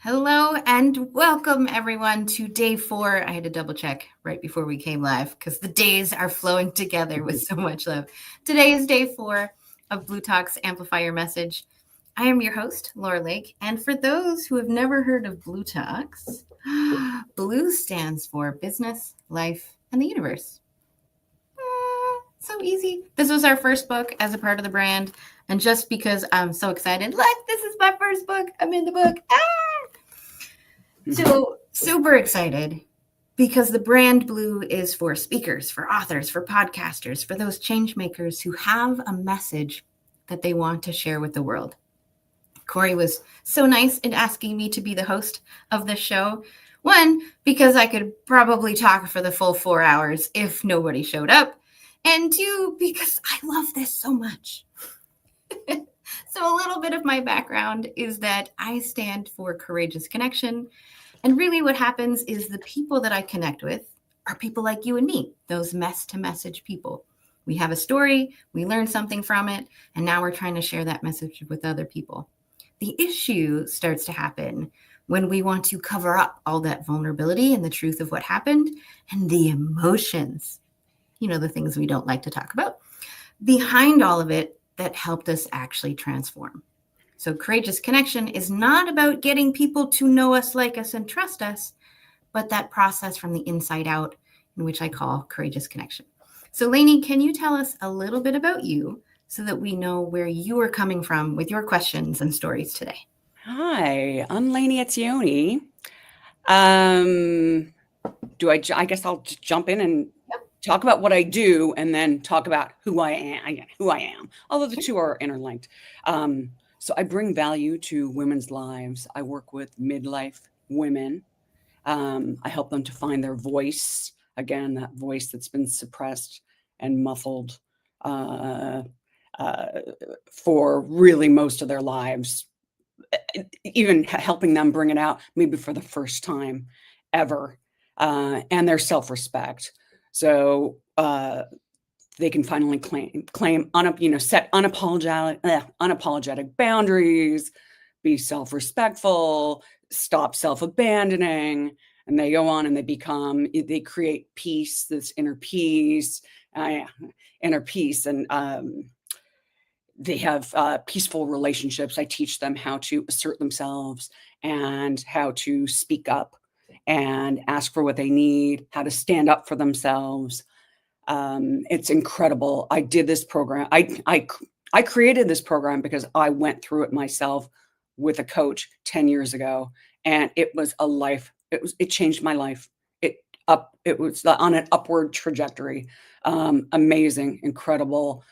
Hello and welcome everyone to day 4. I had to double check right before we came live because the days are flowing together with so much love. Today is day 4 of bLU Talk's Amplify Your Message. I am your host, Laura Lake, and for those who have never heard of bLU Talks, bLU stands for Business, Life, and the Universe. So easy. This was our first book as a part of the brand, and just because I'm so excited, look, this is my first book. I'm in the book. So super excited because the brand bLU is for speakers, for authors, for podcasters, for those change makers who have a message that they want to share with the world. Corey was so nice in asking me to be the host of this show. One, because I could probably talk for the full 4 hours if nobody showed up. And two, because I love this so much. So a little bit of my background is that I stand for courageous connection. And really what happens is the people that I connect with are people like you and me, those mess-to-message people. We have a story, we learn something from it, and now we're trying to share that message with other people. The issue starts to happen when we want to cover up all that vulnerability and the truth of what happened and the emotions, the things we don't like to talk about, behind all of it that helped us actually transform. So courageous connection is not about getting people to know us, like us, and trust us, but that process from the inside out, in which I call courageous connection. So Lainie, can you tell us a little bit about you so that we know where you are coming from with your questions and stories today? Hi, I'm Lainie Etzioni. I guess I'll just jump in and talk about what I do and then talk about who I am, although the two are interlinked. So I bring value to women's lives. I work with midlife women. I help them to find their voice, again, that voice that's been suppressed and muffled for really most of their lives, even helping them bring it out maybe for the first time ever, and their self-respect. So they can finally set unapologetic boundaries, be self-respectful, stop self-abandoning, and they go on and they create peace, this inner peace, and they have peaceful relationships. I teach them how to assert themselves and how to speak up and ask for what they need, how to stand up for themselves. It's incredible. I did this program. I created this program because I went through it myself with a coach 10 years ago, and it was a life. It changed my life. It was on an upward trajectory. Amazing, incredible.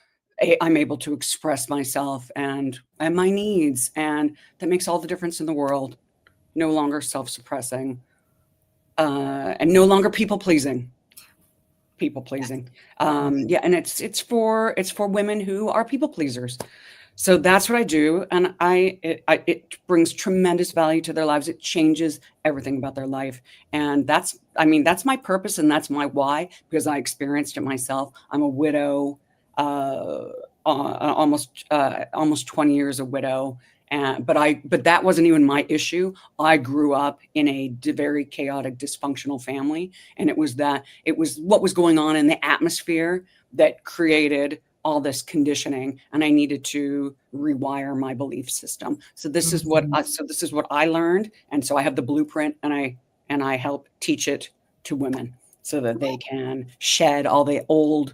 I'm able to express myself and my needs, and that makes all the difference in the world. No longer self-suppressing, and no longer people pleasing. Yeah, and it's for women who are people pleasers. So that's what I do, and it brings tremendous value to their lives. It changes everything about their life, and that's my purpose, and that's my why, because I experienced it myself. I'm a widow, almost 20 years a widow, but that wasn't even my issue. I grew up in a very chaotic, dysfunctional family, and it was what was going on in the atmosphere that created all this conditioning, and I needed to rewire my belief system. So this is what I learned, and so I have the blueprint, and I help teach it to women so that they can shed all the old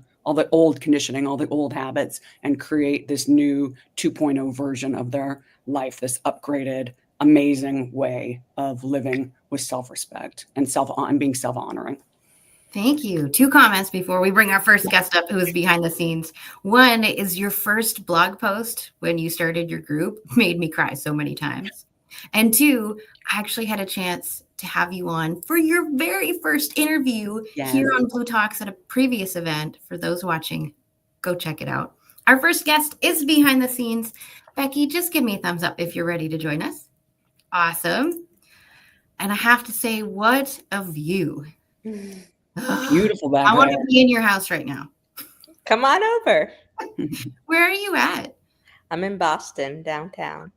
conditioning, all the old habits, and create this new 2.0 version of their life, this upgraded, amazing way of living with self-respect and being self-honoring. Thank you. 2 comments before we bring our first guest up who is behind the scenes. One is your first blog post when you started your group made me cry so many times. And 2, I actually had a chance to have you on for your very first interview here on bLU Talks at a previous event. For those watching, go check it out. Our first guest is behind the scenes. Becky, just give me a thumbs up if you're ready to join us. Awesome. And I have to say, what a view. Beautiful back I want to be in your house right now. Come on over. Where are you at? I'm in Boston, downtown.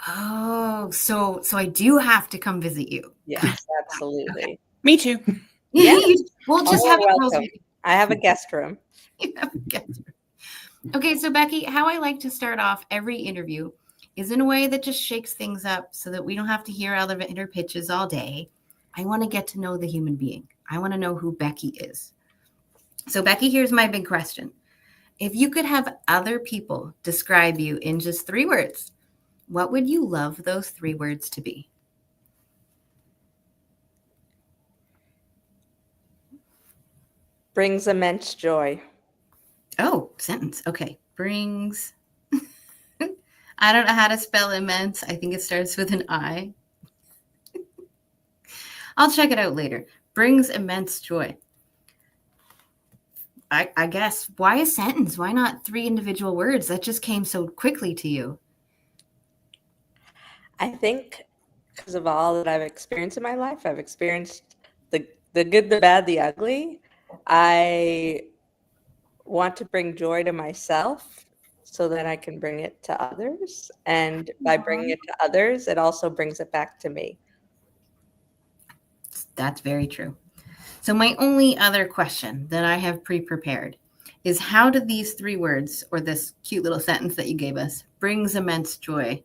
Oh, so I do have to come visit you. Yes, Okay. absolutely. Me too. Yeah. We'll Oh, just you're have a girls' welcome. meeting. I have a guest room. You have a guest room. Okay, so Becky, how I like to start off every interview is in a way that just shakes things up so that we don't have to hear elevator pitches all day. I want to get to know the human being. I want to know who Becky is. So, Becky, here's my big question. If you could have other people describe you in just 3 words, what would you love those 3 words to be? Brings immense joy. Oh, sentence. Okay. Brings. I don't know how to spell immense. I think it starts with an I. I'll check it out later. Brings immense joy. I guess. Why a sentence? Why not 3 individual words? That just came so quickly to you. I think because of all that I've experienced in my life, I've experienced the good, the bad, the ugly. I want to bring joy to myself so that I can bring it to others. And by bringing it to others, it also brings it back to me. That's very true. So, my only other question that I have pre prepared is how do these 3 words, or this cute little sentence that you gave us, brings immense joy,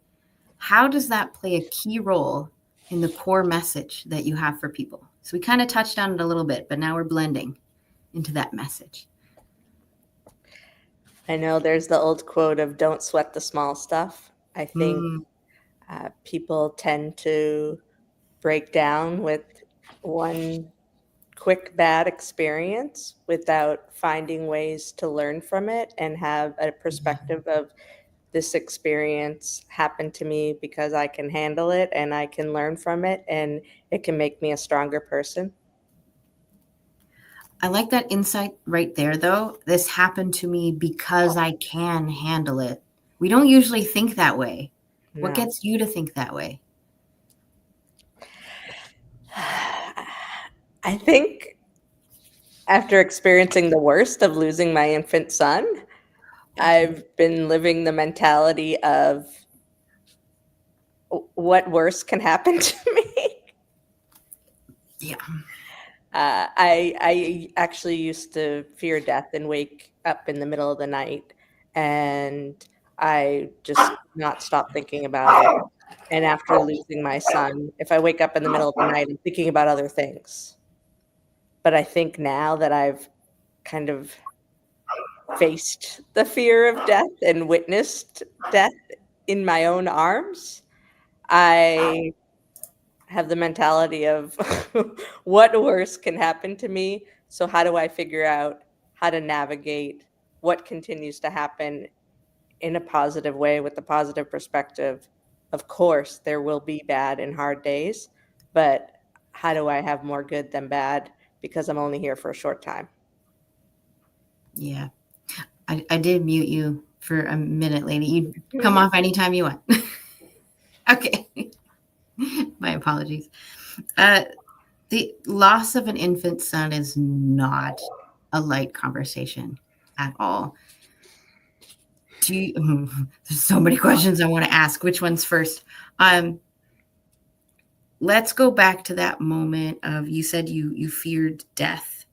how does that play a key role in the core message that you have for people? So, we kind of touched on it a little bit, but now we're blending into that message. I know there's the old quote of don't sweat the small stuff. I think people tend to break down with one quick bad experience without finding ways to learn from it and have a perspective of this experience happened to me because I can handle it and I can learn from it and it can make me a stronger person. I like that insight right there, though. This happened to me because I can handle it. We don't usually think that way. What No. gets you to think that way? I think after experiencing the worst of losing my infant son, I've been living the mentality of what worse can happen to me. Yeah. I actually used to fear death and wake up in the middle of the night, and I just could not stop thinking about it. And after losing my son, if I wake up in the middle of the night, I'm thinking about other things. But I think now that I've kind of faced the fear of death and witnessed death in my own arms, I have the mentality of what worse can happen to me. So how do I figure out how to navigate what continues to happen in a positive way with a positive perspective? Of course, there will be bad and hard days, but how do I have more good than bad because I'm only here for a short time? Yeah. I did mute you for a minute, Lainie. You come off anytime you want. Okay. My apologies. The loss of an infant son is not a light conversation at all. There's so many questions I want to ask. Which one's first? Let's go back to that moment of you said you feared death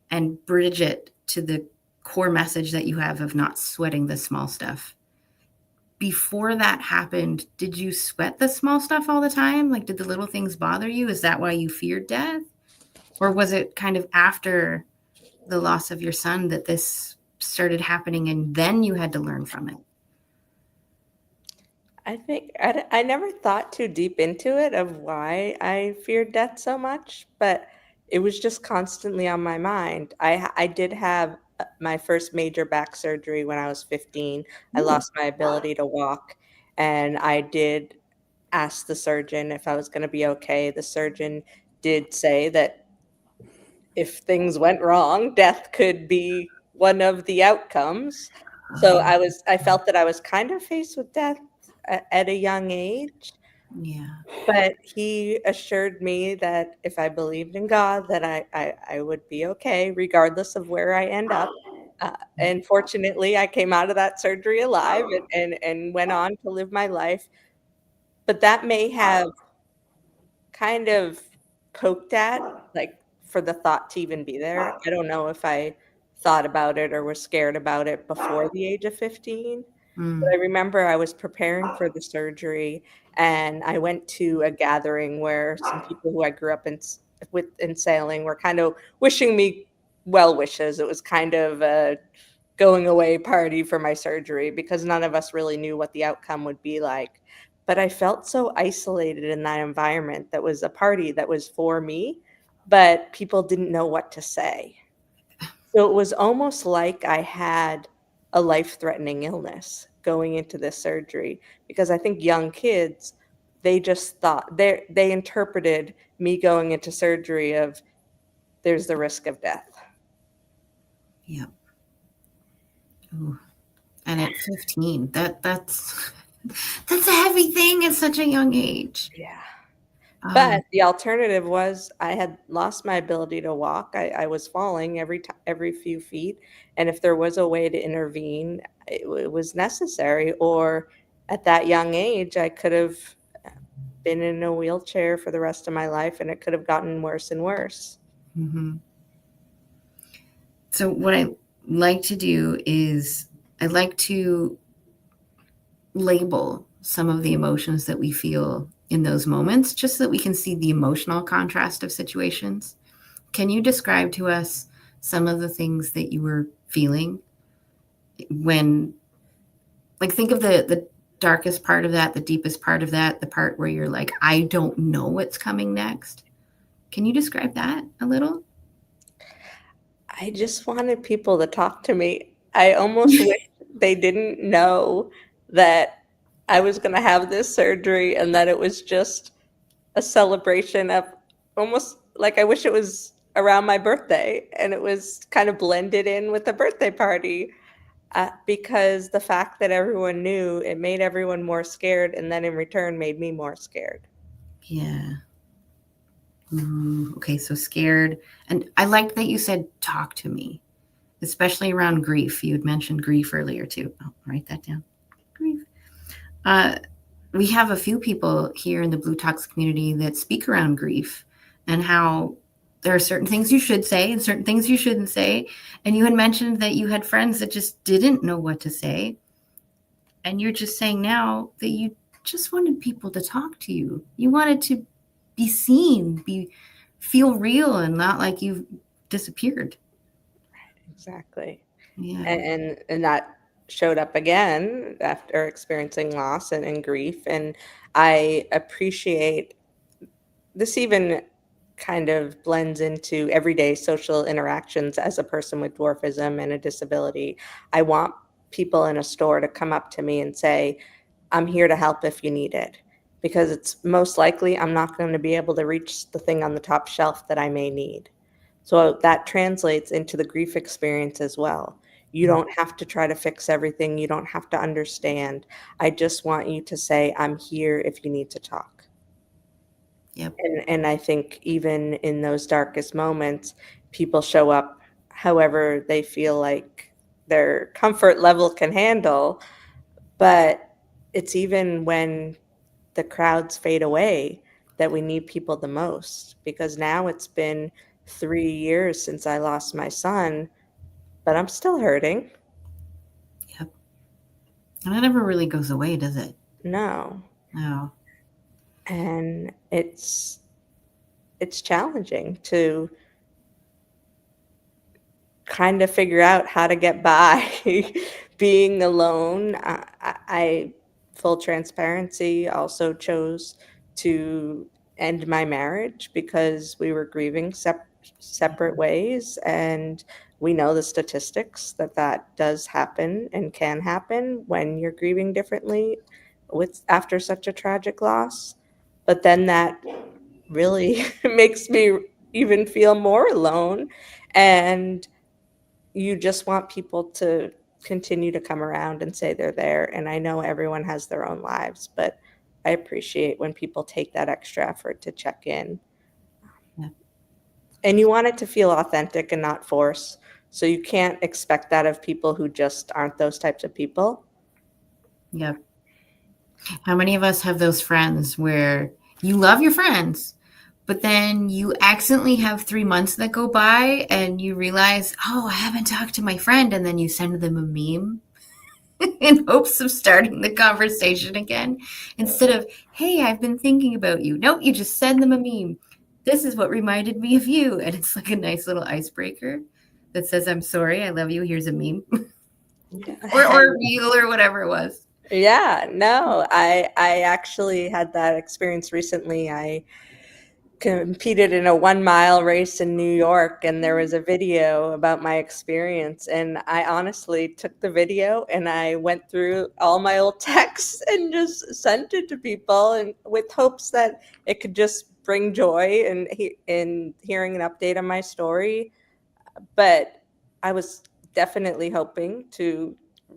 and bridge it to the core message that you have of not sweating the small stuff. Before that happened, did you sweat the small stuff all the time? Like, did the little things bother you? Is that why you feared death? Or was it kind of after the loss of your son that this started happening and then you had to learn from it? I think I never thought too deep into it of why I feared death so much, but it was just constantly on my mind. I did have my first major back surgery when I was 15. I lost my ability to walk, and I did ask the surgeon if I was going to be okay. The surgeon did say that if things went wrong, death could be one of the outcomes. So I felt that I was kind of faced with death at a young age. Yeah. But he assured me that if I believed in God, that I would be okay, regardless of where I end up. And fortunately, I came out of that surgery alive and went on to live my life. but that may have kind of poked at, like, for the thought to even be there. I don't know if I thought about it or was scared about it before the age of 15. But I remember I was preparing for the surgery, and I went to a gathering where some people who I grew up in sailing were kind of wishing me well wishes. It was kind of a going away party for my surgery because none of us really knew what the outcome would be like. But I felt so isolated in that environment that was a party that was for me, but people didn't know what to say. So it was almost like I had a life-threatening illness going into this surgery because I think young kids, they just thought they interpreted me going into surgery of there's the risk of death. Yep. Ooh. And at 15, that's a heavy thing at such a young age. Yeah. But the alternative was I had lost my ability to walk. I was falling every few feet, and if there was a way to intervene, it was necessary. Or at that young age, I could have been in a wheelchair for the rest of my life, and it could have gotten worse and worse. Mm-hmm. So what I like to do is I like to label some of the emotions that we feel in those moments, just so that we can see the emotional contrast of situations. Can you describe to us some of the things that you were feeling when, like, think of the darkest part of that, the deepest part of that, the part where you're like, I don't know what's coming next. Can you describe that a little? I just wanted people to talk to me. I almost wish they didn't know that I was going to have this surgery and that it was just a celebration of, almost like, I wish it was around my birthday and it was kind of blended in with the birthday party, because the fact that everyone knew, it made everyone more scared, and then in return made me more scared. Yeah. Ooh, okay, so scared. And I liked that you said, talk to me, especially around grief. You had mentioned grief earlier too. I'll write that down. Grief. We have a few people here in the Blue Talks community that speak around grief and how there are certain things you should say and certain things you shouldn't say. And you had mentioned that you had friends that just didn't know what to say. And you're just saying now that you just wanted people to talk to you. You wanted to be seen, feel real, and not like you've disappeared. Exactly. Yeah. And that showed up again after experiencing loss and grief. And I appreciate this, even kind of blends into everyday social interactions as a person with dwarfism and a disability. I want people in a store to come up to me and say, I'm here to help if you need it, because it's most likely I'm not going to be able to reach the thing on the top shelf that I may need. So that translates into the grief experience as well. You don't have to try to fix everything. You don't have to understand. I just want you to say, I'm here if you need to talk. Yep. And I think even in those darkest moments, people show up however they feel like their comfort level can handle. But it's even when the crowds fade away that we need people the most, because now it's been 3 years since I lost my son, but I'm still hurting. Yep. And that never really goes away, does it? No. No. And it's challenging to kind of figure out how to get by being alone. I full transparency, also chose to end my marriage because we were grieving separate ways, and we know the statistics that does happen and can happen when you're grieving differently after such a tragic loss. But then that really makes me even feel more alone, and you just want people to continue to come around and say they're there. And I know everyone has their own lives, but I appreciate when people take that extra effort to check in. Yeah. And you want it to feel authentic and not forced. So you can't expect that of people who just aren't those types of people. Yep. How many of us have those friends where you love your friends, but then you accidentally have 3 months that go by and you realize, oh, I haven't talked to my friend. And then you send them a meme in hopes of starting the conversation again. Instead of, hey, I've been thinking about you. Nope, you just send them a meme. This is what reminded me of you. And it's like a nice little icebreaker that says, I'm sorry, I love you. Here's a meme. or a reel or whatever it was. Yeah, no, I actually had that experience recently. I competed in a 1 mile race in New York, and there was a video about my experience, and I honestly took the video and I went through all my old texts and just sent it to people, and with hopes that it could just bring joy in hearing an update on my story. But I was definitely hoping to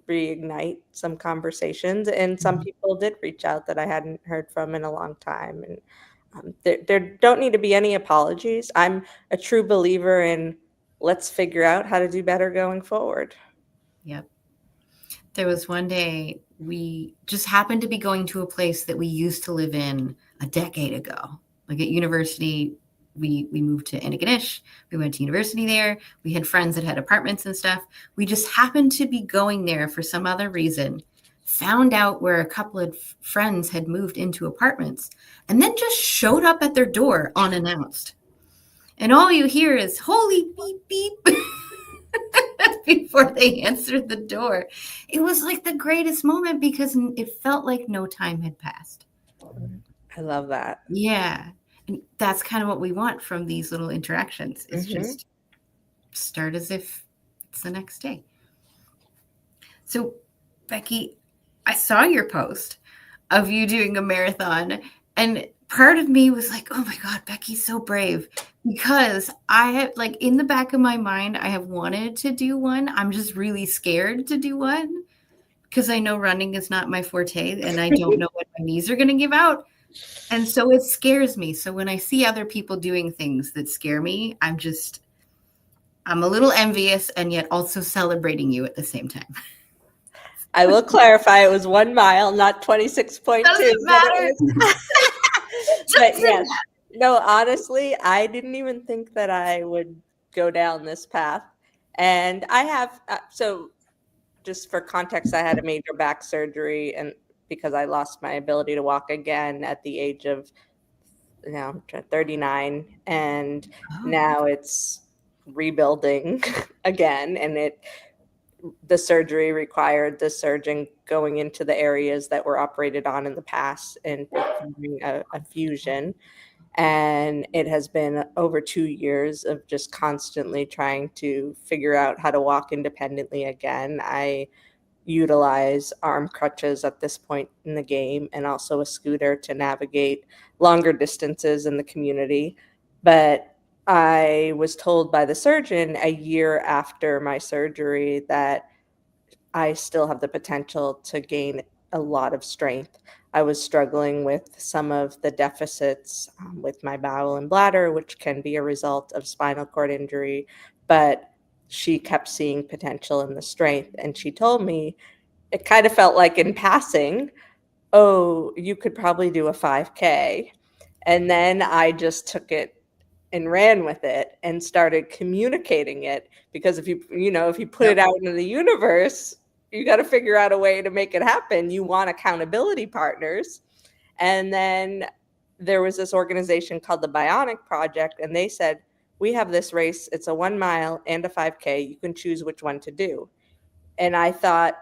reignite some conversations, and some people did reach out that I hadn't heard from in a long time. And there don't need to be any apologies. I'm a true believer in let's figure out how to do better going forward. Yep. There was one day we just happened to be going to a place that we used to live in a decade ago. Like at university, we moved to Antigonish. We went to university there. We had friends that had apartments and stuff. We just happened to be going there for some other reason, found out where a couple of friends had moved into apartments, and then just showed up at their door unannounced. And all you hear is, holy beep, beep, before they answered the door. It was like the greatest moment because it felt like no time had passed. I love that. Yeah. And that's kind of what we want from these little interactions. It's just start as if it's the next day. So, Becky, I saw your post of you doing a marathon, and part of me was like, oh my God, Becky's so brave, because I have, like, in the back of my mind, I have wanted to do one. I'm just really scared to do one because I know running is not my forte and I don't know when my knees are going to give out. And so it scares me. So when I see other people doing things that scare me, I'm a little envious and yet also celebrating you at the same time. I will clarify, it was 1 mile, not 26.2. Doesn't matter. But yes, no, honestly, I didn't even think that I would go down this path. And I have, so just for context, I had a major back surgery, and because I lost my ability to walk again at the age of 39, and now it's rebuilding again, and the surgery required the surgeon going into the areas that were operated on in the past and performing a fusion. And it has been over 2 years of just constantly trying to figure out how to walk independently again. I utilize arm crutches at this point in the game, and also a scooter to navigate longer distances in the community. But I was told by the surgeon a year after my surgery that I still have the potential to gain a lot of strength. I was struggling with some of the deficits with my bowel and bladder, which can be a result of spinal cord injury, but she kept seeing potential in the strength. And she told me, it kind of felt like in passing, oh, you could probably do a 5K. And then I just took it and ran with it and started communicating it, because if you put it out into the universe, you got to figure out a way to make it happen. You want accountability partners. And then there was this organization called the Bionic Project, and they said, we have this race. It's a 1 mile and a 5K. You can choose which one to do. And I thought,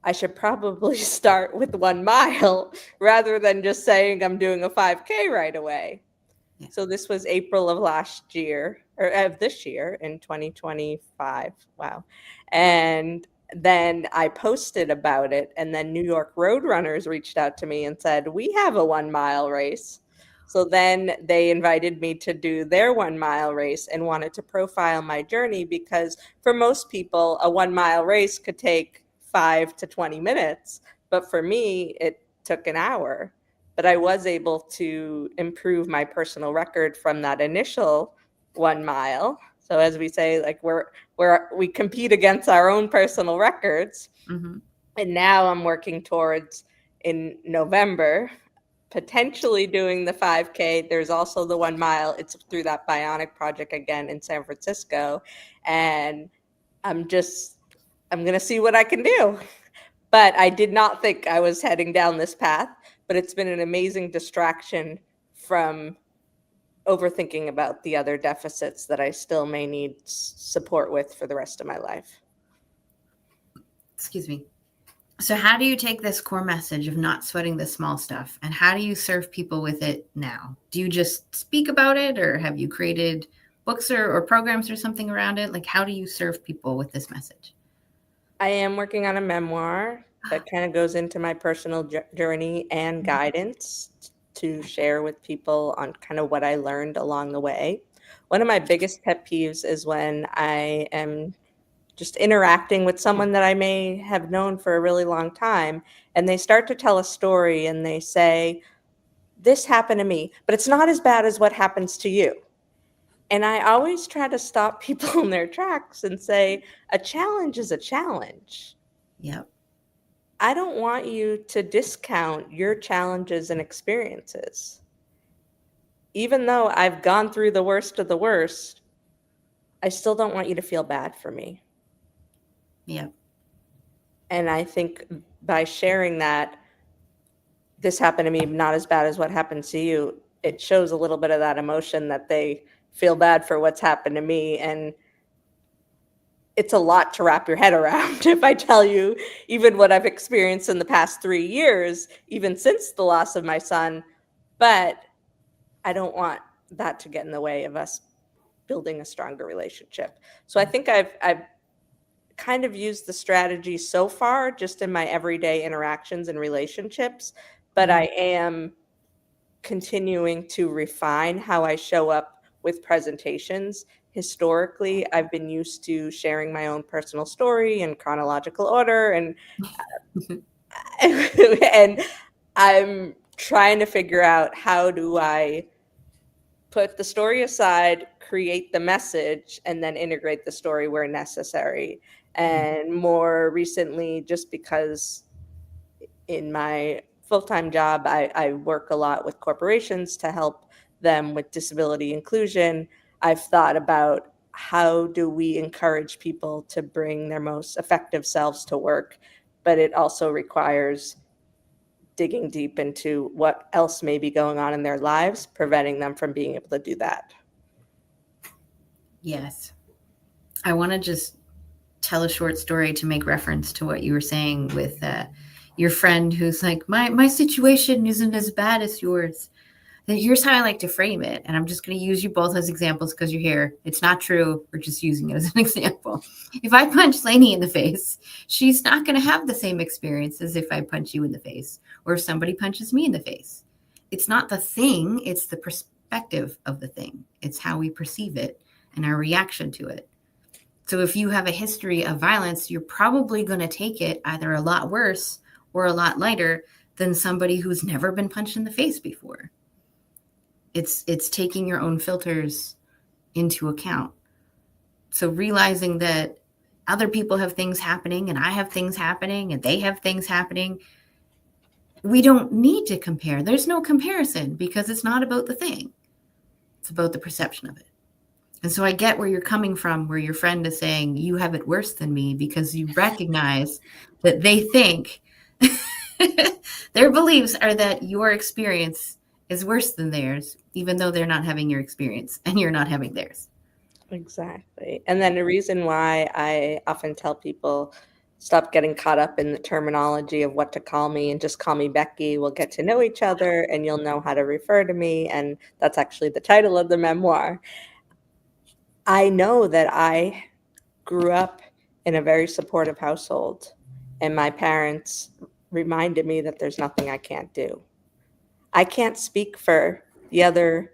I should probably start with 1 mile rather than just saying I'm doing a 5K right away. Yeah. So this was April of last year, or of this year in 2025. Wow. And then I posted about it, and then New York Roadrunners reached out to me and said, we have a 1 mile race. So then they invited me to do their 1 mile race and wanted to profile my journey, because for most people, a 1 mile race could take 5 to 20 minutes. But for me, it took an hour. But I was able to improve my personal record from that initial 1 mile. So as we say, like we compete against our own personal records. Mm-hmm. And now I'm working towards in November, potentially doing the 5K. There's also the 1 mile. It's through that Bionic Project again in San Francisco. And I'm going to see what I can do. But I did not think I was heading down this path, but it's been an amazing distraction from overthinking about the other deficits that I still may need support with for the rest of my life. Excuse me. So how do you take this core message of not sweating the small stuff, and how do you serve people with it now? Do you just speak about it, or have you created books or programs or something around it? Like, how do you serve people with this message? I am working on a memoir that kind of goes into my personal journey and guidance to share with people on kind of what I learned along the way. One of my biggest pet peeves is when I am just interacting with someone that I may have known for a really long time, and they start to tell a story and they say, this happened to me, but it's not as bad as what happens to you. And I always try to stop people in their tracks and say, a challenge is a challenge. Yep. I don't want you to discount your challenges and experiences. Even though I've gone through the worst of the worst, I still don't want you to feel bad for me. Yep. And I think by sharing that, this happened to me, not as bad as what happened to you, it shows a little bit of that emotion that they feel bad for what's happened to me. And it's a lot to wrap your head around if I tell you even what I've experienced in the past 3 years, even since the loss of my son. But I don't want that to get in the way of us building a stronger relationship. So I think I've kind of used the strategy so far just in my everyday interactions and relationships, but I am continuing to refine how I show up with presentations. Historically, I've been used to sharing my own personal story in chronological order, and and I'm trying to figure out, how do I put the story aside, create the message, and then integrate the story where necessary. And more recently, just because in my full-time job, I work a lot with corporations to help them with disability inclusion, I've thought about, how do we encourage people to bring their most effective selves to work? But it also requires digging deep into what else may be going on in their lives, preventing them from being able to do that. Yes. I want to just tell a short story to make reference to what you were saying with your friend who's like, my situation isn't as bad as yours. And here's how I like to frame it. And I'm just going to use you both as examples because you're here. It's not true. We're just using it as an example. If I punch Lainie in the face, she's not going to have the same experience as if I punch you in the face, or if somebody punches me in the face. It's not the thing. It's the perspective of the thing. It's how we perceive it and our reaction to it. So if you have a history of violence, you're probably going to take it either a lot worse or a lot lighter than somebody who's never been punched in the face before. It's taking your own filters into account. So realizing that other people have things happening, and I have things happening, and they have things happening. We don't need to compare. There's no comparison, because it's not about the thing. It's about the perception of it. And so I get where you're coming from, where your friend is saying you have it worse than me, because you recognize that they think their beliefs are that your experience is worse than theirs, even though they're not having your experience and you're not having theirs. Exactly. And then the reason why I often tell people, stop getting caught up in the terminology of what to call me and just call me Becky. We'll get to know each other and you'll know how to refer to me. And that's actually the title of the memoir. I know that I grew up in a very supportive household, and my parents reminded me that there's nothing I can't do. I can't speak for the other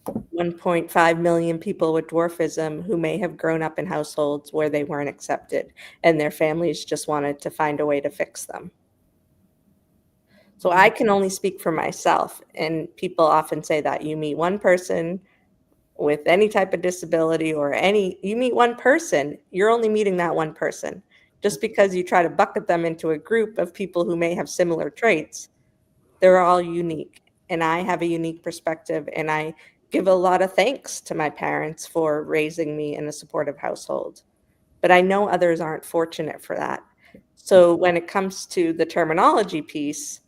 1.5 million people with dwarfism who may have grown up in households where they weren't accepted and their families just wanted to find a way to fix them. So I can only speak for myself. And people often say that you meet one person with any type of disability or you meet one person, you're only meeting that one person. Just because you try to bucket them into a group of people who may have similar traits, they're all unique. And I have a unique perspective, and I give a lot of thanks to my parents for raising me in a supportive household. But I know others aren't fortunate for that. So when it comes to the terminology piece,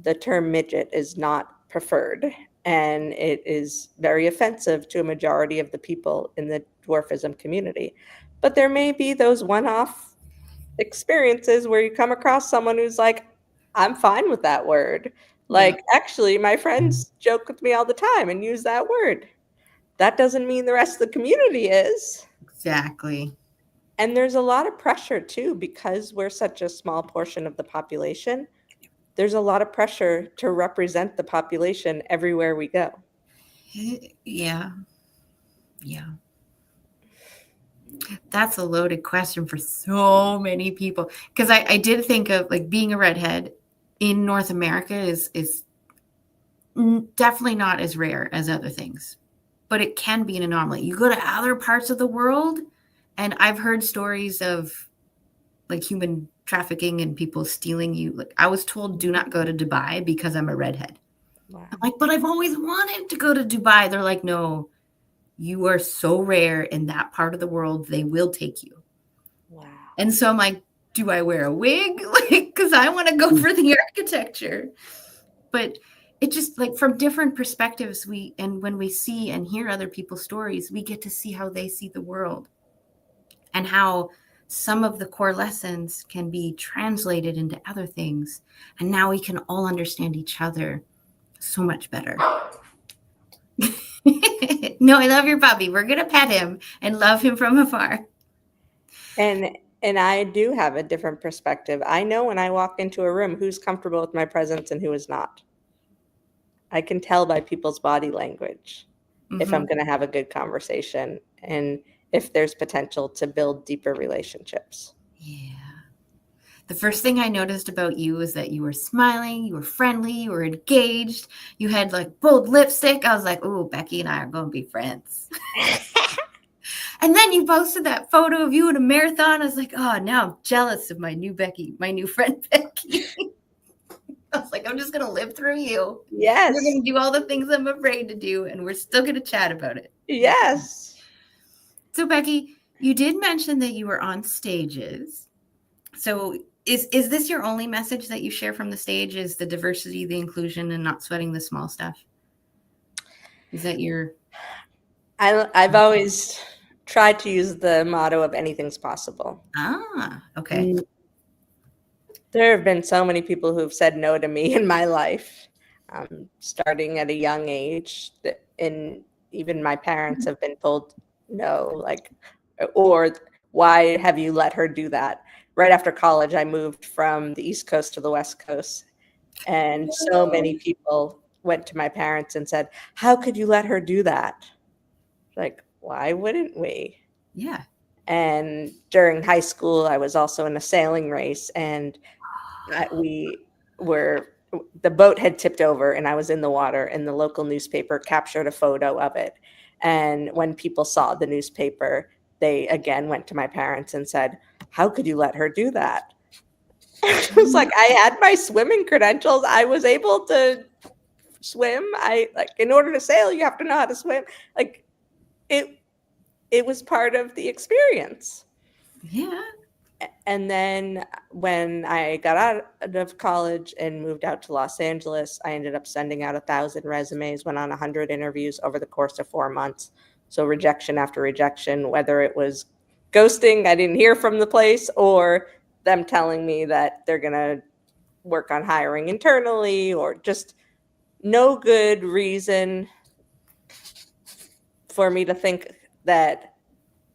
the term midget is not preferred, and it is very offensive to a majority of the people in the dwarfism community. But there may be those one-off experiences where you come across someone who's like, I'm fine with that word. Like, actually, my friends joke with me all the time and use that word. That doesn't mean the rest of the community is. Exactly. And there's a lot of pressure too, because we're such a small portion of the population. There's a lot of pressure to represent the population everywhere we go. Yeah. That's a loaded question for so many people. Because I did think of like being a redhead in North America is definitely not as rare as other things, but it can be an anomaly. You go to other parts of the world, and I've heard stories of like human trafficking and people stealing you. Like I was told, do not go to Dubai because I'm a redhead. Wow. I'm like, but I've always wanted to go to Dubai. They're like, no, you are so rare in that part of the world, they will take you. Wow. And so I'm like, do I wear a wig? Like, because I want to go for the architecture. But it just like from different perspectives, when we see and hear other people's stories, we get to see how they see the world and how some of the core lessons can be translated into other things. And now we can all understand each other so much better. No, I love your puppy. We're going to pet him and love him from afar. And I do have a different perspective. I know when I walk into a room who's comfortable with my presence and who is not. I can tell by people's body language if I'm going to have a good conversation and if there's potential to build deeper relationships. Yeah. The first thing I noticed about you was that you were smiling, you were friendly, you were engaged, you had like bold lipstick. I was like, oh, Becky and I are going to be friends. And then you posted that photo of you in a marathon. I was like, oh, now I'm jealous of my new Becky, my new friend Becky. I was like, I'm just going to live through you. Yes. We're going to do all the things I'm afraid to do, and we're still going to chat about it. Yes. So, Becky, you did mention that you were on stages. So is this your only message that you share from the stage, is the diversity, the inclusion, and not sweating the small stuff? Is that your... I've always tried to use the motto of anything's possible. Okay. There have been so many people who have said no to me in my life, starting at a young age, and even my parents have been told no, like, or why have you let her do that? Right after college, I moved from the East Coast to the West Coast, and so many people went to my parents and said, how could you let her do that? Like, why wouldn't we? Yeah. And during high school, I was also in a sailing race, and the boat had tipped over and I was in the water, and the local newspaper captured a photo of it. And when people saw the newspaper, they again went to my parents and said, how could you let her do that? It was like, I had my swimming credentials. I was able to swim. In order to sail, you have to know how to swim. Like, it was part of the experience. Yeah. And then when I got out of college and moved out to Los Angeles, I ended up sending out 1,000 resumes, went on 100 interviews over the course of 4 months. So rejection after rejection, whether it was ghosting, I didn't hear from the place, or them telling me that they're going to work on hiring internally, or just no good reason for me to think that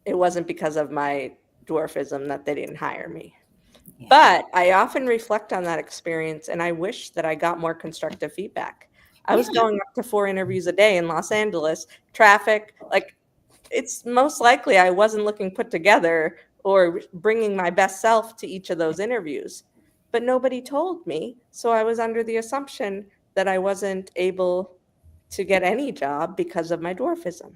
it wasn't because of my dwarfism that they didn't hire me. Yeah. But I often reflect on that experience, and I wish that I got more constructive feedback. I was going up to 4 interviews a day in Los Angeles, traffic, like, it's most likely I wasn't looking put together or bringing my best self to each of those interviews. But nobody told me, so I was under the assumption that I wasn't able to get any job because of my dwarfism.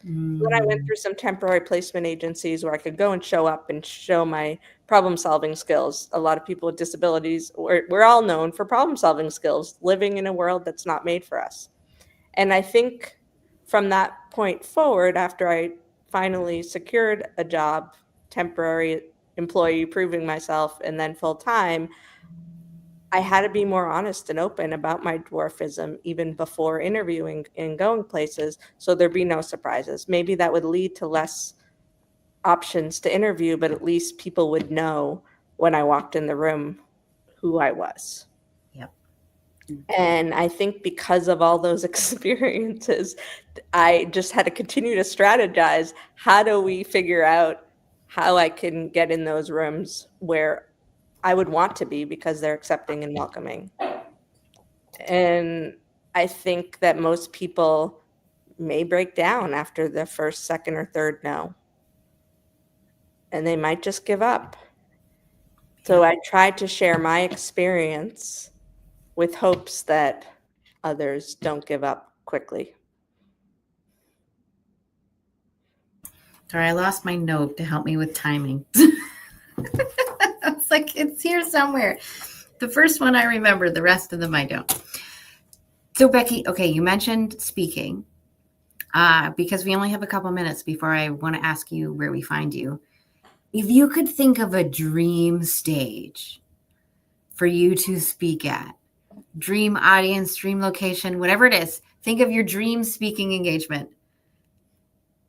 Then I went through some temporary placement agencies where I could go and show up and show my problem-solving skills. A lot of people with disabilities, we're all known for problem-solving skills, living in a world that's not made for us. And I think from that point forward, after I finally secured a job, temporary employee, proving myself, and then full-time, I had to be more honest and open about my dwarfism even before interviewing and going places, so there'd be no surprises. Maybe that would lead to less options to interview, but at least people would know when I walked in the room who I was. Yep. And I think because of all those experiences, I just had to continue to strategize. How do we figure out how I can get in those rooms where I would want to be because they're accepting and welcoming? And I think that most people may break down after the first, second, or third no. And they might just give up. So I tried to share my experience with hopes that others don't give up quickly. Sorry, I lost my note to help me with timing. It's like, it's here somewhere. The first one I remember, the rest of them I don't. So Becky, okay, you mentioned speaking. Because we only have a couple minutes before I want to ask you where we find you. If you could think of a dream stage for you to speak at, dream audience, dream location, whatever it is, think of your dream speaking engagement.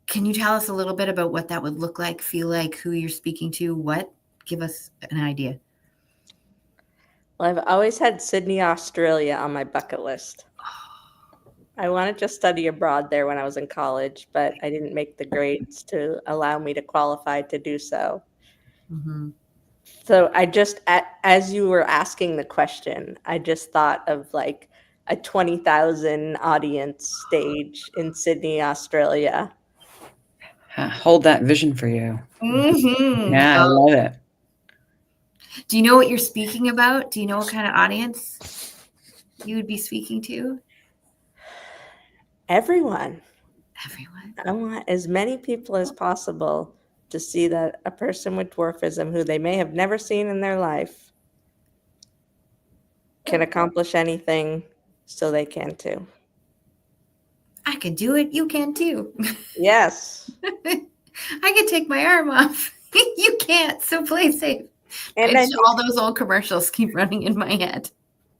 Can you tell us a little bit about what that would look like, feel like, who you're speaking to, what? Give us an idea. Well, I've always had Sydney, Australia on my bucket list. I wanted to study abroad there when I was in college, but I didn't make the grades to allow me to qualify to do so. Mm-hmm. So I just, as you were asking the question, I just thought of like a 20,000 audience stage in Sydney, Australia. Hold that vision for you. Mm-hmm. Yeah, I love it. Do you know what you're speaking about? Do you know what kind of audience you would be speaking to? Everyone. Everyone. I want as many people as possible to see that a person with dwarfism who they may have never seen in their life can accomplish anything, so they can too. I can do it. You can too. Yes. I can take my arm off. You can't, so play safe. And all those old commercials keep running in my head.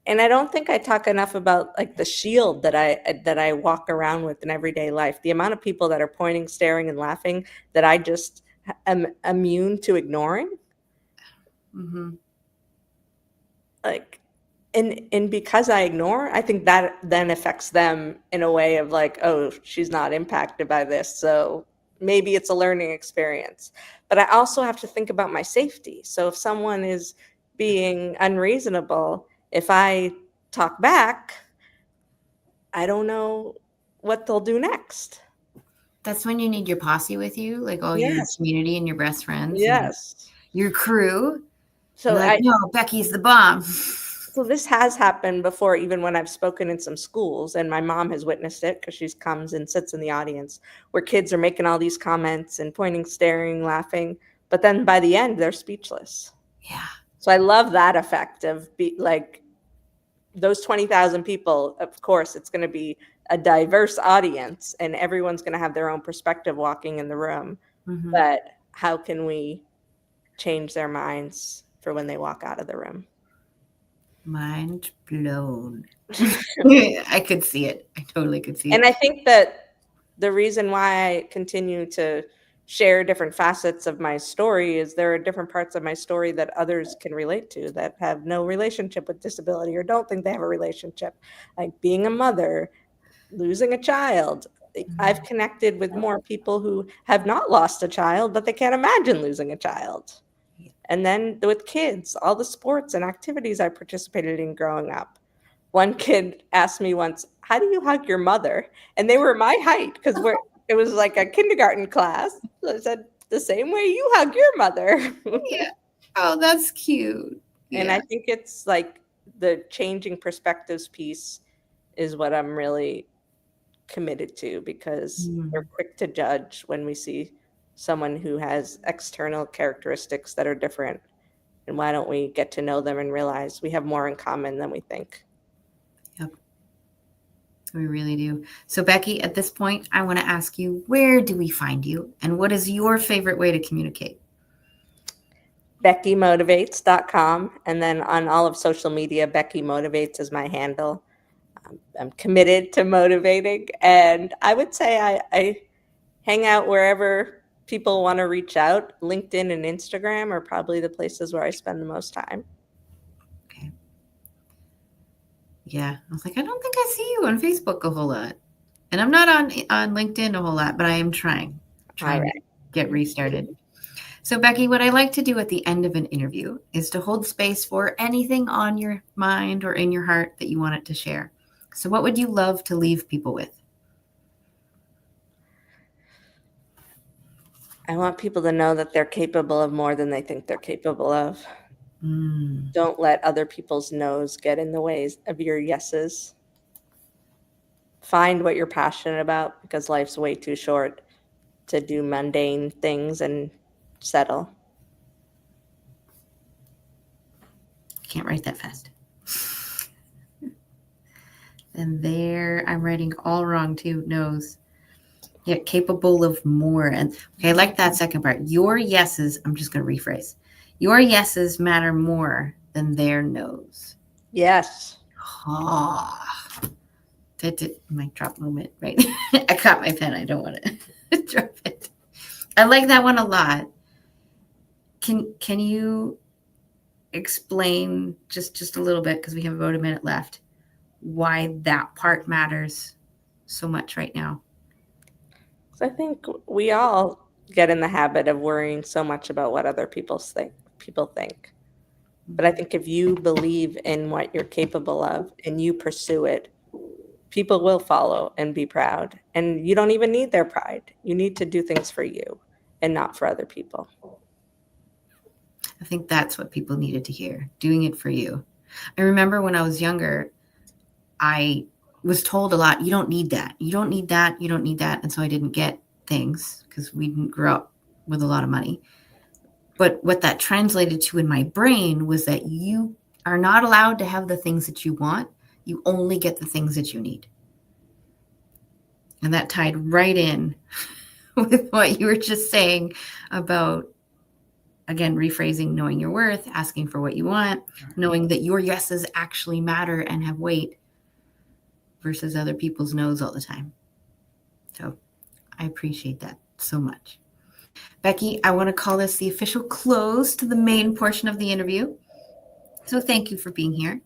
And I don't think I talk enough about like the shield that I walk around with in everyday life. The amount of people that are pointing, staring, and laughing that I just am immune to ignoring. Mm-hmm. Like, and because I ignore, I think that then affects them in a way of like, oh, she's not impacted by this, so maybe it's a learning experience. But I also have to think about my safety. So if someone is being unreasonable, if I talk back, I don't know what they'll do next. That's when you need your posse with you, like all Yes. your community and your best friends. Yes. Your crew. So you're like, no, Becky's the bomb. So this has happened before, even when I've spoken in some schools, and my mom has witnessed it because she comes and sits in the audience where kids are making all these comments and pointing, staring, laughing. But then by the end, they're speechless. Yeah. So I love that effect of like those 20,000 people. Of course, it's going to be a diverse audience and everyone's going to have their own perspective walking in the room. Mm-hmm. But how can we change their minds for when they walk out of the room? Mind blown. I could see it. I totally could see it. And I think that the reason why I continue to share different facets of my story is there are different parts of my story that others can relate to that have no relationship with disability or don't think they have a relationship, like being a mother, losing a child. I've connected with more people who have not lost a child, but they can't imagine losing a child. And then with kids, all the sports and activities I participated in growing up. One kid asked me once, how do you hug your mother? And they were my height because it was like a kindergarten class. So I said, the same way you hug your mother. Yeah. Oh, that's cute. Yeah. And I think it's like the changing perspectives piece is what I'm really committed to, because we're quick to judge when we see someone who has external characteristics that are different. And why don't we get to know them and realize we have more in common than we think? Yep. We really do. So Becky, at this point, I want to ask you, where do we find you? And what is your favorite way to communicate? BeckyMotivates.com. And then on all of social media, Becky Motivates is my handle. I'm committed to motivating. And I would say I hang out wherever people want to reach out. LinkedIn and Instagram are probably the places where I spend the most time. Okay. Yeah. I was like, I don't think I see you on Facebook a whole lot. And I'm not on LinkedIn a whole lot, but I am trying to get restarted. So Becky, what I like to do at the end of an interview is to hold space for anything on your mind or in your heart that you want it to share. So what would you love to leave people with? I want people to know that they're capable of more than they think they're capable of. Don't let other people's no's get in the way of your yeses. Find what you're passionate about, because life's way too short to do mundane things and settle. I can't write that fast. And there, I'm writing all wrong too. No's. Yeah, capable of more. And okay, I like that second part. Your yeses, I'm just going to rephrase. Your yeses matter more than their no's. Yes. Oh, that did my drop moment, right? I caught my pen. I don't want to drop it. I like that one a lot. Can you explain just a little bit, because we have about a minute left, why that part matters so much right now? So I think we all get in the habit of worrying so much about what other people think. But I think if you believe in what you're capable of and you pursue it, people will follow and be proud. And you don't even need their pride. You need to do things for you and not for other people. I think that's what people needed to hear, doing it for you. I remember when I was younger, I was told a lot, you don't need that. You don't need that. You don't need that. And so I didn't get things because we didn't grow up with a lot of money. But what that translated to in my brain was that you are not allowed to have the things that you want. You only get the things that you need. And that tied right in with what you were just saying about, again, rephrasing, knowing your worth, asking for what you want, knowing that your yeses actually matter and have weight versus other people's no's all the time. So I appreciate that so much. Becky, I want to call this the official close to the main portion of the interview. So thank you for being here.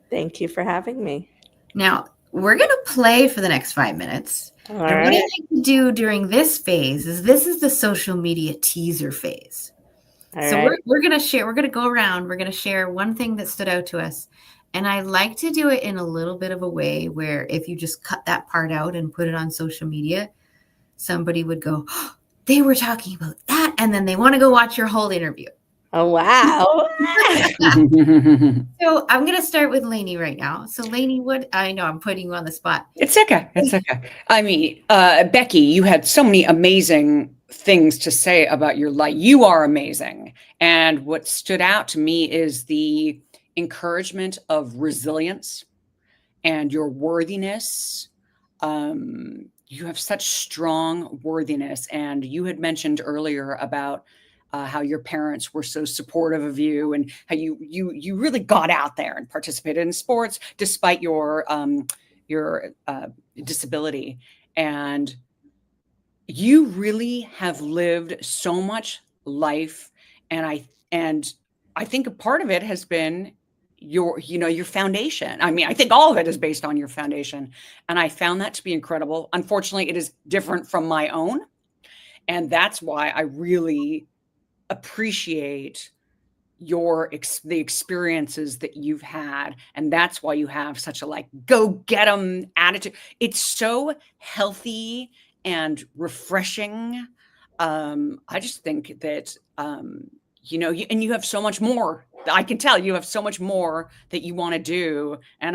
Thank you for having me. Now, we're going to play for the next 5 minutes. All and right. what I like to do during this phase is the social media teaser phase. We're going to share, we're going to go around, we're going to share one thing that stood out to us. And I like to do it in a little bit of a way where if you just cut that part out and put it on social media, somebody would go, oh, they were talking about that. And then they want to go watch your whole interview. Oh, wow. So I'm going to start with Lainie right now. So Lainie, I know I'm putting you on the spot. It's okay. It's okay. I mean, Becky, you had so many amazing things to say about your life. You are amazing. And what stood out to me is the encouragement of resilience and your worthiness. You have such strong worthiness. And you had mentioned earlier about how your parents were so supportive of you and how you really got out there and participated in sports despite your disability. And you really have lived so much life. And I think a part of it has been your foundation. I mean, I think all of it is based on your foundation. And I found that to be incredible. Unfortunately, it is different from my own. And that's why I really appreciate the experiences that you've had. And that's why you have such a go get 'em attitude. It's so healthy and refreshing. I just think that, and you have so much more. I can tell you have so much more that you want to do. And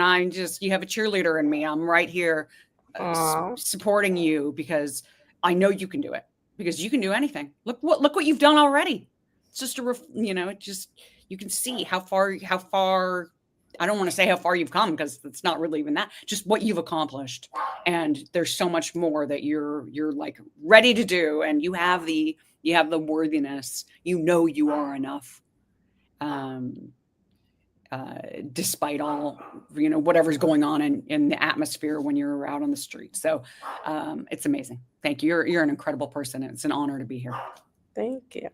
you have a cheerleader in me. I'm right here supporting you because I know you can do it. because you can do anything. Look what you've done already. It's just you can see how far, I don't want to say how far you've come, because it's not really even that, just what you've accomplished. And there's so much more that you're like ready to do. And you have the worthiness, you are enough. Despite all, whatever's going on in the atmosphere when you're out on the street. So it's amazing. Thank you. You're an incredible person. It's an honor to be here. Thank you.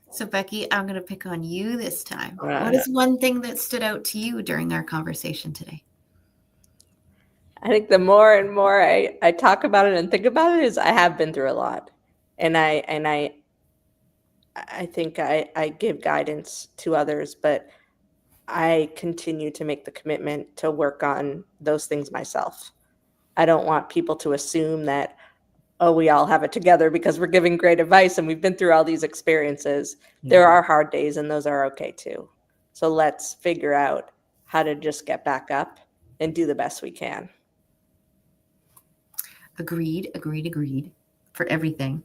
So Becky, I'm going to pick on you this time. What is one thing that stood out to you during our conversation today? I think the more and more I talk about it and think about it, is I have been through a lot. And I think I give guidance to others, but I continue to make the commitment to work on those things myself. I don't want people to assume that, oh, we all have it together because we're giving great advice and we've been through all these experiences. Mm-hmm. There are hard days, and those are okay too. So let's figure out how to just get back up and do the best we can. Agreed for everything.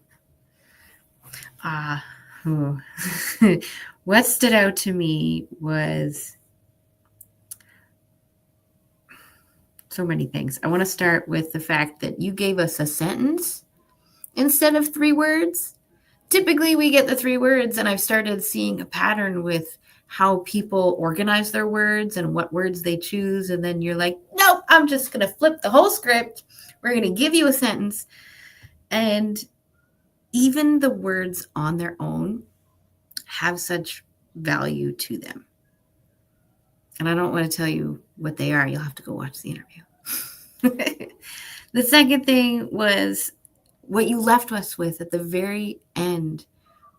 What stood out to me was so many things. I want to start with the fact that you gave us a sentence instead of 3 words. Typically we get the 3 words, and I've started seeing a pattern with how people organize their words and what words they choose. And then you're like, nope, I'm just going to flip the whole script. We're going to give you a sentence. And even the words on their own have such value to them. And I don't want to tell you what they are. You'll have to go watch the interview. The second thing was what you left us with at the very end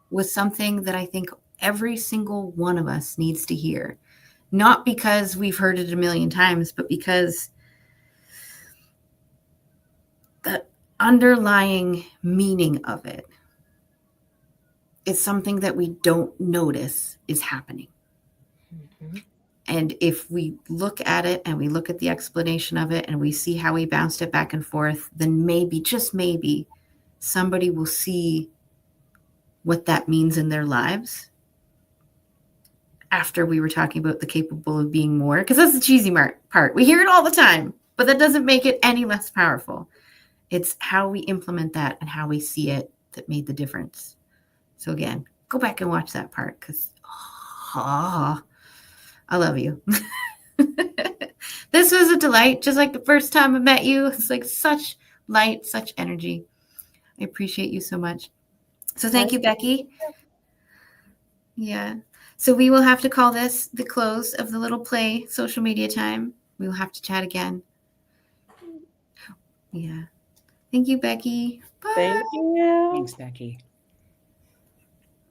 was something that I think every single one of us needs to hear. Not because we've heard it a million times, but because the underlying meaning of it is something that we don't notice is happening. Mm-hmm. And if we look at it and we look at the explanation of it and we see how we bounced it back and forth, then maybe, just maybe, somebody will see what that means in their lives after we were talking about the capable of being more, because that's the cheesy part. We hear it all the time, but that doesn't make it any less powerful. It's how we implement that and how we see it that made the difference. So again, go back and watch that part, because I love you. This was a delight, just like the first time I met you. It's like such light, such energy. I appreciate you so much. So thank you, Becky. Yeah. So we will have to call this the close of the Little Play social media time. We will have to chat again. Yeah. Thank you, Becky. Bye. Thank you. Thanks, Becky.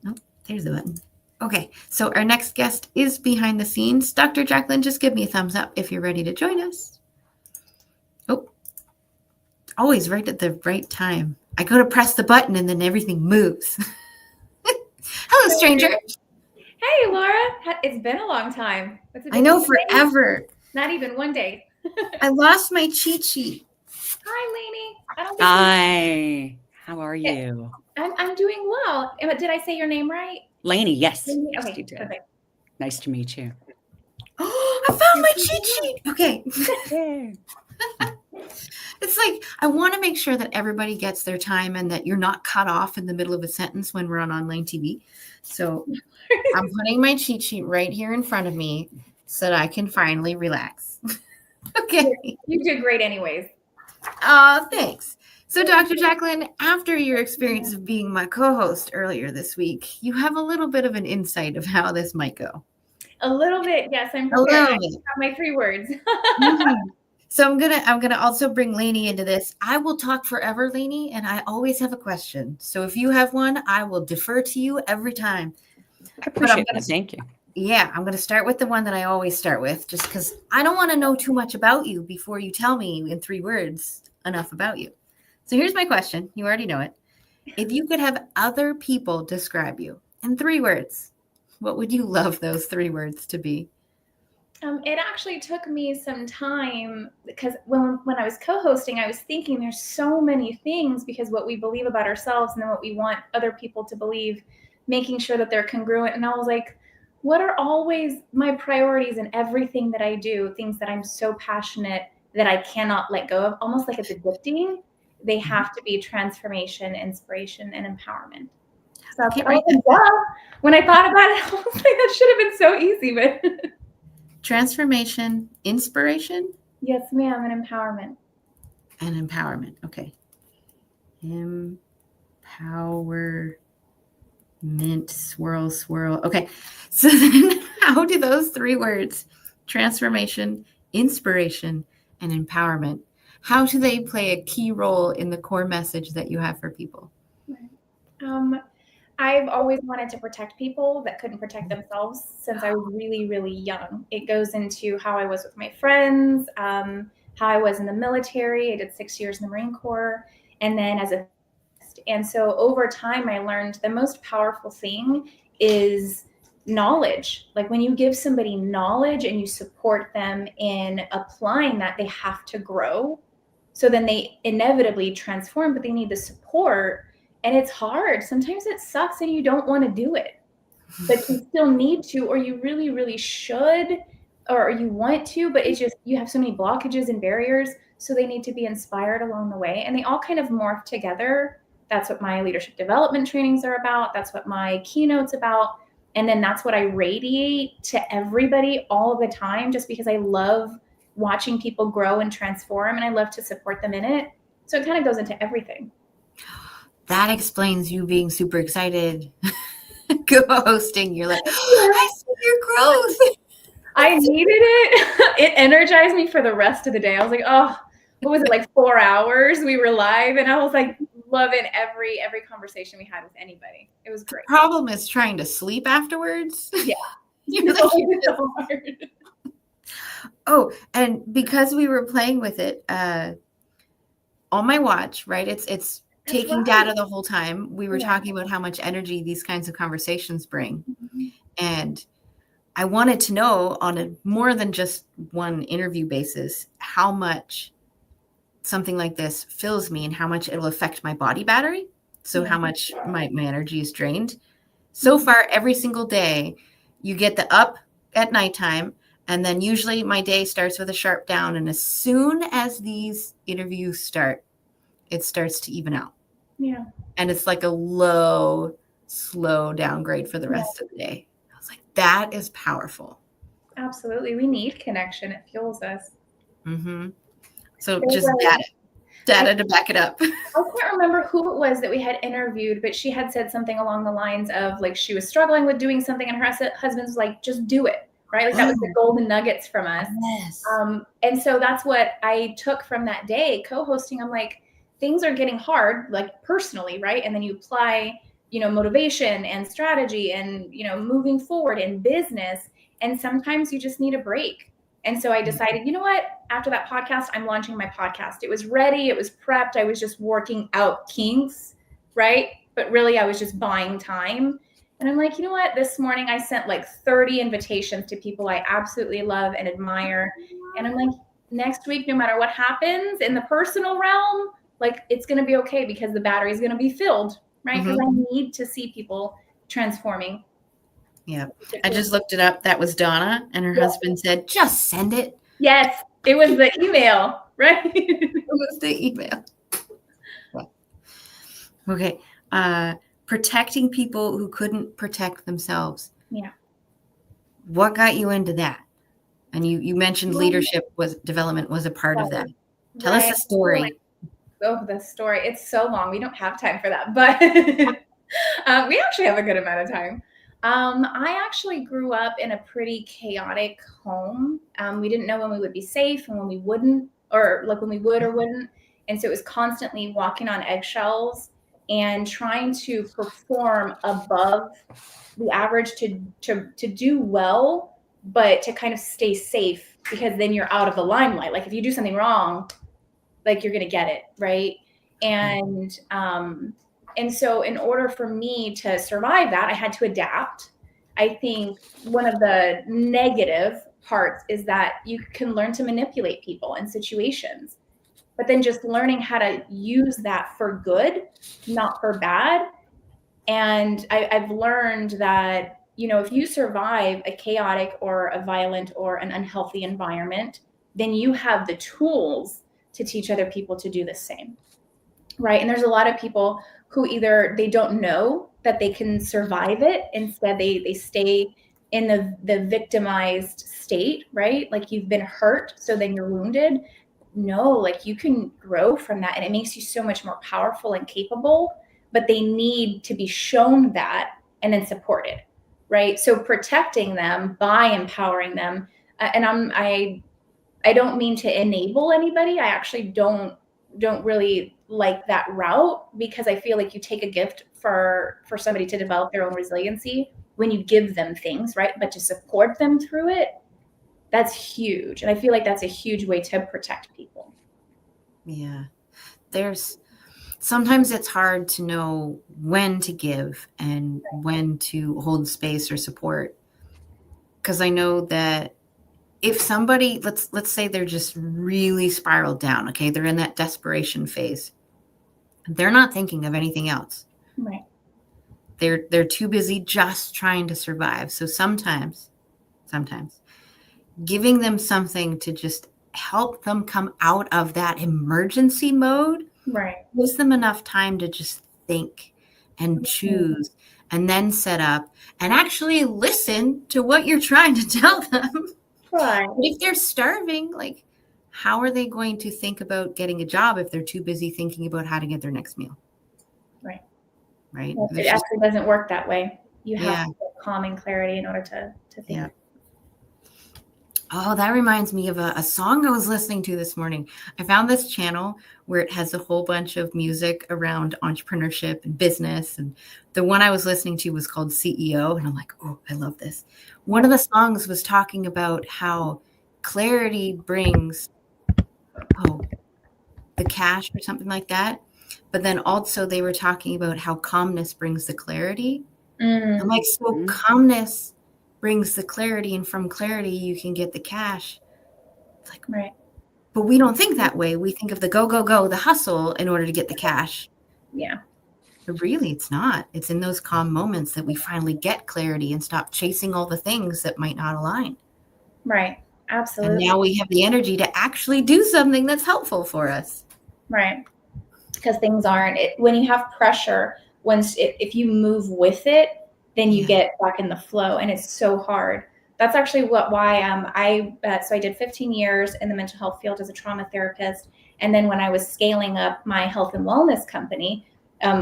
Oh, there's the button. Okay, so our next guest is behind the scenes. Dr. Jacqueline, just give me a thumbs up if you're ready to join us. Oh, always right at the right time. I go to press the button and then everything moves. Hello, stranger. Hey, Laura. It's been a long time. I know, forever. Not even one day. I lost my cheat sheet. Hi, Lainie. Hi. How are you? I'm doing well. Did I say your name right? Lainie, yes. Okay, Yes, you did. perfect. Nice to meet you. Oh, I found my cheat sheet. Okay. It's like, I want to make sure that everybody gets their time and that you're not cut off in the middle of a sentence when we're on online TV. So I'm putting my cheat sheet right here in front of me so that I can finally relax. Okay. You did great anyways. Thanks. So Dr. Jacqueline, after your experience of being my co-host earlier this week, you have a little bit of an insight of how this might go. A little bit. Yes, I'm prepared. I have my 3 words. Mm-hmm. So I'm gonna also bring Lainie into this. I will talk forever, Lainie, and I always have a question. So if you have one, I will defer to you every time. I appreciate that. Thank you. Yeah, I'm going to start with the one that I always start with, just because I don't want to know too much about you before you tell me in 3 words enough about you. So here's my question. You already know it. If you could have other people describe you in 3 words, what would you love those 3 words to be? It actually took me some time because when I was co-hosting, I was thinking there's so many things because what we believe about ourselves and then what we want other people to believe, making sure that they're congruent. And I was like, what are always my priorities in everything that I do? Things that I'm so passionate that I cannot let go of, almost like it's addicting. They have to be transformation, inspiration, and empowerment. So when I thought about it, I was like, that should have been so easy, but transformation, inspiration? Yes, ma'am, and empowerment. And empowerment. Okay. Empowerment, swirl. Okay. So then how do those three words, transformation, inspiration, and empowerment, how do they play a key role in the core message that you have for people? I've always wanted to protect people that couldn't protect themselves since I was really, really young. It goes into how I was with my friends, how I was in the military. I did 6 years in the Marine Corps, and then and so over time, I learned the most powerful thing is knowledge. Like when you give somebody knowledge and you support them in applying that, they have to grow. So then they inevitably transform, but they need the support. And it's hard. Sometimes it sucks and you don't want to do it, but you still need to, or you really, really should, or you want to, but it's just, you have so many blockages and barriers. So they need to be inspired along the way, and they all kind of morph together. That's what my leadership development trainings are about. That's what my keynote's about. And then that's what I radiate to everybody all the time, just because I love watching people grow and transform, and I love to support them in it. So it kind of goes into everything. That explains you being super excited co-hosting. You're like, I see your growth. I needed it. It energized me for the rest of the day. I was like, oh, what was it, like 4 hours? We were live, and I was like loving every conversation we had with anybody. It was great. The problem is trying to sleep afterwards. Yeah. It's so hard. Oh, and because we were playing with it on my watch, right? It's taking data the whole time. We were talking about how much energy these kinds of conversations bring. Mm-hmm. And I wanted to know on a more than just one interview basis, how much something like this fills me and how much it'll affect my body battery. So how much my energy is drained. So far, every single day, you get the up at nighttime. And then usually my day starts with a sharp down. And as soon as these interviews start, it starts to even out. Yeah. And it's like a slow downgrade for the rest of the day. I was like, that is powerful. Absolutely. We need connection. It fuels us. Mm-hmm. So just data to back it up. I can't remember who it was that we had interviewed, but she had said something along the lines of like she was struggling with doing something and her husband was like, just do it. Right? Like that was the golden nuggets from us. Yes. And so that's what I took from that day co-hosting. I'm like, things are getting hard, like personally, right? And then you apply, motivation and strategy and, moving forward in business. And sometimes you just need a break. And so I decided, you know what? After that podcast, I'm launching my podcast. It was ready. It was prepped. I was just working out kinks, right? But really, I was just buying time. And I'm like, you know what? This morning, I sent like 30 invitations to people I absolutely love and admire. And I'm like, next week, no matter what happens in the personal realm, like it's going to be okay because the battery is going to be filled, right? Because I need to see people transforming. Yeah. I just looked it up. That was Donna, and her husband said, just send it. Yes. It was the email, right? It was the email. Okay. Protecting people who couldn't protect themselves. Yeah. What got you into that? And you mentioned leadership development was a part of that. Tell us the story. Oh, the story. It's so long. We don't have time for that, but we actually have a good amount of time. I actually grew up in a pretty chaotic home. We didn't know when we would be safe and when we wouldn't, or like when we would or wouldn't. And so it was constantly walking on eggshells and trying to perform above the average to do well, but to kind of stay safe because then you're out of the limelight. Like if you do something wrong, like you're going to get it. Right. And so in order for me to survive that, I had to adapt. I think one of the negative parts is that you can learn to manipulate people and situations, but then just learning how to use that for good, not for bad. And I've learned that, if you survive a chaotic or a violent or an unhealthy environment, then you have the tools to teach other people to do the same. Right. And there's a lot of people who either they don't know that they can survive it. Instead, they stay in the victimized state, right? Like you've been hurt, so then you're wounded. No, like you can grow from that, and it makes you so much more powerful and capable, but they need to be shown that and then supported, right? So protecting them by empowering them. And I don't mean to enable anybody. I actually don't really like that route, because I feel like you take a gift for somebody to develop their own resiliency when you give them things, right? But to support them through it, that's huge. And I feel like that's a huge way to protect people. Yeah. Sometimes it's hard to know when to give and when to hold space or support. Because I know that if somebody, let's say they're just really spiraled down, okay, they're in that desperation phase. They're not thinking of anything else. Right. They're too busy just trying to survive. So sometimes giving them something to just help them come out of that emergency mode, right, gives them enough time to just think and choose and then set up and actually listen to what you're trying to tell them. Right. If they're starving, like, how are they going to think about getting a job if they're too busy thinking about how to get their next meal? Right. Well, it actually doesn't work that way. You have to get calm and clarity in order to think. Yeah. Oh, that reminds me of a song I was listening to this morning. I found this channel where it has a whole bunch of music around entrepreneurship and business. And the one I was listening to was called CEO. And I'm like, oh, I love this. One of the songs was talking about how clarity brings, the cash or something like that. But then also they were talking about how calmness brings the clarity. I'm like, so calmness brings the clarity, and from clarity you can get the cash. It's like, right. But we don't think that way. We think of the go, the hustle in order to get the cash. Yeah. But really, it's not. It's in those calm moments that we finally get clarity and stop chasing all the things that might not align. Right. Absolutely. And now we have the energy to actually do something that's helpful for us. Right. Because things aren't, when you have pressure, if you move with it, then you get back in the flow, and it's so hard. That's actually why I did 15 years in the mental health field as a trauma therapist. And then when I was scaling up my health and wellness company,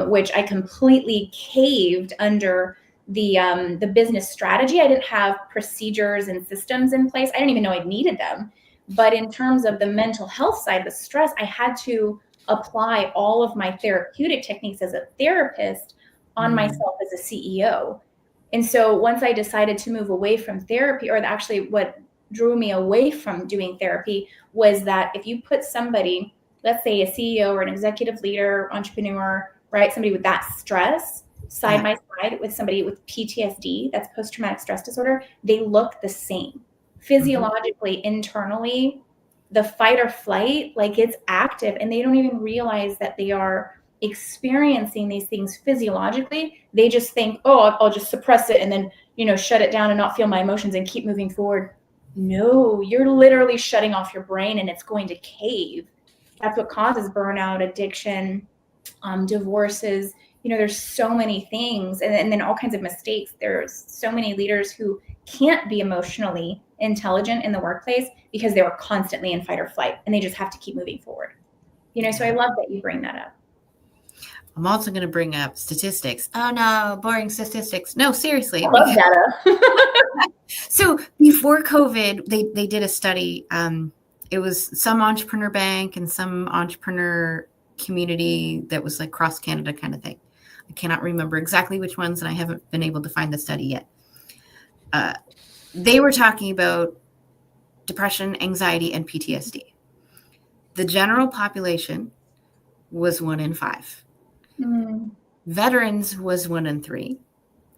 which I completely caved under the business strategy. I didn't have procedures and systems in place. I didn't even know I needed them. But in terms of the mental health side, the stress, I had to apply all of my therapeutic techniques as a therapist on myself as a CEO. And so once I decided to move away from therapy, or actually what drew me away from doing therapy was that if you put somebody, let's say a CEO or an executive leader, entrepreneur, right, somebody with that stress side by side with somebody with PTSD, that's post-traumatic stress disorder, they look the same. Physiologically, internally, the fight or flight, like it's active, and they don't even realize that they are experiencing these things physiologically. They just think, oh, I'll just suppress it and then, shut it down and not feel my emotions and keep moving forward. No, you're literally shutting off your brain, and it's going to cave. That's what causes burnout, addiction, divorces. There's so many things, and then all kinds of mistakes. There's so many leaders who can't be emotionally intelligent in the workplace because they were constantly in fight or flight, and they just have to keep moving forward. So I love that you bring that up. I'm also going to bring up statistics. Oh no, boring statistics. No, seriously. I love data. So before COVID, they did a study. It was some entrepreneur bank and some entrepreneur community that was like cross Canada kind of thing. I cannot remember exactly which ones, and I haven't been able to find the study yet. They were talking about depression, anxiety, and PTSD. The general population was 1 in 5. Veterans was 1 in 3.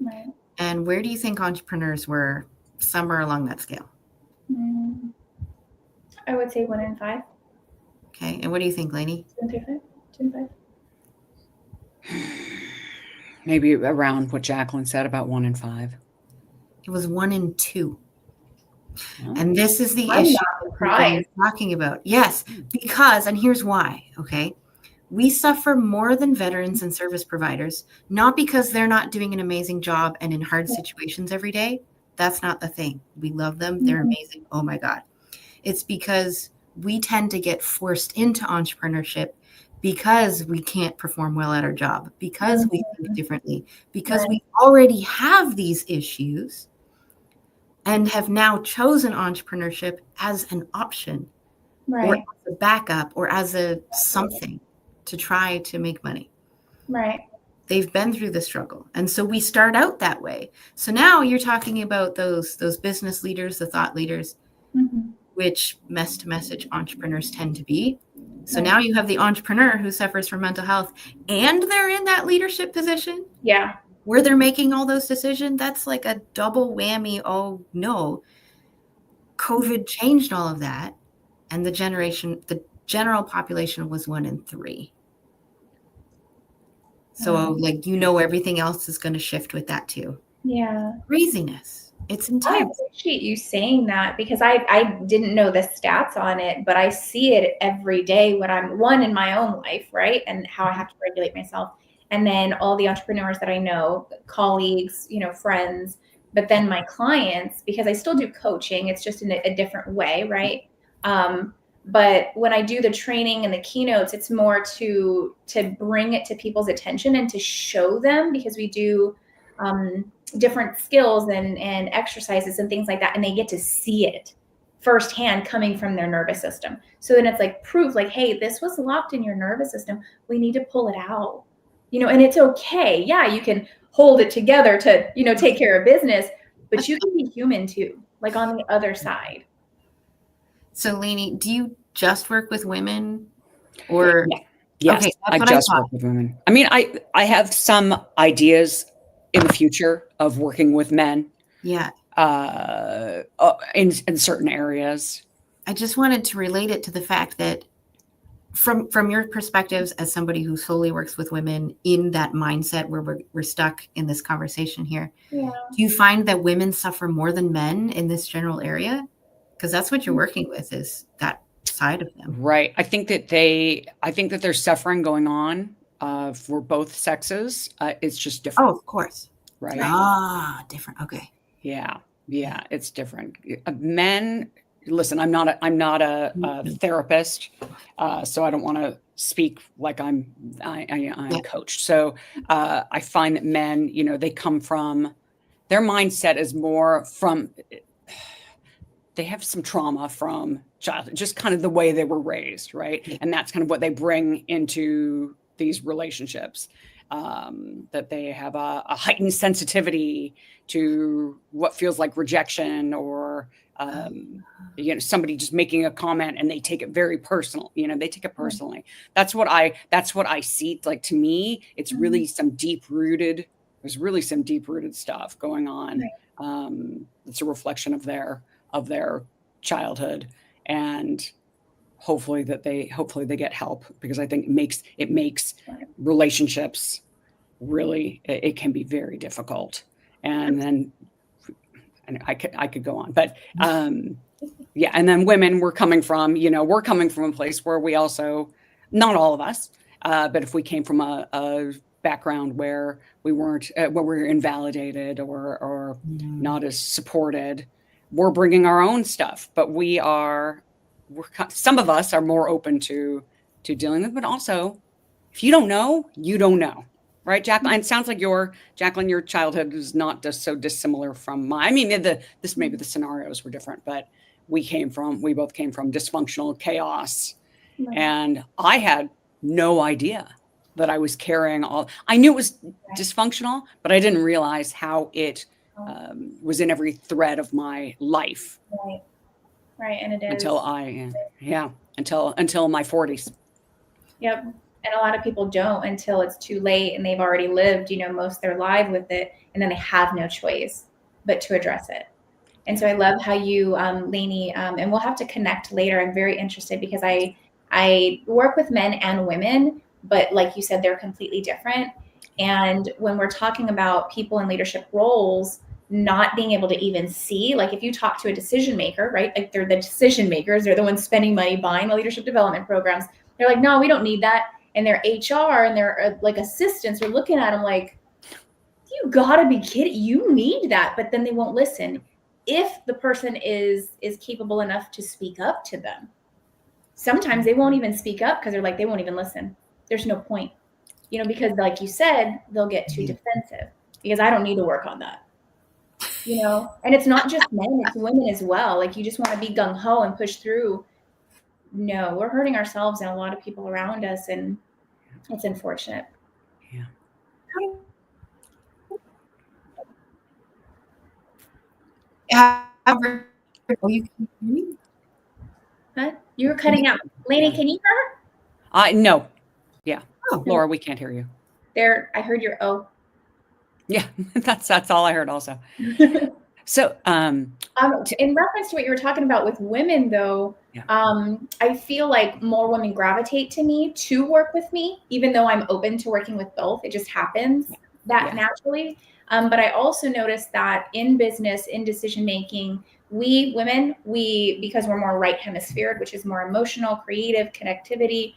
Right. And where do you think entrepreneurs were somewhere along that scale? I would say 1 in 5. Okay. And what do you think, Lainie? 2 and 5. 2 and 5. Maybe around what Jacqueline said about 1 in 5. It was 1 in 2. Oh. And this is the I'm issue not we're surprised. talking about. Yes, because, and here's why, okay? We suffer more than veterans and service providers, not because they're not doing an amazing job and in hard situations every day. That's not the thing. We love them. They're amazing. Oh my God. It's because we tend to get forced into entrepreneurship because we can't perform well at our job, because we think differently, because we already have these issues and have now chosen entrepreneurship as an option, or as a backup, or as a something to try to make money. Right. They've been through the struggle. And so we start out that way. So now you're talking about those business leaders, the thought leaders, which mess-to-message entrepreneurs tend to be. So now you have the entrepreneur who suffers from mental health and they're in that leadership position. Yeah. Where they're making all those decisions. That's like a double whammy. Oh no, COVID changed all of that. And the general population was 1 in 3. So everything else is going to shift with that too. Yeah. Craziness. It's I intense. appreciate you saying that, because I didn't know the stats on it, but I see it every day when I'm in my own life, right? And how I have to regulate myself. And then all the entrepreneurs that I know, colleagues, friends, but then my clients, because I still do coaching, it's just in a different way, right? But when I do the training and the keynotes, it's more to bring it to people's attention and to show them, because we do different skills and exercises and things like that, and they get to see it firsthand coming from their nervous system. So then it's like proof, like, hey, this was locked in your nervous system. We need to pull it out, and it's okay. Yeah, you can hold it together to, take care of business, but you can be human too, like on the other side. So Lainie, do you just work with women, or? Yeah. Yes, okay, I just work with women. I mean, I have some ideas in the future of working with men. Yeah. In certain areas. I just wanted to relate it to the fact that from your perspectives as somebody who solely works with women in that mindset where we're stuck in this conversation here, do you find that women suffer more than men in this general area? Because that's what you're working with, is that side of them. Right. I think that there's suffering going on for both sexes. It's just different. Oh, of course. Right. Different. Okay. Yeah. It's different. Men, listen, I'm not a therapist, so I don't want to speak like I'm coached. So I find that men, they come from, their mindset is more from, they have some trauma from childhood, just kind of the way they were raised, right? Yeah. And that's kind of what they bring into these relationships. That they have a heightened sensitivity to what feels like rejection, or somebody just making a comment and they take it very personal. They take it personally. That's what I see. Like, to me, it's really there's really some deep rooted stuff going on. Right. It's a reflection of their childhood, and hopefully they get help, because I think it makes relationships really, it can be very difficult. And I could go on, but and then women, we're coming from a place where we also, not all of us, but if we came from a background where we weren't, where we were invalidated or not as supported, we're bringing our own stuff, but some of us are more open to dealing with, but also, if you don't know, you don't know. Right, Jacqueline? It sounds like your childhood is not just so dissimilar from mine. I mean, maybe the scenarios were different, but we both came from dysfunctional chaos. Right. And I had no idea that I was carrying I knew it was dysfunctional, but I didn't realize how it was in every thread of my life. Right. And it is. Until my 40s. Yep. And a lot of people don't until it's too late and they've already lived, most of their life with it. And then they have no choice but to address it. And so I love how you, Lainie, and we'll have to connect later. I'm very interested because I work with men and women, but like you said, they're completely different. And when we're talking about people in leadership roles, not being able to even see, like if you talk to a decision maker, right? Like they're the decision makers, they're the ones spending money buying the leadership development programs. They're like, no, we don't need that. And their HR and their like assistants are looking at them like, you gotta be kidding. You need that, but then they won't listen if the person is capable enough to speak up to them. Sometimes they won't even speak up because they're like, they won't even listen. There's no point, because like you said, they'll get too defensive because I don't need to work on that, and it's not just men, it's women as well. Like you just want to be gung-ho and push through. No, we're hurting ourselves and a lot of people around us, and it's unfortunate. Yeah. Oh, you can hear me? Huh? You were cutting out. Lainie, can you hear her? No. Yeah. Oh. Laura, we can't hear you. There, I heard your oh. Yeah, that's all I heard also. So in reference to what you were talking about with women though, yeah. I feel like more women gravitate to me to work with me, even though I'm open to working with both. It just happens naturally. But I also noticed that in business, in decision making, we women, because we're more right hemisphered, which is more emotional, creative, connectivity,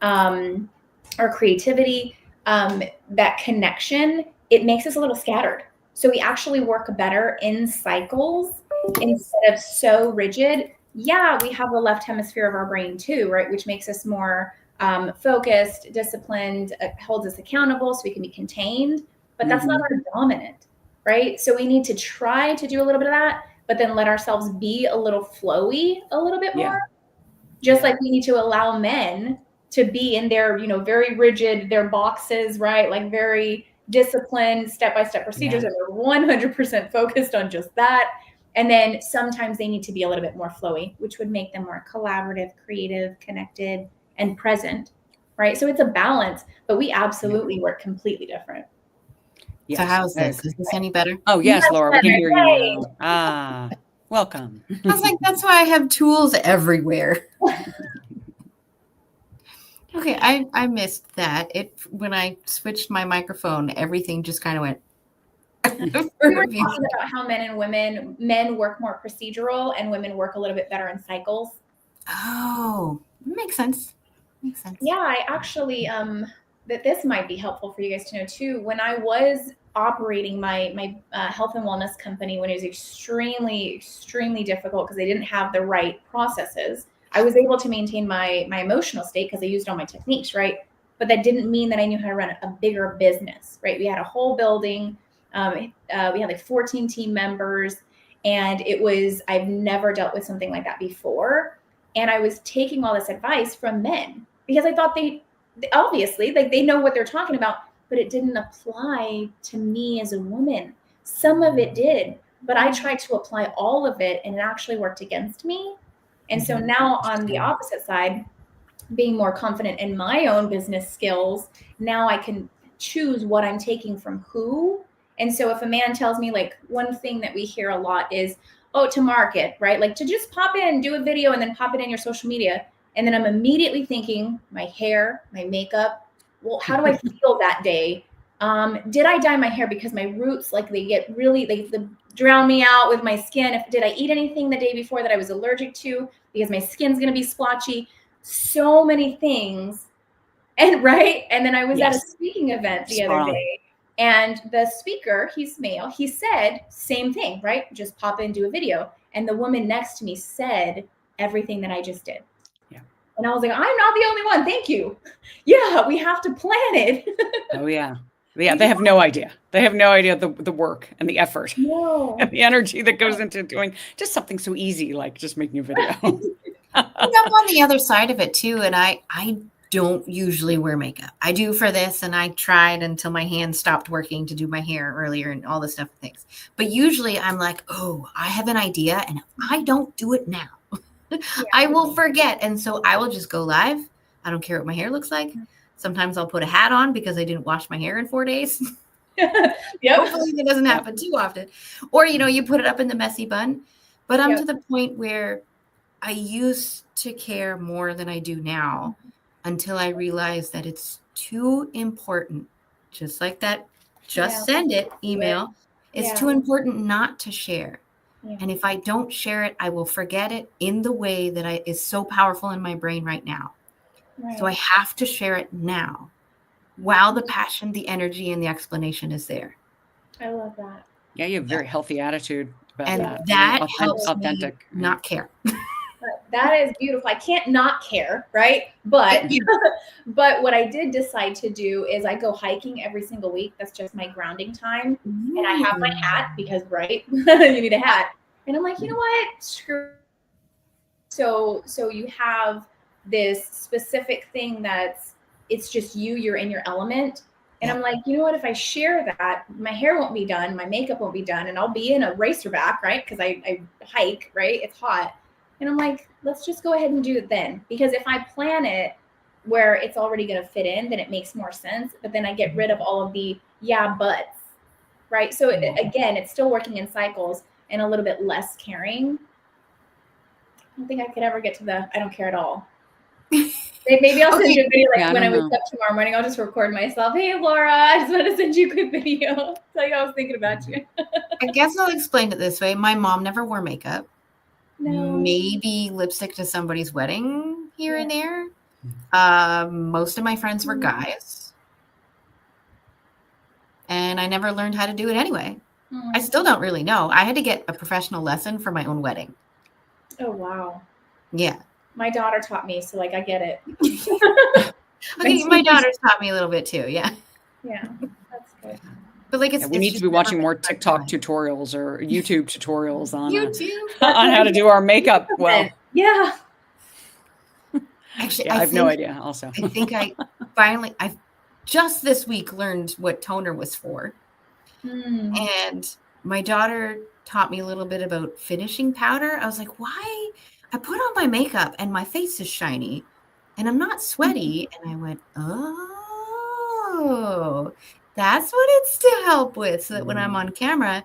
or creativity, that connection, it makes us a little scattered. So we actually work better in cycles instead of so rigid. Yeah, we have the left hemisphere of our brain too, right? Which makes us more focused, disciplined, holds us accountable so we can be contained. But that's not our dominant, right? So we need to try to do a little bit of that, but then let ourselves be a little flowy a little bit more. Just like we need to allow men to be in their, very rigid, their boxes, right? Like very disciplined, step-by-step procedures, and they're 100% focused on just that. And then sometimes they need to be a little bit more flowy, which would make them more collaborative, creative, connected, and present, right? So it's a balance, but we absolutely work completely different. Yes, so how's this? Is this any better? Oh, yes, Laura, we can hear you now. Welcome. I was like, that's why I have tools everywhere. Okay, I missed that. When I switched my microphone, everything just kind of went. We were talking about how men work more procedural and women work a little bit better in cycles. Oh, makes sense. Yeah, I actually, that this might be helpful for you guys to know too. When I was operating my health and wellness company, when it was extremely, extremely difficult because they didn't have the right processes, I was able to maintain my emotional state because I used all my techniques, right? But that didn't mean that I knew how to run a bigger business, right? We had a whole building. We had like 14 team members, and I've never dealt with something like that before. And I was taking all this advice from men because I thought they obviously, like, they know what they're talking about, but it didn't apply to me as a woman. Some of it did, but I tried to apply all of it and it actually worked against me. And so now on the opposite side, being more confident in my own business skills, now I can choose what I'm taking from who. And so if a man tells me, like, one thing that we hear a lot is, to market, right? Like to just pop in, do a video and then pop it in your social media. And then I'm immediately thinking my hair, my makeup. Well, how do I feel that day? Did I dye my hair because my roots, like they drown me out with my skin? Did I eat anything the day before that I was allergic to because my skin's going to be splotchy? So many things. And then I was at a speaking event the other day, and the speaker, he's male, he said same thing, right? Just pop in, do a video. And the woman next to me said everything that I just did. Yeah. And I was like, I'm not the only one. Thank you. Yeah, we have to plan it. Oh, yeah. Yeah, they have no idea. They have no idea the work and the effort and the energy that goes into doing just something so easy, like just making a video. I'm on the other side of it too, and I don't usually wear makeup. I do for this, and I tried until my hand stopped working to do my hair earlier and all this stuff and things. But usually I'm like, I have an idea, and if I don't do it now, I will forget. And so I will just go live. I don't care what my hair looks like. Sometimes I'll put a hat on because I didn't wash my hair in 4 days. Yep. Hopefully that doesn't happen too often. Or, you put it up in the messy bun. But I'm to the point where I used to care more than I do now until I realized that it's too important. Just like that, just send it email. It's too important not to share. Yeah. And if I don't share it, I will forget it in the way that is so powerful in my brain right now. Right. So I have to share it now while the passion, the energy, and the explanation is there. I love that. Yeah, you have a very healthy attitude about and that. That helps me not care. That is beautiful. I can't not care, right? But but what I did decide to do is I go hiking every single week. That's just my grounding time. And I have my hat because, right, you need a hat. And I'm like, you know what? Screw. So you have this specific thing it's just you're in your element. And I'm like, you know what? If I share that, my hair won't be done, my makeup won't be done, and I'll be in a racerback, right? Because I hike, right? It's hot. And I'm like, let's just go ahead and do it then. Because if I plan it where it's already going to fit in, then it makes more sense. But then I get rid of all of the buts, right? So again, it's still working in cycles and a little bit less caring. I don't think I could ever get to I don't care at all. Maybe I'll send you a video when I wake up tomorrow morning. I'll just record myself. Hey, Laura, I just want to send you a quick video. Tell you I was thinking about you. I guess I'll explain it this way. My mom never wore makeup. No. Maybe lipstick to somebody's wedding here and there. Most of my friends were guys. And I never learned how to do it anyway. I still don't really know. I had to get a professional lesson for my own wedding. Oh, wow. Yeah. My daughter taught me, so I get it. Okay, my daughter's taught me a little bit too. Yeah. Yeah, that's good. But we need to be watching more TikTok tutorials or YouTube tutorials on on how to do our makeup well. Yeah. Actually, I have no idea. Also, I think I've just this week learned what toner was for, and my daughter taught me a little bit about finishing powder. I was like, why? I put on my makeup and my face is shiny and I'm not sweaty. And I went, oh, that's what it's to help with. So that when I'm on camera,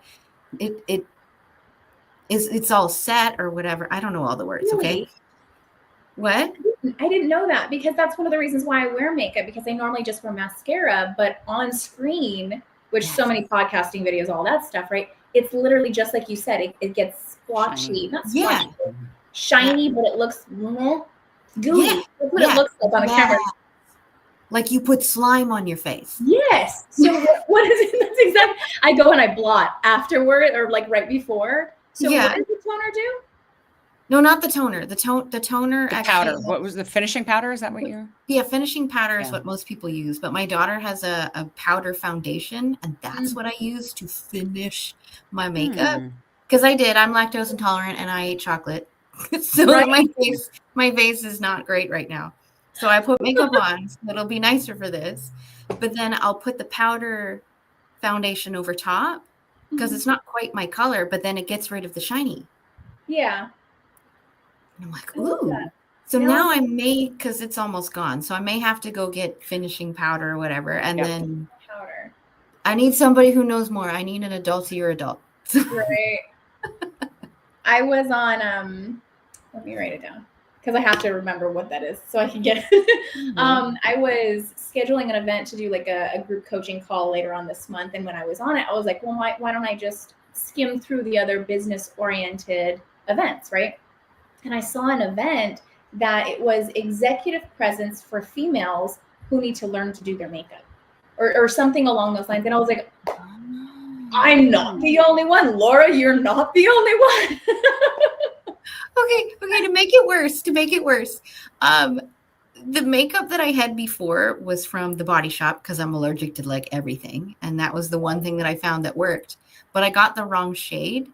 it's all set or whatever. I don't know all the words. Really? Okay. What? I didn't know that because that's one of the reasons why I wear makeup, because I normally just wear mascara, but on screen, which so many podcasting videos, all that stuff, right? It's literally just like you said, it gets splotchy, not splotchy. Yeah. Shiny, but it looks gooey. That's what it looks like on a camera. Like you put slime on your face. Yes. So what is it? That's exactly. I go and I blot afterward or like right before. So what does the toner do? No, not the toner. The toner. The powder. What was the finishing powder? Is that what you? Yeah, finishing powder is what most people use. But my daughter has a powder foundation, and that's what I use to finish my makeup. Because I'm lactose intolerant and I ate chocolate. So my face is not great right now. So I put makeup on, so it'll be nicer for this. But then I'll put the powder foundation over top because it's not quite my color, but then it gets rid of the shiny. Yeah. And I'm like, ooh. So now I may, because it's almost gone, so I may have to go get finishing powder or whatever. And then powder. I need somebody who knows more. I need an adultier adult. Right. I was on, let me write it down because I have to remember what that is so I can get it. I was scheduling an event to do like a group coaching call later on this month. And when I was on it, I was like, well, why don't I just skim through the other business oriented events, right? And I saw an event that it was executive presence for females who need to learn to do their makeup or something along those lines. And I was like, I'm not the only one. Laura, you're not the only one. Okay. To make it worse, the makeup that I had before was from the Body Shop because I'm allergic to like everything. And that was the one thing that I found that worked. But I got the wrong shade.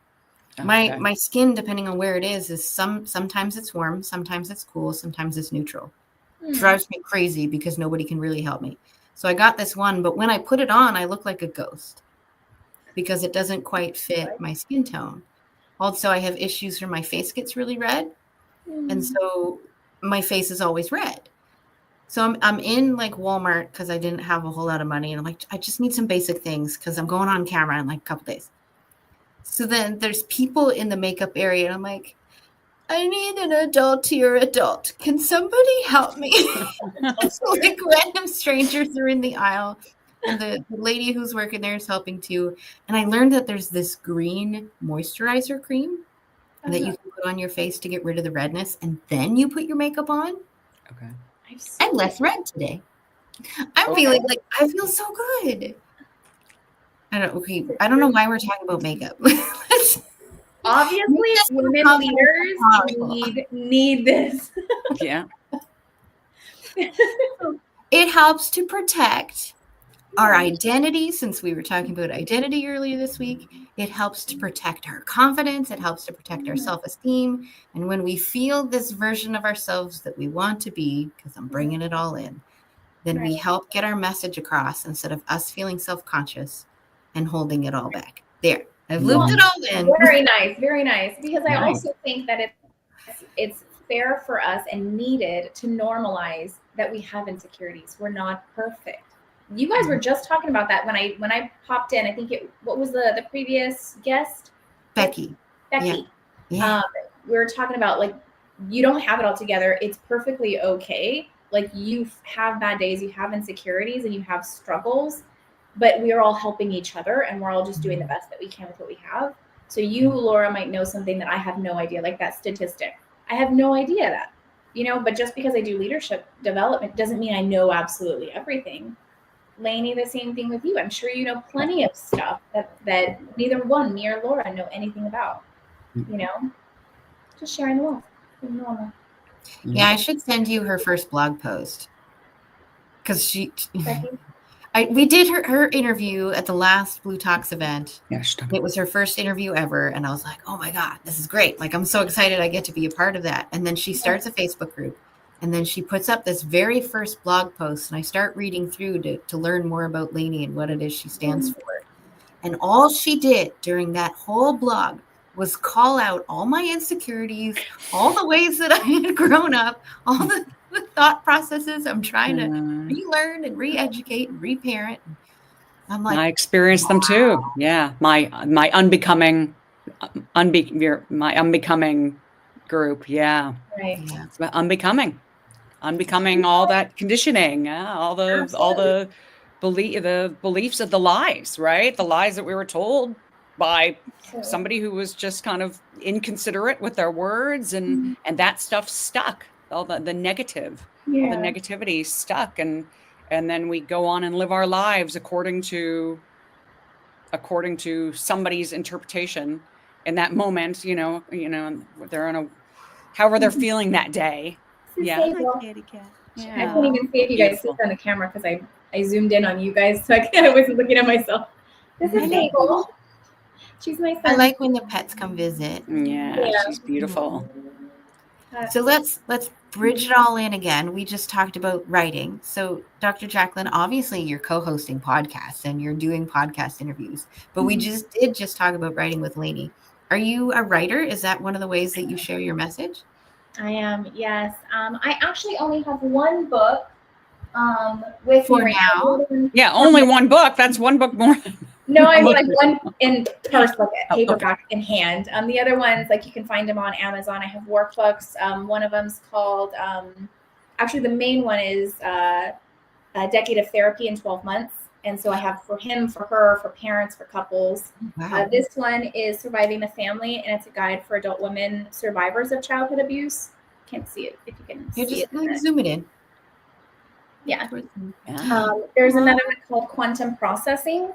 Okay. My skin, depending on where it is sometimes it's warm, sometimes it's cool, sometimes it's neutral. It drives me crazy because nobody can really help me. So I got this one, but when I put it on, I look like a ghost because it doesn't quite fit my skin tone. Also, I have issues where my face gets really red. And so my face is always red. So I'm in like Walmart because I didn't have a whole lot of money. And I'm like, I just need some basic things because I'm going on camera in like a couple days. So then there's people in the makeup area. And I'm like, I need an adult to your adult. Can somebody help me? So like random strangers are in the aisle. And the lady who's working there is helping too. And I learned that there's this green moisturizer cream that you can put on your face to get rid of the redness. And then you put your makeup on. Okay. I'm less red today. I'm feeling like I feel so good. I don't know why we're talking about makeup. Obviously, women leaders need this. Yeah. It helps to protect our identity, since we were talking about identity earlier this week. It helps to protect our confidence. It helps to protect our self-esteem. And when we feel this version of ourselves that we want to be, because I'm bringing it all in, then we help get our message across instead of us feeling self-conscious and holding it all back. There, I've looped it all in. Very nice, very nice. Because I also think that it's fair for us and needed to normalize that we have insecurities. We're not perfect. You guys were just talking about that when I popped in. I think what was the previous guest? Becky. Yeah. We were talking about like, you don't have it all together. It's perfectly okay. Like you have bad days, you have insecurities, and you have struggles, but we are all helping each other, and we're all just doing the best that we can with what we have. So you, Laura, might know something that I have no idea, like that statistic. I have no idea that, but just because I do leadership development doesn't mean I know absolutely everything. Lainie, the same thing with you. I'm sure you know plenty of stuff that neither me or Laura know anything about, just sharing the wealth. Normal. Yeah, I should send you her first blog post because we did her interview at the last Blue Talks event. Yeah, it was her first interview ever, and I was like, oh my God, this is great. Like, I'm so excited I get to be a part of that. And then she starts a Facebook group, and then she puts up this very first blog post, and I start reading through to learn more about Lainie and what it is she stands for. And all she did during that whole blog was call out all my insecurities, all the ways that I had grown up, all the thought processes I'm trying to relearn and re-educate and reparent. I'm like, I experienced them too. Yeah, my unbecoming group. Yeah, right. Yeah. It's about unbecoming all that conditioning, all the beliefs of the lies, right? The lies that we were told by somebody who was just kind of inconsiderate with their words, and that stuff stuck. All the negative, all the negativity stuck, and then we go on and live our lives according to somebody's interpretation in that moment. They're on however they're feeling that day. Yeah. Kitty cat. I can't even see if you guys see her on the camera because I zoomed in on you guys, so I wasn't looking at myself. This is Mabel. She's my son. I like when the pets come visit. Yeah. She's beautiful. So let's bridge it all in again. We just talked about writing. So Dr. Jacqueline, obviously you're co-hosting podcasts and you're doing podcast interviews, but we did talk about writing with Lainie. Are you a writer? Is that one of the ways that you share your message? I am, yes. I actually only have one book with for me now. Yeah, only one book. That's one book more. No, I mean like one in purse, like paperback in hand. The other ones, like you can find them on Amazon. I have workbooks. One of them's called, actually the main one is A Decade of Therapy in 12 Months. And so I have for him, for her, for parents, for couples. Wow. This one is Surviving the Family, and it's a guide for adult women survivors of childhood abuse. Can't see it if you can see just it. Like zoom it in. Yeah. There's another one called Quantum Processing,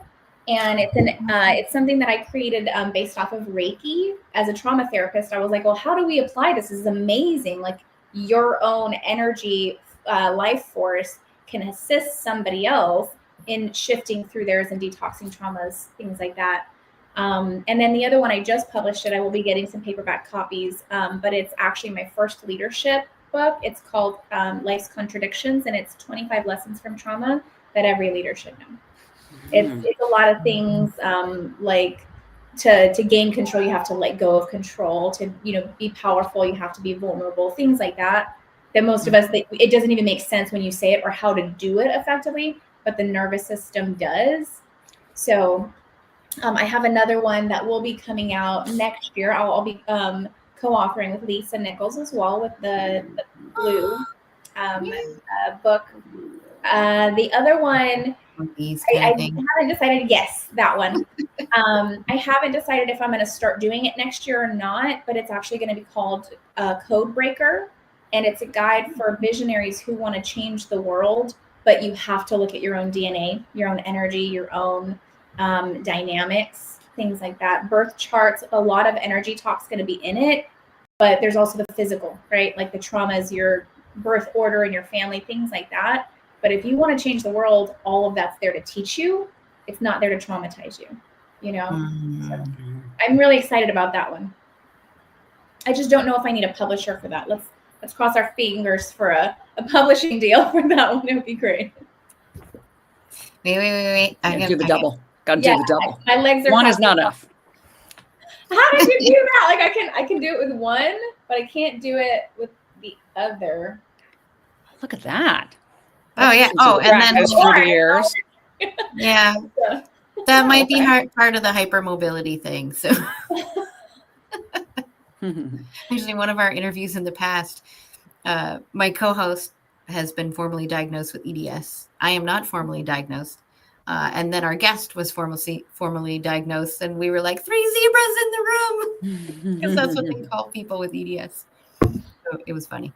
and it's something that I created based off of Reiki. As a trauma therapist, I was like, well, how do we apply this? This is amazing. Like your own energy, life force can assist somebody else in shifting through theirs and detoxing traumas, things like that. And then the other one, I just published it. I will be getting some paperback copies, but it's actually my first leadership book. It's called Life's Contradictions, and it's 25 lessons from trauma that every leader should know. It's a lot of things, like to gain control, you have to let go of control. To be powerful, you have to be vulnerable. Things like that that most of us, it doesn't even make sense when you say it or how to do it effectively, but the nervous system does. So I have another one that will be coming out next year. I'll be co-authoring with Lisa Nichols as well with the bLU book. The other one, I haven't decided. Yes, that one. I haven't decided if I'm going to start doing it next year or not, but it's actually going to be called Code Breaker. And it's a guide for visionaries who want to change the world, but you have to look at your own DNA, your own energy, your own dynamics, things like that. Birth charts, a lot of energy talk's going to be in it, but there's also the physical, right? Like the traumas, your birth order in your family, things like that. But if you want to change the world, all of that's there to teach you. It's not there to traumatize you, you know? So I'm really excited about that one. I just don't know if I need a publisher for that. Let's cross our fingers for a publishing deal for that one. It would be great. Wait. Gotta do the double. Gotta do the double. My legs are one is not enough. How did you do that? Like I can do it with one, but I can't do it with the other. Look at that. Oh yeah. Oh, and then through the years. Yeah. That might be part of the hypermobility thing. So actually, one of our interviews in the past, my co-host has been formally diagnosed with EDS. I am not formally diagnosed. And then our guest was formally diagnosed, and we were like 3 zebras in the room, because that's what they call people with EDS. So it was funny.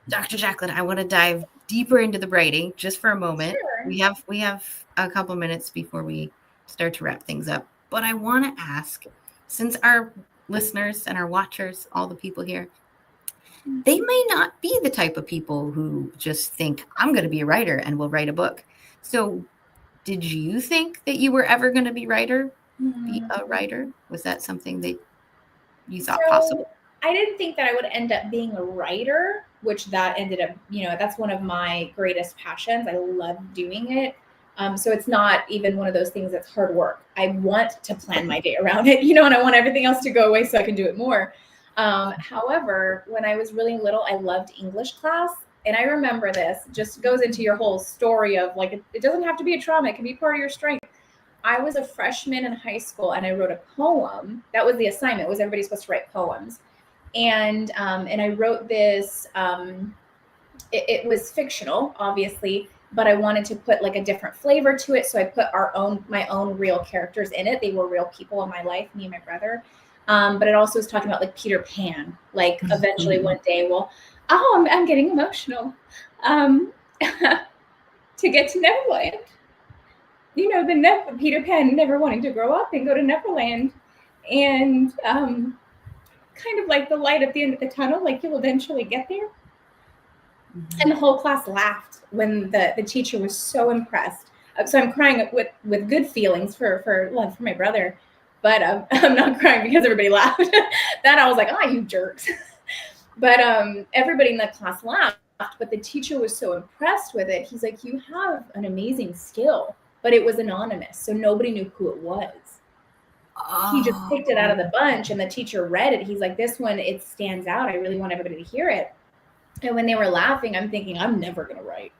Dr. Jacqueline, I want to dive deeper into the writing just for a moment. Sure. We have a couple minutes before we start to wrap things up. But I want to ask, since our listeners and our watchers, all the people here, they may not be the type of people who just think, I'm going to be a writer and will write a book. So did you think that you were ever going to be a writer? Was that something that you thought possible? I didn't think that I would end up being a writer, which that ended up, that's one of my greatest passions. I love doing it. So it's not even one of those things that's hard work. I want to plan my day around it, and I want everything else to go away so I can do it more. However, when I was really little, I loved English class. And I remember this just goes into your whole story of like, it doesn't have to be a trauma. It can be part of your strength. I was a freshman in high school and I wrote a poem. That was the assignment, was everybody supposed to write poems. And I wrote this, it was fictional, obviously, but I wanted to put like a different flavor to it. So I put my own real characters in it. They were real people in my life, me and my brother. But it also was talking about like Peter Pan, like eventually one day, I'm getting emotional. To get to Neverland, the Peter Pan never wanting to grow up and go to Neverland, and kind of like the light at the end of the tunnel, like you'll eventually get there. Mm-hmm. And the whole class laughed when the teacher was so impressed. So I'm crying with good feelings for love for my brother, but I'm not crying because everybody laughed. Then I was like, you jerks. But everybody in the class laughed, but the teacher was so impressed with it. He's like, you have an amazing skill, but it was anonymous. So nobody knew who it was. He just picked it out of the bunch and the teacher read it. He's like, this one, it stands out. I really want everybody to hear it. And when they were laughing, I'm thinking, I'm never going to write.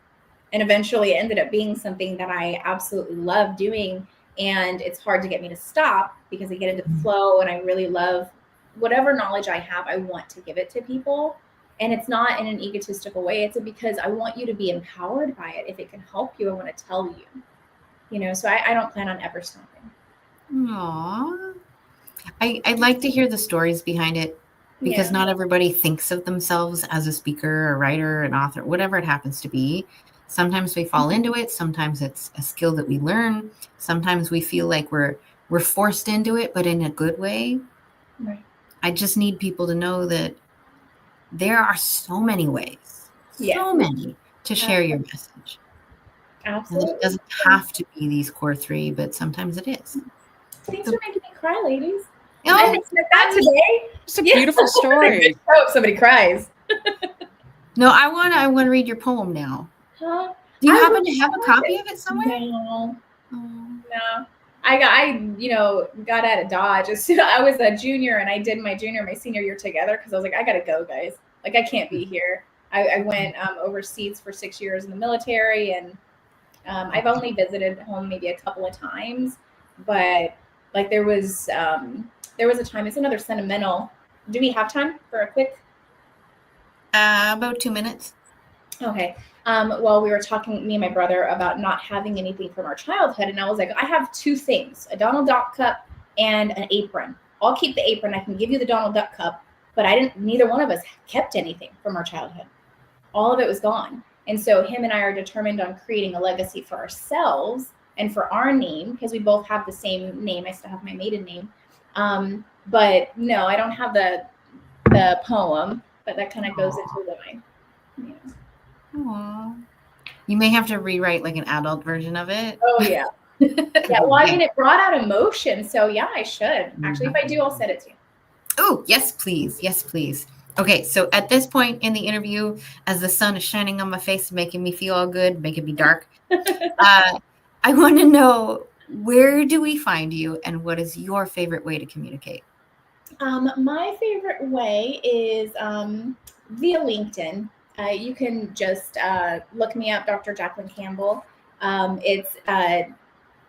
And eventually it ended up being something that I absolutely love doing. And it's hard to get me to stop because I get into the flow and I really love whatever knowledge I have, I want to give it to people. And it's not in an egotistical way. It's because I want you to be empowered by it. If it can help you, I want to tell you, so I don't plan on ever stopping. Aww. I'd like to hear the stories behind it, because not everybody thinks of themselves as a speaker, a writer, an author, whatever it happens to be. Sometimes we fall into it. Sometimes it's a skill that we learn. Sometimes we feel like we're forced into it, but in a good way. Right. I just need people to know that there are so many ways, so many to share your message. Absolutely. And it doesn't have to be these core 3, but sometimes it is. Thanks for making me cry, ladies. Oh, I expect that today. It's a beautiful story. I hope somebody cries. No, I want to read your poem now. Huh? Do you happen to have a copy of it somewhere? No. No. I got out of Dodge. I was a junior and I did my junior, my senior year together because I was like, I got to go, guys. Like, I can't be here. I went overseas for 6 years in the military, and I've only visited home maybe a couple of times, but like there was a time. It's another sentimental. Do we have time for a quick? About 2 minutes. Okay. Well, we were talking, me and my brother, about not having anything from our childhood, and I was like, I have two things: a Donald Duck cup and an apron. I'll keep the apron. I can give you the Donald Duck cup, but neither one of us kept anything from our childhood. All of it was gone. And so him and I are determined on creating a legacy for ourselves and for our name, because we both have the same name. I still have my maiden name. But no, I don't have the poem, but that kind of goes into the line. Yeah. Aww. You may have to rewrite like an adult version of it. Oh, yeah. Yeah, well, I mean, it brought out emotion. So, yeah, I should. Actually, if I do, I'll send it to you. Oh, yes, please. Yes, please. Okay, so at this point in the interview, as the sun is shining on my face, making me feel all good, making me dark, I want to know, where do we find you, and what is your favorite way to communicate? My favorite way is via LinkedIn. You can just look me up, Dr. Jacqueline Campbell. It's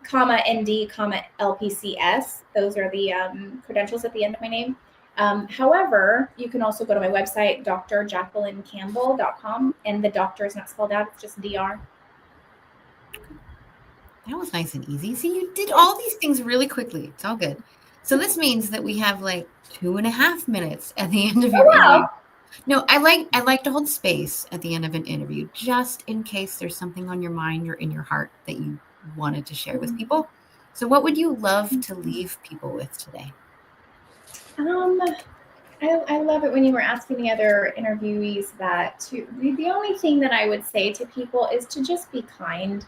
comma ND, comma LPCS. Those are the credentials at the end of my name. However, you can also go to my website, drjacquelinecampbell.com, and the doctor is not spelled out, it's just DR. That was nice and easy. See, you did all these things really quickly. It's all good. So this means that we have like 2.5 minutes at the end of your interview. No, I like to hold space at the end of an interview, just in case there's something on your mind or in your heart that you wanted to share with people. So what would you love to leave people with today? I love it when you were asking the other interviewees that too. The only thing that I would say to people is to just be kind,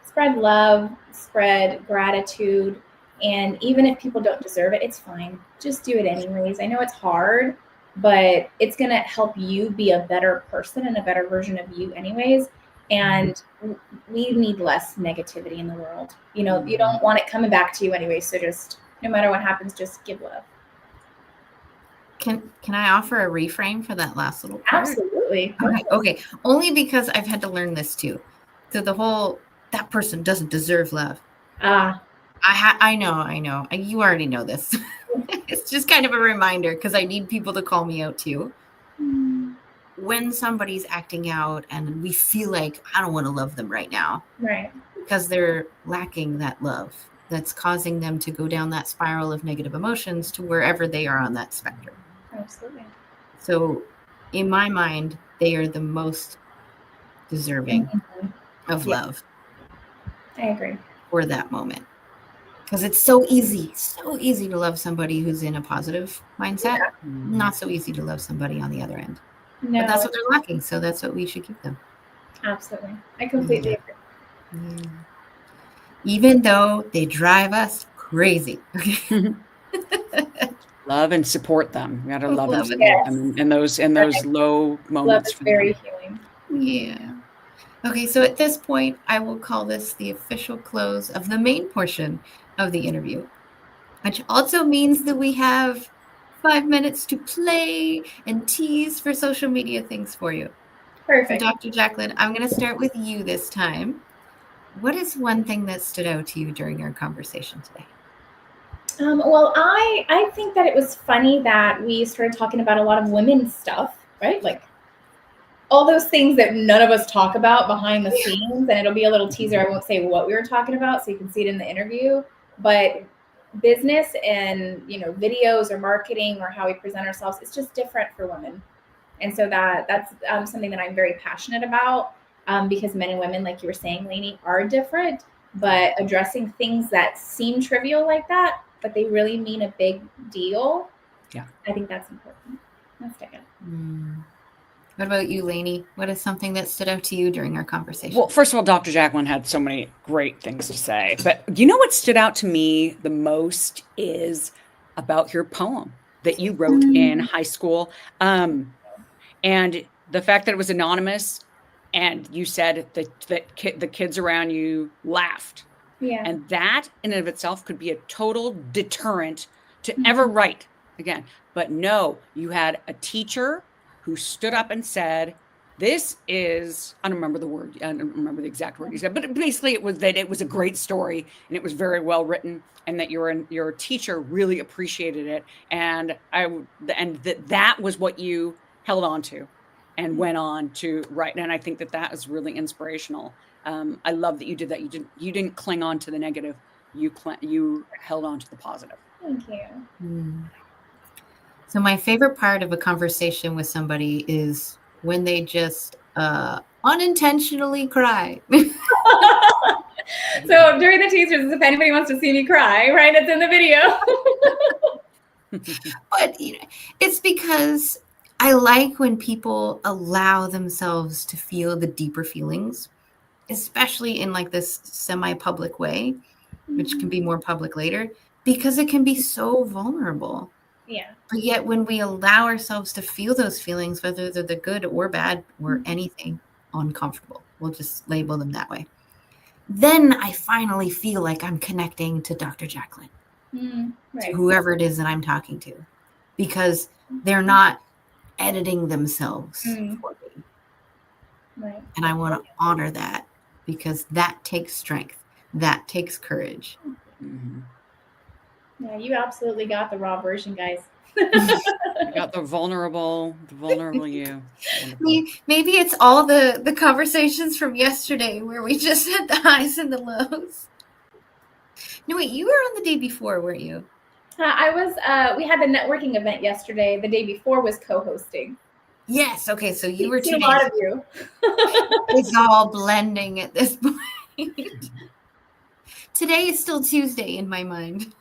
spread love, spread gratitude, and even if people don't deserve it, it's fine. Just do it anyways. I know it's hard, but it's going to help you be a better person and a better version of you anyways. And we need less negativity in the world. You know, you don't want it coming back to you anyway. So just, no matter what happens, just give love. Can I offer a reframe for that last little part? Absolutely. Okay. Only because I've had to learn this too. So the whole, that person doesn't deserve love. I know. You already know this. It's just kind of a reminder, because I need people to call me out too. When somebody's acting out and we feel like, I don't want to love them right now. Right. Because they're lacking that love that's causing them to go down that spiral of negative emotions to wherever they are on that spectrum. Absolutely. So in my mind, they are the most deserving of love. I agree. For that moment. Because it's so easy to love somebody who's in a positive mindset. Yeah. Not so easy to love somebody on the other end. No, but that's what they're lacking. So that's what we should give them. Absolutely. I completely agree. Yeah. Even though they drive us crazy. Love and support them. We got to love and support them in those low moments. Love is very healing. Yeah. Okay, so at this point, I will call this the official close of the main portion of the interview, which also means that we have 5 minutes to play and tease for social media things for you. Perfect. So Dr. Jacqueline, I'm going to start with you this time. What is one thing that stood out to you during our conversation today? Well, I think that it was funny that we started talking about a lot of women's stuff, right? Like all those things that none of us talk about behind the scenes, and it'll be a little teaser. I won't say what we were talking about, so you can see it in the interview, but business and, videos or marketing or how we present ourselves, it's just different for women. And so that's something that I'm very passionate about, because men and women, like you were saying, Lainie, are different, but addressing things that seem trivial like that, but they really mean a big deal. Yeah. I think that's important. That's good. What about you, Lainie? What is something that stood out to you during our conversation? Well, first of all, Dr. Jacqueline had so many great things to say. But you know what stood out to me the most is about your poem that you wrote in high school. And the fact that it was anonymous, and you said that the kids around you laughed. Yeah. And that in and of itself could be a total deterrent to ever write again. But no, you had a teacher who stood up and said, This is, I don't remember the word, I don't remember the exact word you said, but basically it was that it was a great story and it was very well written, and that your teacher really appreciated it. And that was what you held on to and went on to write. And I think that is really inspirational. I love that you did that. You didn't cling on to the negative. You held on to the positive. Thank you. So my favorite part of a conversation with somebody is when they just unintentionally cry. So during the teasers, if anybody wants to see me cry, right, it's in the video. But it's because I like when people allow themselves to feel the deeper feelings, especially in like this semi-public way, which can be more public later, because it can be so vulnerable. Yeah. But yet when we allow ourselves to feel those feelings, whether they're the good or bad or anything uncomfortable, we'll just label them that way, then I finally feel like I'm connecting to Dr. Jacqueline, Right. to whoever it is that I'm talking to, because they're not editing themselves for me. Right. And I want to honor that, because that takes strength. That takes courage. Yeah, you absolutely got the raw version, guys. You got the vulnerable you. Maybe it's all the conversations from yesterday where we just had the highs and the lows. No, wait, you were on the day before, weren't you? I was. We had the networking event yesterday. The day before was co-hosting. Yes. Okay, so you were 2 a days. lot of you. It's all blending at this point. Today is still Tuesday in my mind,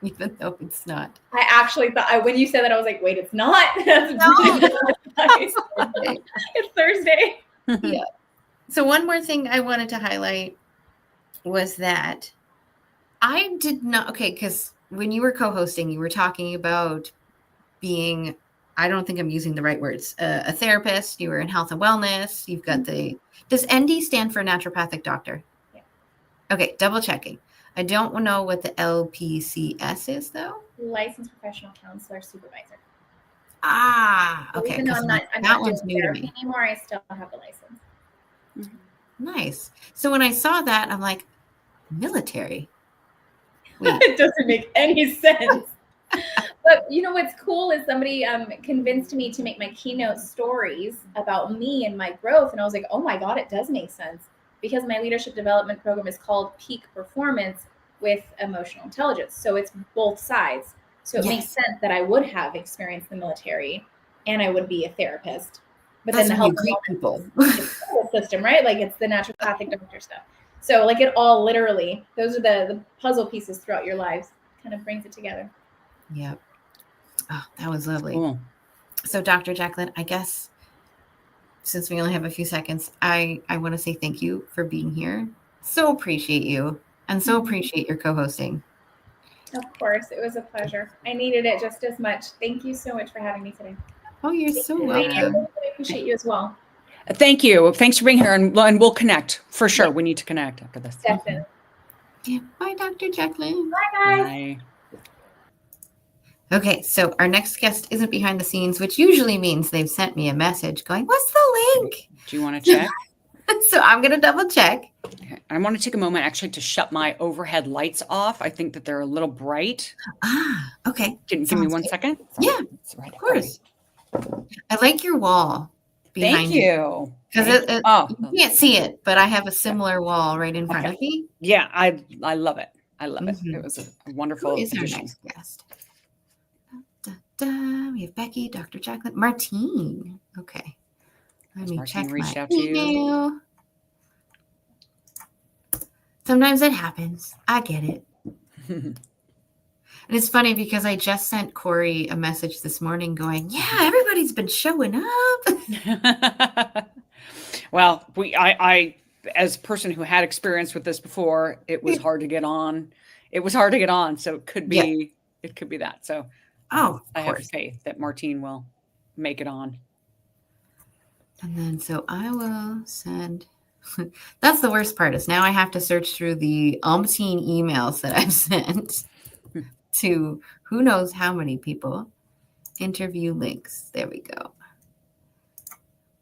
even though it's not. I actually thought, when you said that, I was like, wait, it's not? That's nice. It's Thursday. Yeah. So one more thing I wanted to highlight was that I did not, because when you were co-hosting, you were talking about being, I don't think I'm using the right words, a therapist. You were in health and wellness. You've got does ND stand for naturopathic doctor? Yeah. Okay, double checking. I don't know what the LPCS is, though. Licensed professional counselor supervisor. Ah, okay. Even though I'm not one's doing therapy anymore, I still have the license. Nice. So when I saw that, I'm like, military. Wait. It doesn't make any sense. But you know what's cool is somebody convinced me to make my keynote stories about me and my growth. And I was like, oh my God, it does make sense. Because my leadership development program is called Peak Performance with Emotional Intelligence. So it's both sides. So it makes sense that I would have experienced the military and I would be a therapist. But that's then the health great people. system, right? Like it's the naturopathic doctor stuff. So like it all literally, those are the puzzle pieces throughout your lives, kind of brings it together. Yep. Oh, that was lovely. Cool. So Dr. Jacqueline, I guess since we only have a few seconds, I want to say thank you for being here. So appreciate you and so appreciate your co-hosting. Of course. It was a pleasure. I needed it just as much. Thank you so much for having me today. Oh, you're so Lainie, I welcome. really appreciate you as well. Thank you. Thanks for being here, and we'll connect for sure. We need to connect after this. Definitely. Yeah. Bye, Dr. Jacqueline. Bye, guys. Bye. Okay, so our next guest isn't behind the scenes, which usually means they've sent me a message going, what's the link? Do you want to check? So I'm going to double check. Okay. I want to take a moment actually to shut my overhead lights off. I think that they're a little bright. Ah, okay. Give me 1 second. Yeah, right, of course. I like your wall behind Thank you. Because you can't see it, but I have a similar wall right in front of me. Yeah, I love it. I love it. It was a wonderful Who is our addition. next guest? We have Becky, Dr. Jacqueline, Martine. Okay. Let me Martine check reached my out to you? email. Sometimes it happens. I get it. And it's funny because I just sent Corey a message this morning going, yeah, everybody's been showing up. Well, I as a person who had experience with this before, it was hard to get on. So it could be that. So Oh, I have faith that Martine will make it on. And then so I will send. That's the worst part is now I have to search through the umpteen emails that I've sent to who knows how many people. Interview links. There we go.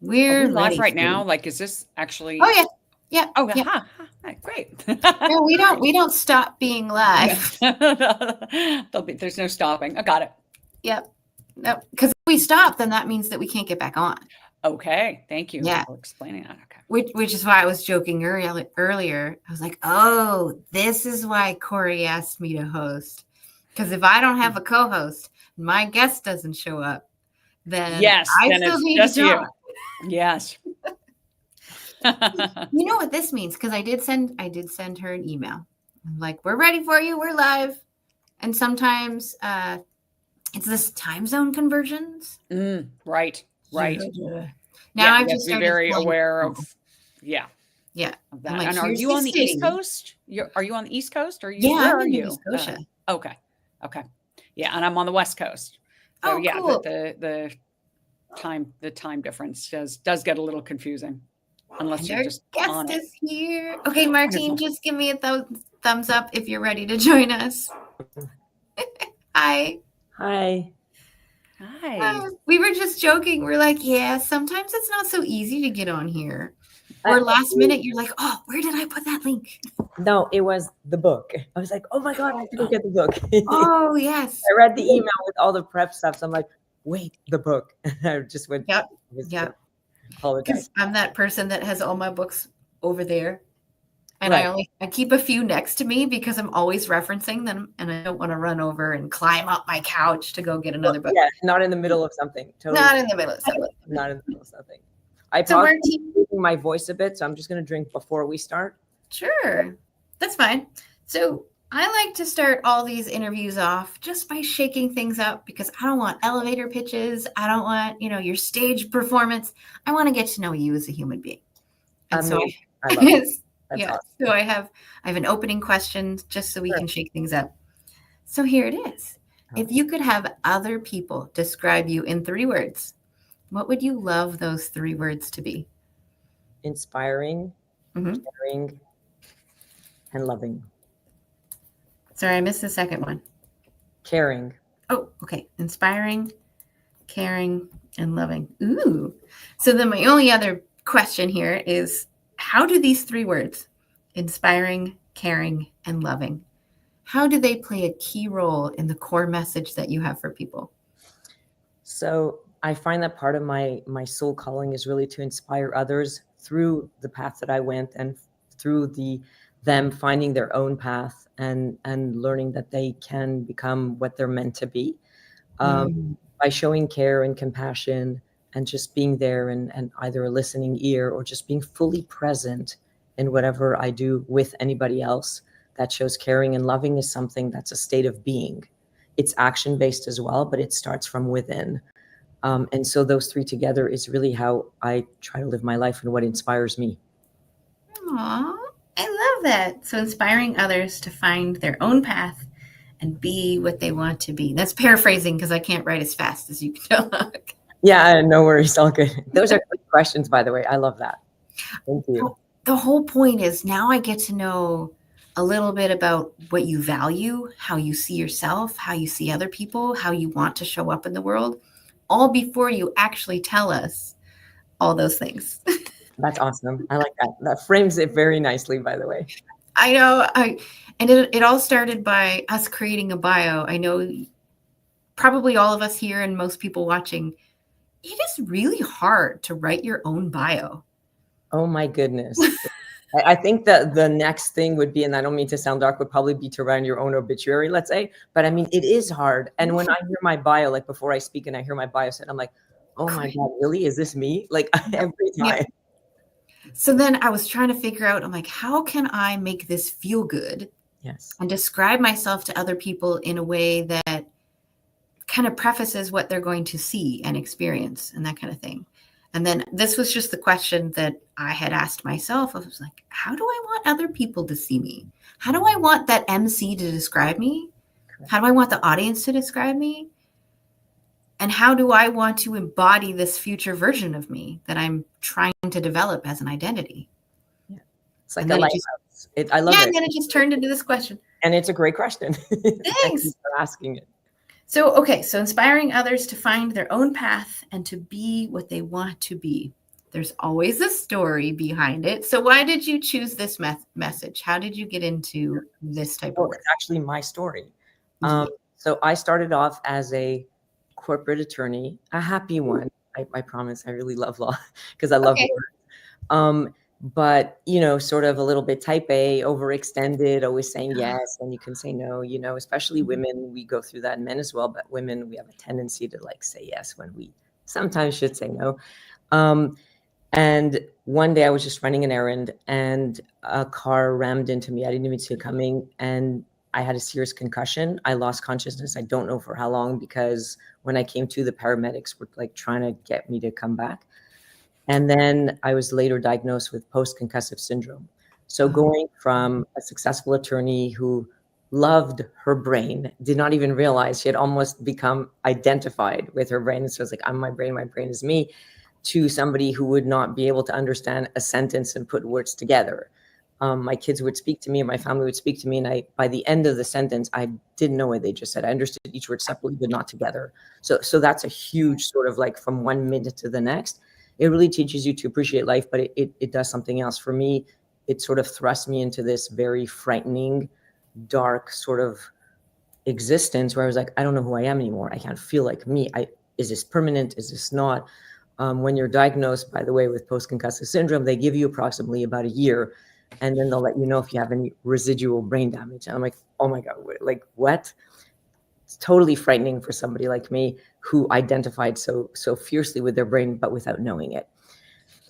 We're we live ready right for now? you. Like, is this actually? Oh yeah. Yeah. Oh, Yeah. hi, great. No, we don't stop being live. There's no stopping. I got it. Yep. No, because if we stop, then that means that we can't get back on. Okay, thank you Yeah. for explaining that. Okay. Which is why I was joking earlier. I was like, oh, this is why Corey asked me to host. Because if I don't have a co-host, my guest doesn't show up, then Yes, I then still it's need just to you. talk. Yes. You know what this means? Because I did send her an email. I'm like, we're ready for you. We're live. And sometimes it's this time zone conversions. Right. Now I've you have just to be started very flying aware home. of, yeah. Yeah. Of that. I'm like, and are here's you the on the city. East Coast? Are you on the East Coast? Or Yeah, where I'm are in you? Nova Scotia. Okay. Yeah, and I'm on the West Coast. So Oh, yeah, cool. the time difference does get a little confusing unless And you're our just guest on it. is here. Okay, Martine, Wonderful. just give me a thumbs up if you're ready to join us. Hi. Hi. Hi. We were just joking. We're like, yeah, sometimes it's not so easy to get on here. Or last minute, you're like, oh, where did I put that link? No, it was the book. I was like, oh my God, I have to go get the book. Oh, yes. I read the email with all the prep stuff. So I'm like, wait, the book. I just went. Yep. Apologize. I'm that person that has all my books over there. And Right. I keep a few next to me because I'm always referencing them and I don't want to run over and climb up my couch to go get another book. Yeah, not in the middle of something. Totally. Not in the middle of something. Not in the middle of something. I So paused Martine, my voice a bit, so I'm just going to drink before we start. sure. That's fine. So I like to start all these interviews off just by shaking things up because I don't want elevator pitches. I don't want, your stage performance. I want to get to know you as a human being. And so I love it. That's yeah. awesome. So I have an opening question just so we can shake things up. So here it is. If you could have other people describe you in 3 words, what would you love those 3 words to be? Inspiring, caring, and loving. Sorry, I missed the second one. Caring. Oh, okay. Inspiring, caring, and loving. Ooh. So then my only other question here is, how do these 3 words, inspiring, caring, and loving, how do they play a key role in the core message that you have for people? So I find that part of my soul calling is really to inspire others through the path that I went and through them finding their own path and learning that they can become what they're meant to be by showing care and compassion and just being there and either a listening ear or just being fully present in whatever I do with anybody else. That shows caring and loving is something that's a state of being. It's action-based as well, but it starts from within. And so those 3 together is really how I try to live my life and what inspires me. Aw, I love that. So inspiring others to find their own path and be what they want to be. That's paraphrasing because I can't write as fast as you can talk. Yeah, no worries. All good. Those are good questions, by the way. I love that. Thank you. The whole point is now I get to know a little bit about what you value, how you see yourself, how you see other people, how you want to show up in the world, all before you actually tell us all those things. That's awesome. I like that. That frames it very nicely, by the way. I know. And it all started by us creating a bio. I know probably all of us here and most people watching, it is really hard to write your own bio. Oh my goodness. I think that the next thing would be, and I don't mean to sound dark, would probably be to write your own obituary, let's say. But I mean, it is hard. And when I hear my bio, like before I speak and I hear my bio said, I'm like, oh my God, really? Is this me? Like every time. Yeah. So then I was trying to figure out, I'm like, how can I make this feel good? Yes. And describe myself to other people in a way that kind of prefaces what they're going to see and experience and that kind of thing. And then this was just the question that I had asked myself. I was like, how do I want other people to see me? How do I want that MC to describe me? Correct. How do I want the audience to describe me? And how do I want to embody this future version of me that I'm trying to develop as an identity? Yeah. It's like And a then lighthouse. I love it. And then it just turned into this question. And it's a great question. Thanks. Thank you for asking it. So inspiring others to find their own path and to be what they want to be. There's always a story behind it. So why did you choose this message? How did you get into this type of Well, work? it's actually my story. So I started off as a corporate attorney, a happy one. I promise. I really love law because I love law. But, sort of a little bit type A, overextended, always saying yes when you can say no, especially women, we go through that, and men as well. But women, we have a tendency to say yes when we sometimes should say no. And one day I was just running an errand and a car rammed into me. I didn't even see it coming. And I had a serious concussion. I lost consciousness. I don't know for how long, because when I came to, the paramedics were trying to get me to come back. And then I was later diagnosed with post-concussive syndrome. So going from a successful attorney who loved her brain, did not even realize she had almost become identified with her brain. So it's I'm my brain is me, to somebody who would not be able to understand a sentence and put words together. My kids would speak to me, and my family would speak to me, and by the end of the sentence, I didn't know what they just said. I understood each word separately, but not together. So that's a huge sort of from 1 minute to the next. It really teaches you to appreciate life, but it does something else. For me, it sort of thrust me into this very frightening, dark sort of existence where I was I don't know who I am anymore. I can't feel like me. Is this permanent? Is this not? When you're diagnosed, by the way, with post-concussive syndrome, they give you approximately about a year, and then they'll let you know if you have any residual brain damage. And I'm oh my God, what? It's totally frightening for somebody like me who identified so fiercely with their brain, but without knowing it.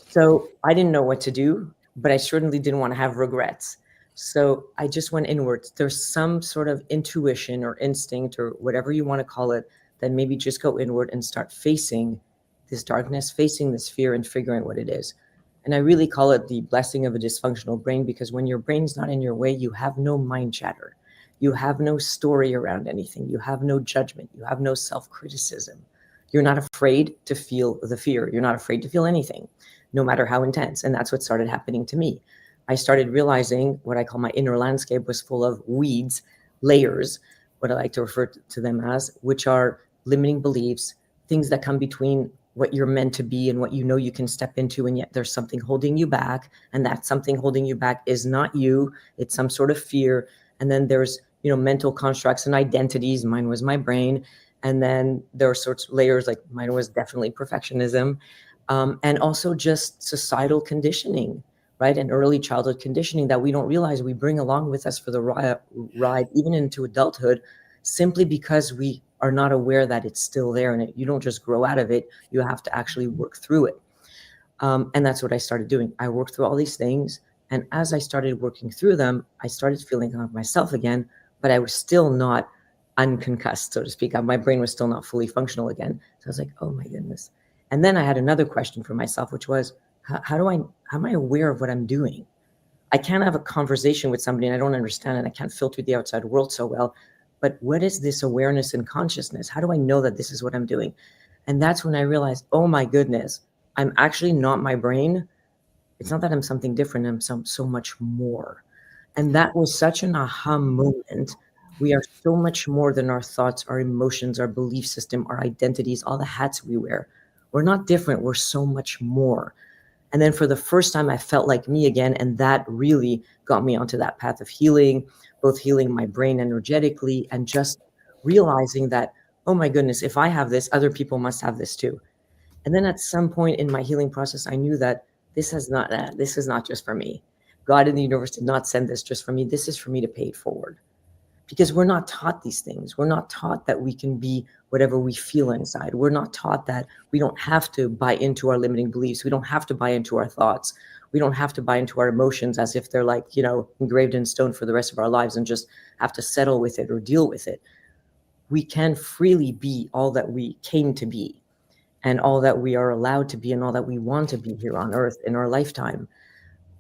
So I didn't know what to do, but I certainly didn't want to have regrets. So I just went inwards. There's some sort of intuition or instinct or whatever you want to call it, that maybe just go inward and start facing this darkness, facing this fear, and figuring what it is. And I really call it the blessing of a dysfunctional brain, because when your brain's not in your way, you have no mind chatter. You have no story around anything. You have no judgment. You have no self-criticism. You're not afraid to feel the fear. You're not afraid to feel anything, no matter how intense. And that's what started happening to me. I started realizing what I call my inner landscape was full of weeds, layers, what I like to refer to them as, which are limiting beliefs, things that come between what you're meant to be and what you can step into, and yet there's something holding you back, and that something holding you back is not you. It's some sort of fear. And then there's mental constructs and identities. Mine was my brain. And then there are sorts of layers, mine was definitely perfectionism, and also just societal conditioning, right? And early childhood conditioning that we don't realize we bring along with us for the ride, even into adulthood, simply because we are not aware that it's still there, and you don't just grow out of it. You have to actually work through it. And that's what I started doing. I worked through all these things. And as I started working through them, I started feeling like myself again, but I was still not unconcussed, so to speak. My brain was still not fully functional again. So I was oh my goodness. And then I had another question for myself, which was, how am I aware of what I'm doing? I can't have a conversation with somebody and I don't understand it. I can't filter the outside world so well. But what is this awareness and consciousness? How do I know that this is what I'm doing? And that's when I realized, oh my goodness, I'm actually not my brain. It's not that I'm something different. I'm so much more. And that was such an aha moment. We are so much more than our thoughts, our emotions, our belief system, our identities, all the hats we wear. We're not different. We're so much more. And then for the first time, I felt like me again. And that really got me onto that path of healing, both healing my brain energetically and just realizing that, oh my goodness, if I have this, other people must have this too. And then at some point in my healing process, I knew that this is not just for me. God in the universe did not send this just for me. This is for me to pay it forward. Because we're not taught these things. We're not taught that we can be whatever we feel inside. We're not taught that we don't have to buy into our limiting beliefs. We don't have to buy into our thoughts. We don't have to buy into our emotions as if they're engraved in stone for the rest of our lives and just have to settle with it or deal with it. We can freely be all that we came to be and all that we are allowed to be and all that we want to be here on earth in our lifetime.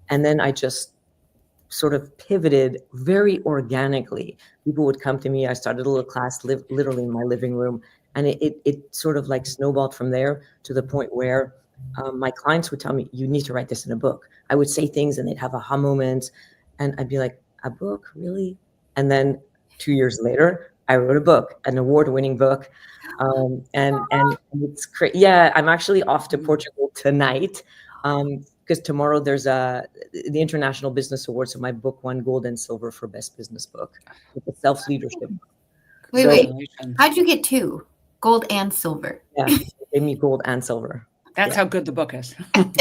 And then I just sort of pivoted very organically. People would come to me. I started a little class literally in my living room. And it sort of snowballed from there to the point where my clients would tell me, you need to write this in a book. I would say things and they'd have aha moments. And I'd be like, a book, really? And then 2 years later, I wrote a book, an award-winning book. And it's great. Yeah, I'm actually off to Portugal tonight Because tomorrow there's the International Business Awards. So my book won gold and silver for best business book. It's a self-leadership. Wait. How'd you get 2? Gold and silver? Yeah, they gave me gold and silver. That's how good the book is. I'm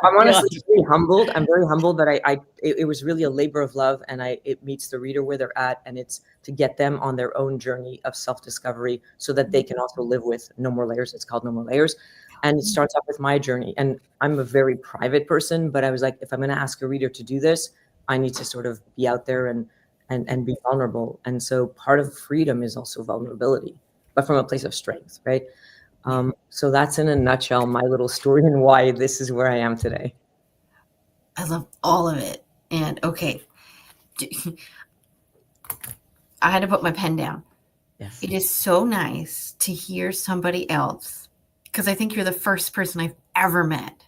honestly very humbled. I'm very humbled that it was really a labor of love, and it meets the reader where they're at, and it's to get them on their own journey of self-discovery so that they can also live with No More Layers. It's called No More Layers. And it starts off with my journey. And I'm a very private person, but I was like, if I'm going to ask a reader to do this, I need to sort of be out there and be vulnerable. And so part of freedom is also vulnerability, but from a place of strength, right? So that's in a nutshell my little story and why this is where I am today. I love all of it. And okay, I had to put my pen down. Yes. It is so nice to hear somebody else, because I think you're the first person I've ever met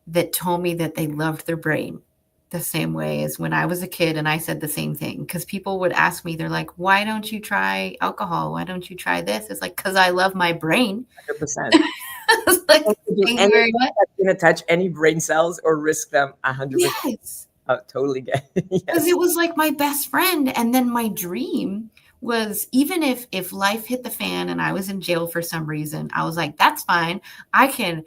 that told me that they loved their brain the same way as when I was a kid and I said the same thing. Because people would ask me, they're like, why don't you try alcohol? Why don't you try this? It's like, because I love my brain. 100%. It's like, anything that's going to touch any brain cells or risk them 100%. Yes. Oh, totally get it. Because it was like my best friend. And then my dream was, even if life hit the fan and I was in jail for some reason, I was like, that's fine. I can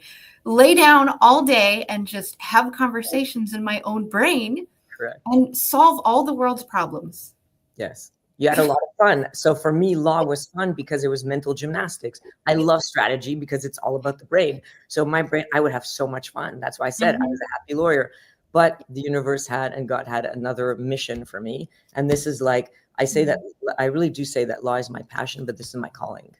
lay down all day and just have conversations in my own brain. Correct. And solve all the world's problems. Yes. You had a lot of fun. So for me, law was fun because it was mental gymnastics. I love strategy because it's all about the brain. So my brain, I would have so much fun. That's why I said I was a happy lawyer. But the universe had and God had another mission for me. And this is like, I say that, I really do say that law is my passion, but this is my calling.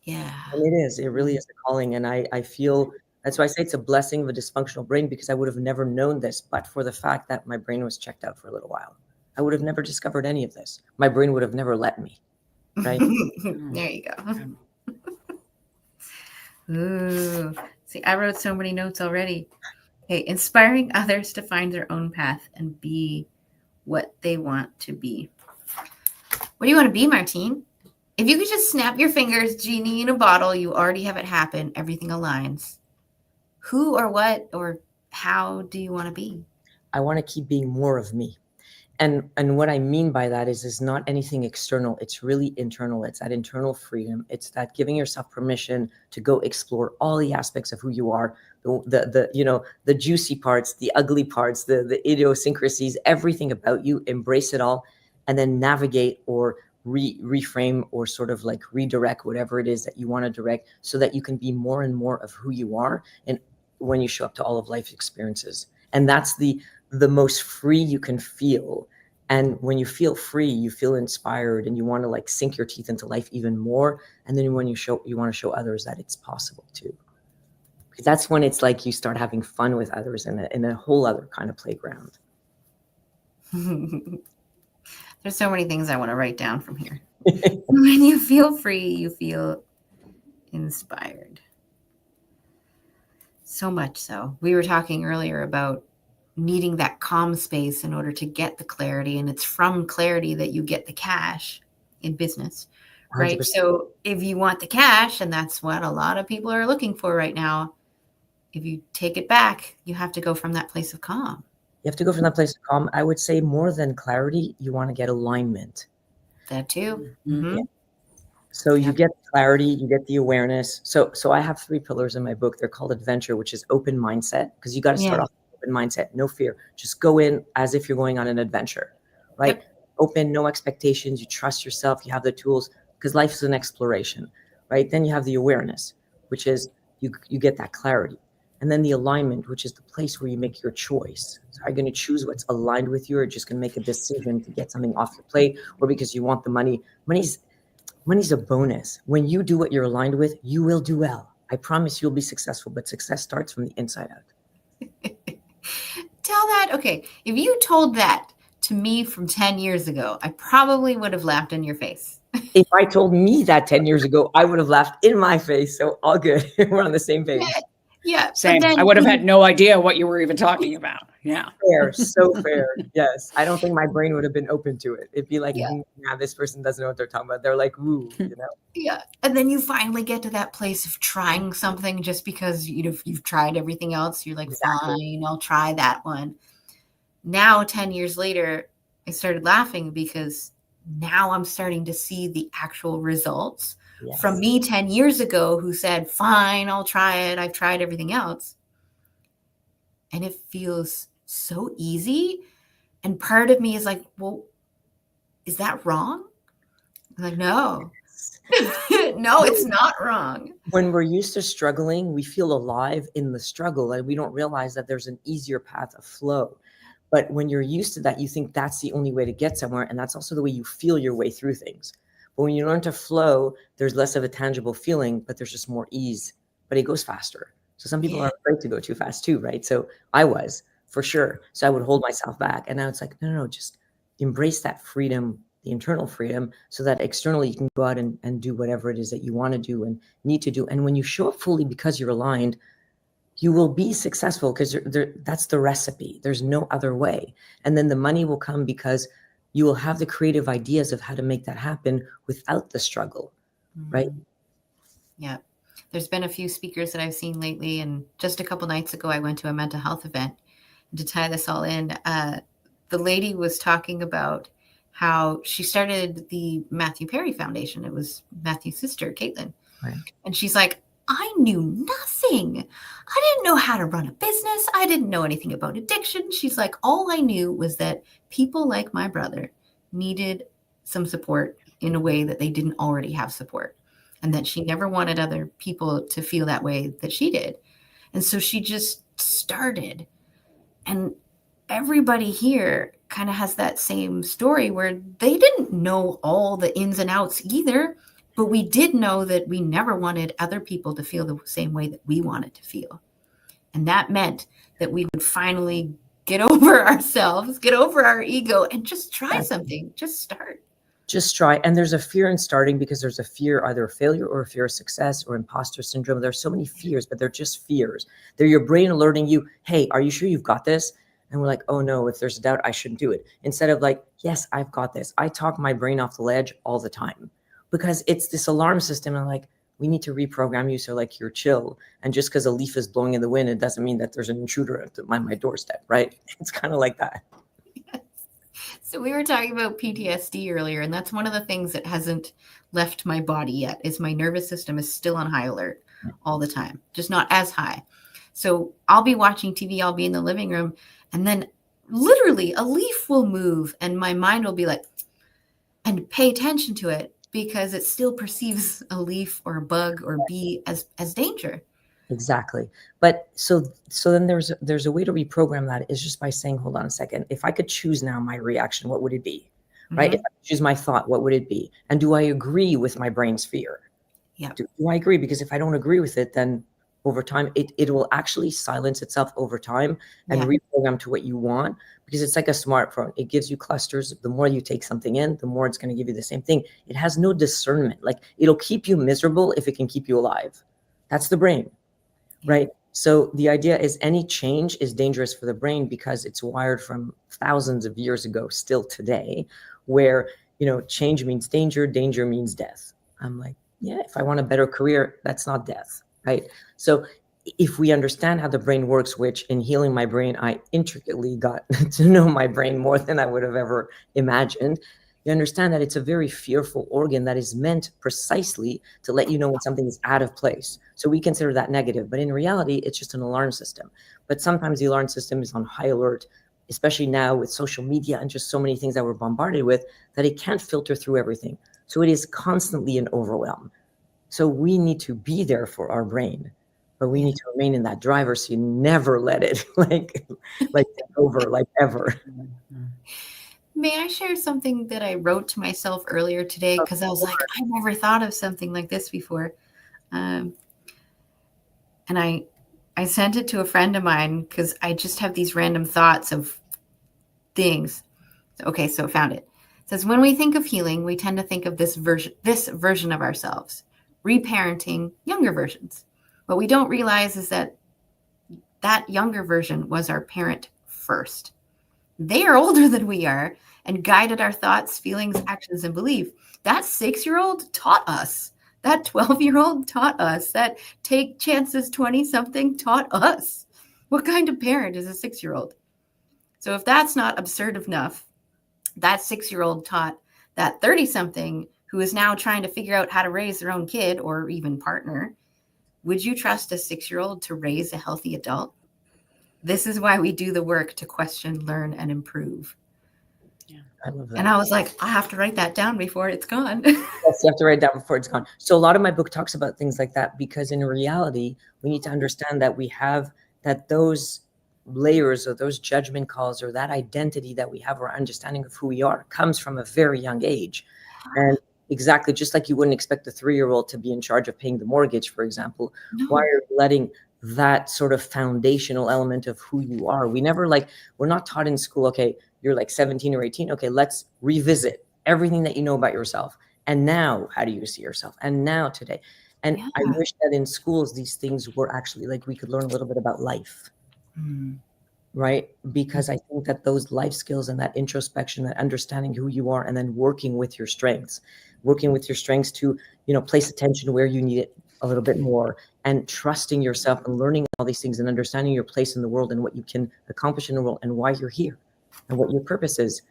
Yeah. And it is. It really is a calling. And I feel, that's why I say it's a blessing of a dysfunctional brain, because I would have never known this, but for the fact that my brain was checked out for a little while. I would have never discovered any of this. My brain would have never let me. Right? There you go. Ooh. See, I wrote so many notes already. Okay, inspiring others to find their own path and be what they want to be. What do you want to be, Martine? If you could just snap your fingers, genie in a bottle, you already have it happen. Everything aligns. Who or what or how do you want to be? I want to keep being more of me. And what I mean by that is not anything external. It's really internal. It's that internal freedom. It's that giving yourself permission to go explore all the aspects of who you are, the juicy parts, the ugly parts, the idiosyncrasies, everything about you, embrace it all, and then navigate or reframe or sort of like redirect whatever it is that you want to direct so that you can be more and more of who you are and when you show up to all of life's experiences. And that's the most free you can feel. And when you feel free, you feel inspired and you want to like sink your teeth into life even more. And then when you want to show others that it's possible too. Because that's when it's like you start having fun with others in a whole other kind of playground. There's so many things I want to write down from here. When you feel free, you feel inspired. So much so. We were talking earlier about needing that calm space in order to get the clarity. And it's from clarity that you get the cash in business, right? 100%. So if you want the cash, and that's what a lot of people are looking for right now, if you take it back, you have to go from that place of calm. You have to go from that place of calm. I would say more than clarity, you want to get alignment. That too. Mm-hmm. Yeah. So you get clarity, you get the awareness. So I have 3 pillars in my book. They're called adventure, which is open mindset, because you got to start off with open mindset, no fear. Just go in as if you're going on an adventure, right? Yep. Open, no expectations. You trust yourself. You have the tools because life is an exploration, right? Then you have the awareness, which is you get that clarity. And then the alignment, which is the place where you make your choice. So are you going to choose what's aligned with you, or just going to make a decision to get something off your plate, or because you want the money? Money's a bonus. When you do what you're aligned with, you will do well. I promise you'll be successful, but success starts from the inside out. Tell that, okay, if you told that to me from 10 years ago, I probably would have laughed in your face. If I told me that 10 years ago, I would have laughed in my face. So all good. We're on the same page. Yeah. Same. Then I would have had no idea what you were even talking about. Yeah. Fair, so fair. Yes. I don't think my brain would have been open to it. It'd be like, Yeah. nah, this person doesn't know what they're talking about. They're like, ooh, you know. Yeah. And then you finally get to that place of trying something just because you've tried everything else. You're like, Exactly. fine, I'll try that one. Now, 10 years later, I started laughing because now I'm starting to see the actual results from me 10 years ago who said, fine, I'll try it. I've tried everything else. And it feels so easy. And part of me is like, well, is that wrong? I'm like, no. No, it's not wrong. When we're used to struggling, we feel alive in the struggle and we don't realize that there's an easier path of flow. But when you're used to that, you think that's the only way to get somewhere. And that's also the way you feel your way through things. But when you learn to flow, there's less of a tangible feeling, but there's just more ease, but it goes faster. So some people are afraid to go too fast too, right? So I was, for sure. So I would hold myself back. And now it's like, no, just embrace that freedom, the internal freedom, so that externally you can go out and do whatever it is that you want to do and need to do. And when you show up fully because you're aligned, you will be successful because that's the recipe. There's no other way. And then the money will come because you will have the creative ideas of how to make that happen without the struggle, right? Yeah. There's been a few speakers that I've seen lately. And just a couple nights ago, I went to a mental health event. To tie this all in, the lady was talking about how she started the Matthew Perry Foundation. It was Matthew's sister, Caitlin. Right. And she's like, I knew nothing. I didn't know how to run a business. I didn't know anything about addiction. She's like, all I knew was that people like my brother needed some support in a way that they didn't already have support, and that she never wanted other people to feel that way that she did. And so she just started. And everybody here kind of has that same story where they didn't know all the ins and outs either. But we did know that we never wanted other people to feel the same way that we wanted to feel. And that meant that we would finally get over ourselves, get over our ego, and just try something. Just start. Just try. And there's a fear in starting because there's a fear, either of failure or a fear of success or imposter syndrome. There's so many fears, but they're just fears. They're your brain alerting you, hey, are you sure you've got this? And we're like, oh no, if there's a doubt, I shouldn't do it. Instead of like, yes, I've got this. I talk my brain off the ledge all the time. Because it's this alarm system. And like, we need to reprogram you so like you're chill. And just because a leaf is blowing in the wind, it doesn't mean that there's an intruder at my doorstep, right? It's kind of like that. Yes. So we were talking about PTSD earlier, and that's one of the things that hasn't left my body yet, is my nervous system is still on high alert all the time, just not as high. So I'll be watching TV, I'll be in the living room, and then literally a leaf will move and my mind will be like, and pay attention to it, because it still perceives a leaf or a bug or bee as danger. Exactly. But so then there's a way to reprogram that, is just by saying, hold on a second. If I could choose now my reaction, what would it be? Right? Mm-hmm. If I could choose my thought, what would it be? And do I agree with my brain's fear? Yeah. Do I agree? Because if I don't agree with it, then over time, it will actually silence itself over time and reprogram to what you want, because it's like a smartphone. It gives you clusters. The more you take something in, the more it's going to give you the same thing. It has no discernment. Like, it'll keep you miserable if it can keep you alive. That's the brain, right? So the idea is any change is dangerous for the brain because it's wired from thousands of years ago, still today, where, change means danger, danger means death. I'm like, yeah, if I want a better career, that's not death. Right. So if we understand how the brain works, which in healing my brain, I intricately got to know my brain more than I would have ever imagined. You understand that it's a very fearful organ that is meant precisely to let you know when something is out of place. So we consider that negative, but in reality, it's just an alarm system. But sometimes the alarm system is on high alert, especially now with social media and just so many things that we're bombarded with, that it can't filter through everything. So it is constantly an overwhelm. So we need to be there for our brain, but we need to remain in that driver's seat, never let it like take over, like ever. May I share something that I wrote to myself earlier today? Because I was like, I never thought of something like this before. And I sent it to a friend of mine because I just have these random thoughts of things. Okay, so I found it. It says, when we think of healing, we tend to think of this version of ourselves, reparenting younger versions. What we don't realize is that that younger version was our parent first. They are older than we are and guided our thoughts, feelings, actions, and belief. That 6-year-old taught us. That 12-year-old taught us. That take chances 20-something taught us. What kind of parent is a 6-year-old? So if that's not absurd enough, that 6-year-old taught that 30-something who is now trying to figure out how to raise their own kid or even partner. Would you trust a 6-year-old to raise a healthy adult? This is why we do the work to question, learn, and improve. Yeah, I love that. And I was like, I have to write that down before it's gone. Yes, you have to write it down before it's gone. So a lot of my book talks about things like that, because in reality, we need to understand that we have that those layers or those judgment calls or that identity that we have, our understanding of who we are, comes from a very young age. And exactly, just like you wouldn't expect a 3-year-old to be in charge of paying the mortgage, for example, why are you letting that sort of foundational element of who you are? We're not taught in school, okay, you're like 17 or 18. Okay, let's revisit everything that you know about yourself. And now, how do you see yourself? And now today. And I wish that in schools, these things were actually like, we could learn a little bit about life, right? Because I think that those life skills and that introspection, that understanding who you are, and then working with your strengths to, place attention where you need it a little bit more, and trusting yourself and learning all these things and understanding your place in the world and what you can accomplish in the world and why you're here and what your purpose is.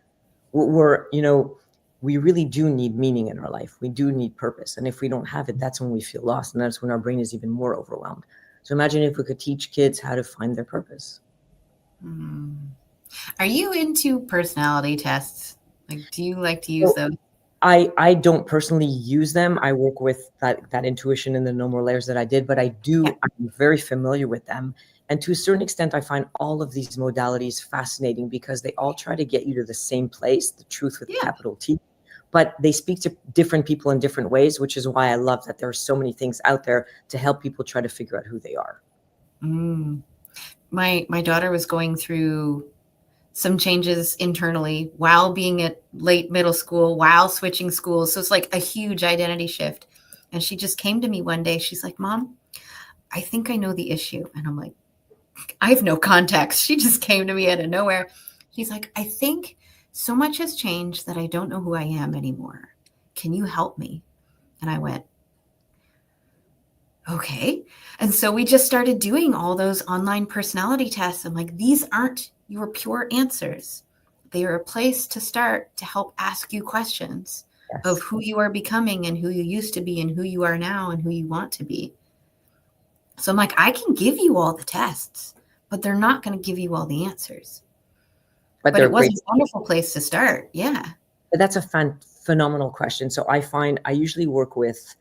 We really do need meaning in our life. We do need purpose. And if we don't have it, that's when we feel lost. And that's when our brain is even more overwhelmed. So imagine if we could teach kids how to find their purpose. Are you into personality tests? Like, do you like to use those? I don't personally use them. I work with that intuition in the No More Layers that I did, but I'm very familiar with them. And to a certain extent, I find all of these modalities fascinating because they all try to get you to the same place, the truth with capital T, but they speak to different people in different ways, which is why I love that there are so many things out there to help people try to figure out who they are. My daughter was going through some changes internally while being at late middle school, while switching schools. So it's like a huge identity shift. And she just came to me one day. She's like, Mom, I think I know the issue. And I'm like, I have no context. She just came to me out of nowhere. She's like, I think so much has changed that I don't know who I am anymore. Can you help me? And I went, okay. And so we just started doing all those online personality tests. I'm like, these aren't your pure answers. They are a place to start to help ask you questions of who you are becoming and who you used to be and who you are now and who you want to be. So I'm like, I can give you all the tests, but they're not going to give you all the answers. But it was a wonderful place to start. Yeah. But that's a phenomenal question. So I find I usually work with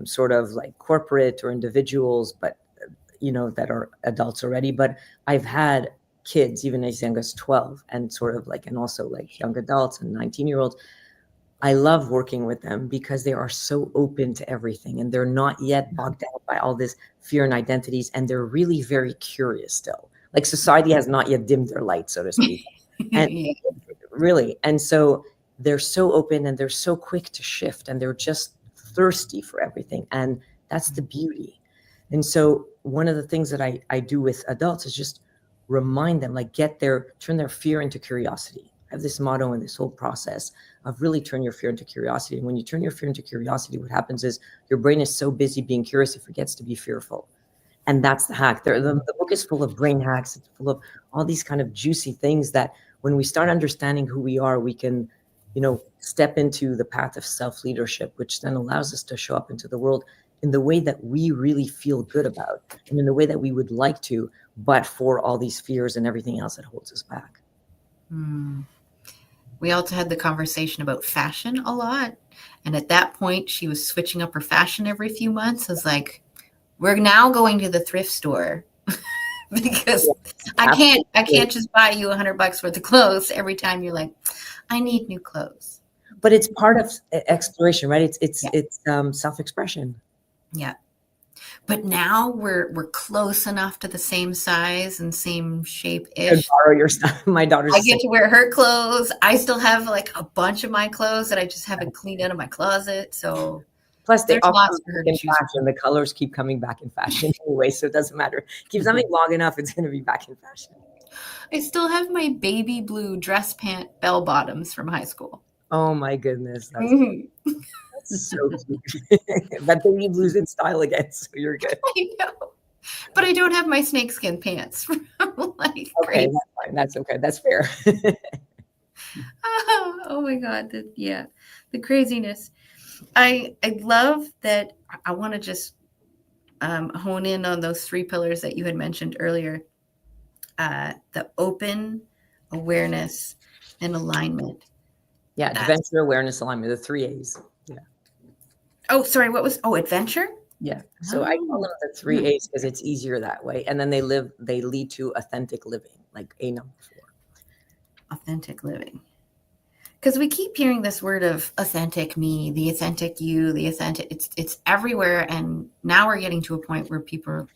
sort of like corporate or individuals, but that are adults already. But I've had kids even as young as 12 and sort of like, and also like young adults and 19-year-olds. I love working with them because they are so open to everything and they're not yet bogged down by all this fear and identities. And they're really very curious still. Like society has not yet dimmed their light, so to speak. And really. And so they're so open and they're so quick to shift and they're just thirsty for everything. And that's the beauty. And so one of the things that I do with adults is just remind them, like turn their fear into curiosity. I have this motto in this whole process of really turn your fear into curiosity. And when you turn your fear into curiosity, what happens is your brain is so busy being curious, it forgets to be fearful. And that's the hack. The book is full of brain hacks. It's full of all these kind of juicy things that when we start understanding who we are, we can, step into the path of self-leadership, which then allows us to show up into the world in the way that we really feel good about and in the way that we would like to, but for all these fears and everything else that holds us back. We also had the conversation about fashion a lot. And at that point, she was switching up her fashion every few months. I was like, we're now going to the thrift store because I can't just buy you $100 worth of clothes every time you're like, I need new clothes. But it's part of exploration, right? It's self-expression. Yeah. But now we're close enough to the same size and same shape-ish. Borrow your stuff. My daughter's. I get to wear her clothes. I still have like a bunch of my clothes that I just haven't cleaned out of my closet. So Plus, they There's often lots for her to in choose fashion. The colors keep coming back in fashion anyway, so it doesn't matter. Keep something long enough, it's going to be back in fashion. I still have my baby blue dress pant bell bottoms from high school. Oh my goodness, that's Mhm. so cute. But then you lose in style again, so you're good. I know. But I don't have my snakeskin pants from like Okay, grade. that's fine. That's okay. That's fair. Oh my God. The craziness. I love that. I want to just hone in on those 3 pillars that you had mentioned earlier. The open, awareness, and alignment. Yeah, adventure, awareness, alignment, the 3 A's. Yeah. Oh, sorry. What was, adventure? Yeah. So I call them the 3 A's because it's easier that way. And then they lead to authentic living, like A number 4. Authentic living. Because we keep hearing this word of authentic me, the authentic you, the authentic, it's everywhere. And now we're getting to a point where people are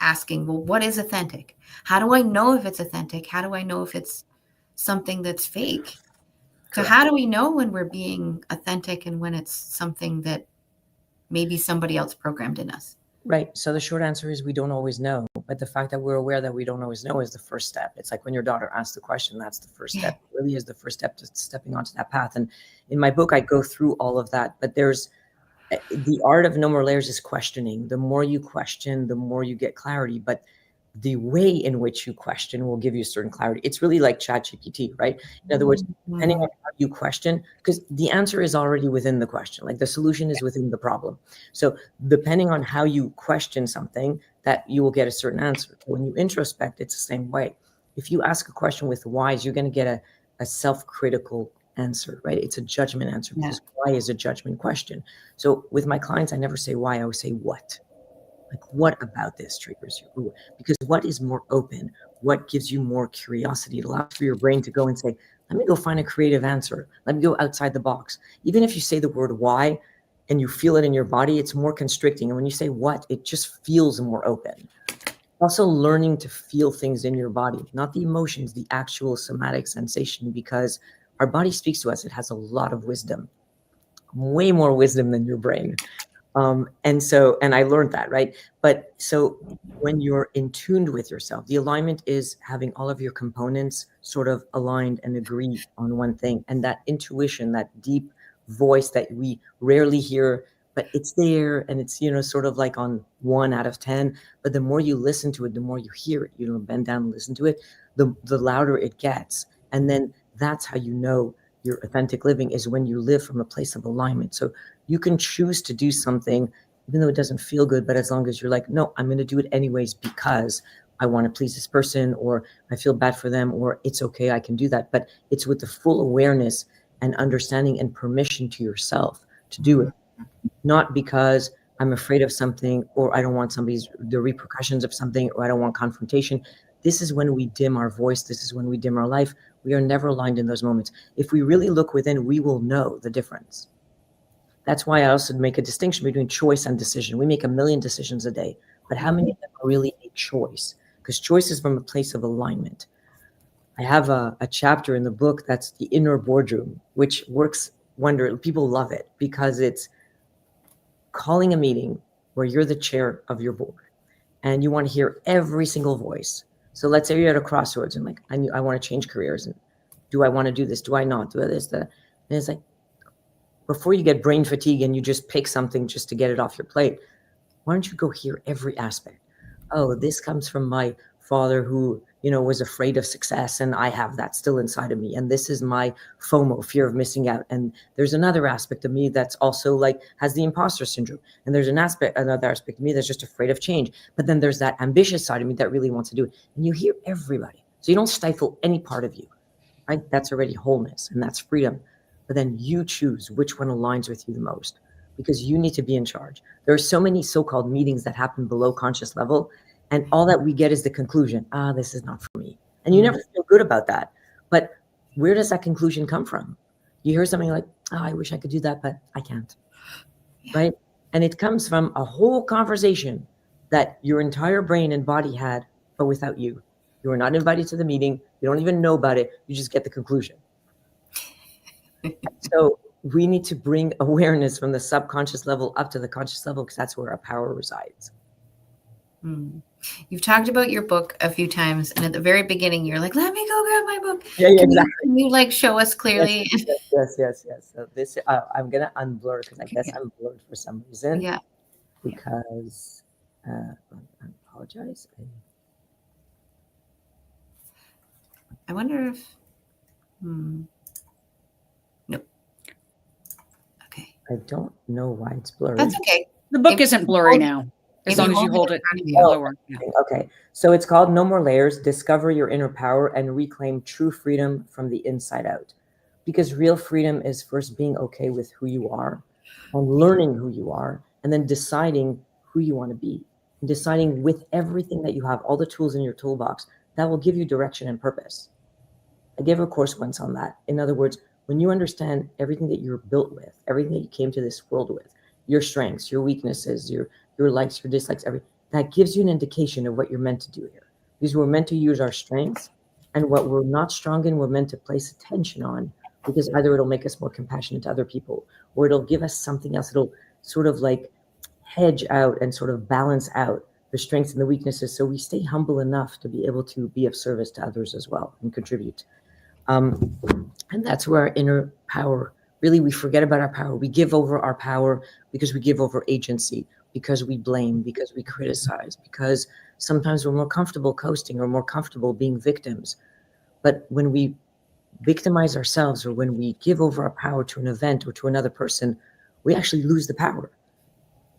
asking, well, what is authentic? How do I know if it's authentic? How do I know if it's something that's fake? So Correct. how do we know when we're being authentic and when it's something that maybe somebody else programmed in us? Right. So the short answer is we don't always know. But the fact that we're aware that we don't always know is the first step. It's like when your daughter asks the question, that's the first step. It really is the first step to stepping onto that path. And in my book, I go through all of that. But there's the art of no more layers is questioning. The more you question, the more you get clarity. But the way in which you question will give you certain clarity. It's really like ChatGPT, right? In other words, depending on how you question, because the answer is already within the question, like the solution is within the problem. So depending on how you question something, that you will get a certain answer. When you introspect, it's the same way. If you ask a question with whys, you're going to get a self-critical answer, right? It's a judgment answer because why is a judgment question. So with my clients, I never say why, I always say what. Like, what about this triggers you? Because what is more open? What gives you more curiosity? It allows for your brain to go and say, let me go find a creative answer. Let me go outside the box. Even if you say the word why and you feel it in your body, it's more constricting. And when you say what, it just feels more open. Also learning to feel things in your body, not the emotions, the actual somatic sensation, because our body speaks to us. It has a lot of wisdom, way more wisdom than your brain. And I learned that, right? But so when you're in tuned with yourself, the alignment is having all of your components sort of aligned and agree on one thing. And that intuition, that deep voice that we rarely hear, but it's there and it's, sort of like on 1 out of 10. But the more you listen to it, the more you hear it, bend down and listen to it, the louder it gets. And then that's how you know your authentic living is when you live from a place of alignment. So you can choose to do something, even though it doesn't feel good, but as long as you're like, no, I'm going to do it anyways because I want to please this person, or I feel bad for them, or it's okay, I can do that. But it's with the full awareness and understanding and permission to yourself to do it. Not because I'm afraid of something, or I don't want the repercussions of something, or I don't want confrontation. This is when we dim our voice. This is when we dim our life. We are never aligned in those moments. If we really look within, we will know the difference. That's why I also make a distinction between choice and decision. We make 1 million decisions a day, but how many of them are really a choice? Because choice is from a place of alignment. I have a chapter in the book that's the inner boardroom, which works wonder. People love it because it's calling a meeting where you're the chair of your board and you want to hear every single voice. So let's say you're at a crossroads and like, I want to change careers. And do I want to do this? Do I not? Do I this? That? And it's like, before you get brain fatigue and you just pick something just to get it off your plate, why don't you go hear every aspect? Oh, this comes from my father who, was afraid of success, and I have that still inside of me. And this is my FOMO, fear of missing out. And there's another aspect of me that's also like has the imposter syndrome. And there's another aspect of me that's just afraid of change. But then there's that ambitious side of me that really wants to do it. And you hear everybody. So you don't stifle any part of you, right? That's already wholeness, and that's freedom. But then you choose which one aligns with you the most, because you need to be in charge. There are so many so-called meetings that happen below conscious level, and all that we get is the conclusion, this is not for me. And you never feel good about that. But where does that conclusion come from? You hear something like, I wish I could do that, but I can't, right? And it comes from a whole conversation that your entire brain and body had, but without you. You were not invited to the meeting. You don't even know about it. You just get the conclusion. So we need to bring awareness from the subconscious level up to the conscious level, because that's where our power resides. You've talked about your book a few times, and at the very beginning, you're like, "Let me go grab my book." Yeah, exactly. Can you like show us clearly? Yes. So this, I'm gonna unblur because I guess I'm blurred for some reason. Yeah. Because I apologize. I wonder if. Nope. Okay. I don't know why it's blurry. That's okay. The book isn't blurry now, as long as you hold it lower. Yeah. Okay. So it's called No More Layers, Discover Your Inner Power and Reclaim True Freedom from the Inside Out. Because real freedom is first being okay with who you are and learning who you are, and then deciding who you want to be, and deciding with everything that you have, all the tools in your toolbox, that will give you direction and purpose. I gave a course once on that. In other words, when you understand everything that you're built with, everything that you came to this world with, your strengths, your weaknesses, your likes, your dislikes, everything, that gives you an indication of what you're meant to do here. Because we're meant to use our strengths, and what we're not strong in, we're meant to place attention on, because either it'll make us more compassionate to other people, or it'll give us something else. It'll sort of like hedge out and sort of balance out the strengths and the weaknesses, so we stay humble enough to be able to be of service to others as well and contribute. And that's where our inner power, really, we forget about our power. We give over our power because we give over agency, because we blame, because we criticize, because sometimes we're more comfortable coasting or more comfortable being victims. But when we victimize ourselves, or when we give over our power to an event or to another person, we actually lose the power.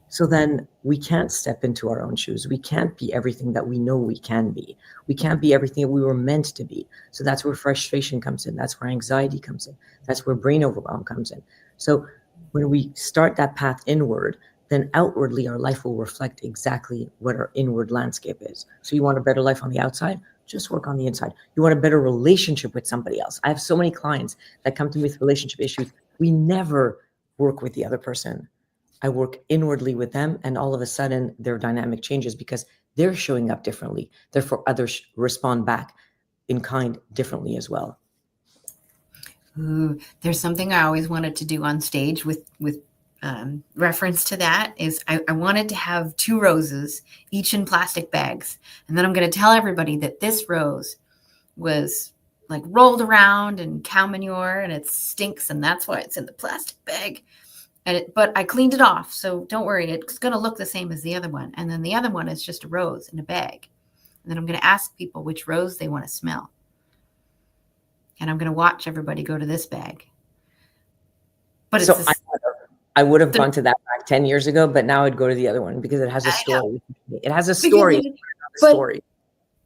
So then we can't step into our own shoes. We can't be everything that we know we can be. We can't be everything that we were meant to be. So that's where frustration comes in. That's where anxiety comes in. That's where brain overwhelm comes in. So when we start that path inward, then outwardly our life will reflect exactly what our inward landscape is. So you want a better life on the outside? Just work on the inside. You want a better relationship with somebody else? I have so many clients that come to me with relationship issues. We never work with the other person. I work inwardly with them, and all of a sudden their dynamic changes because they're showing up differently. Therefore, others respond back in kind differently as well. Ooh, there's something I always wanted to do on stage with reference to that is I wanted to have 2 roses, each in plastic bags. And then I'm going to tell everybody that this rose was like rolled around in cow manure and it stinks, and that's why it's in the plastic bag. But I cleaned it off, so don't worry. It's going to look the same as the other one. And then the other one is just a rose in a bag. And then I'm going to ask people which rose they want to smell. And I'm going to watch everybody go to this bag. But so I would have gone to that back 10 years ago, but now I'd go to the other one because it has a story. It has a story.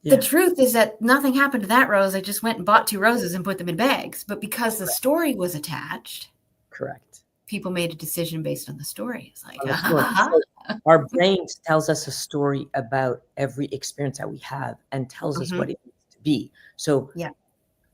The truth is that nothing happened to that rose. I just went and bought 2 roses and put them in bags. But because the story was attached. Correct. People made a decision based on the story. It's like, so our brain tells us a story about every experience that we have and tells us what it needs to be. So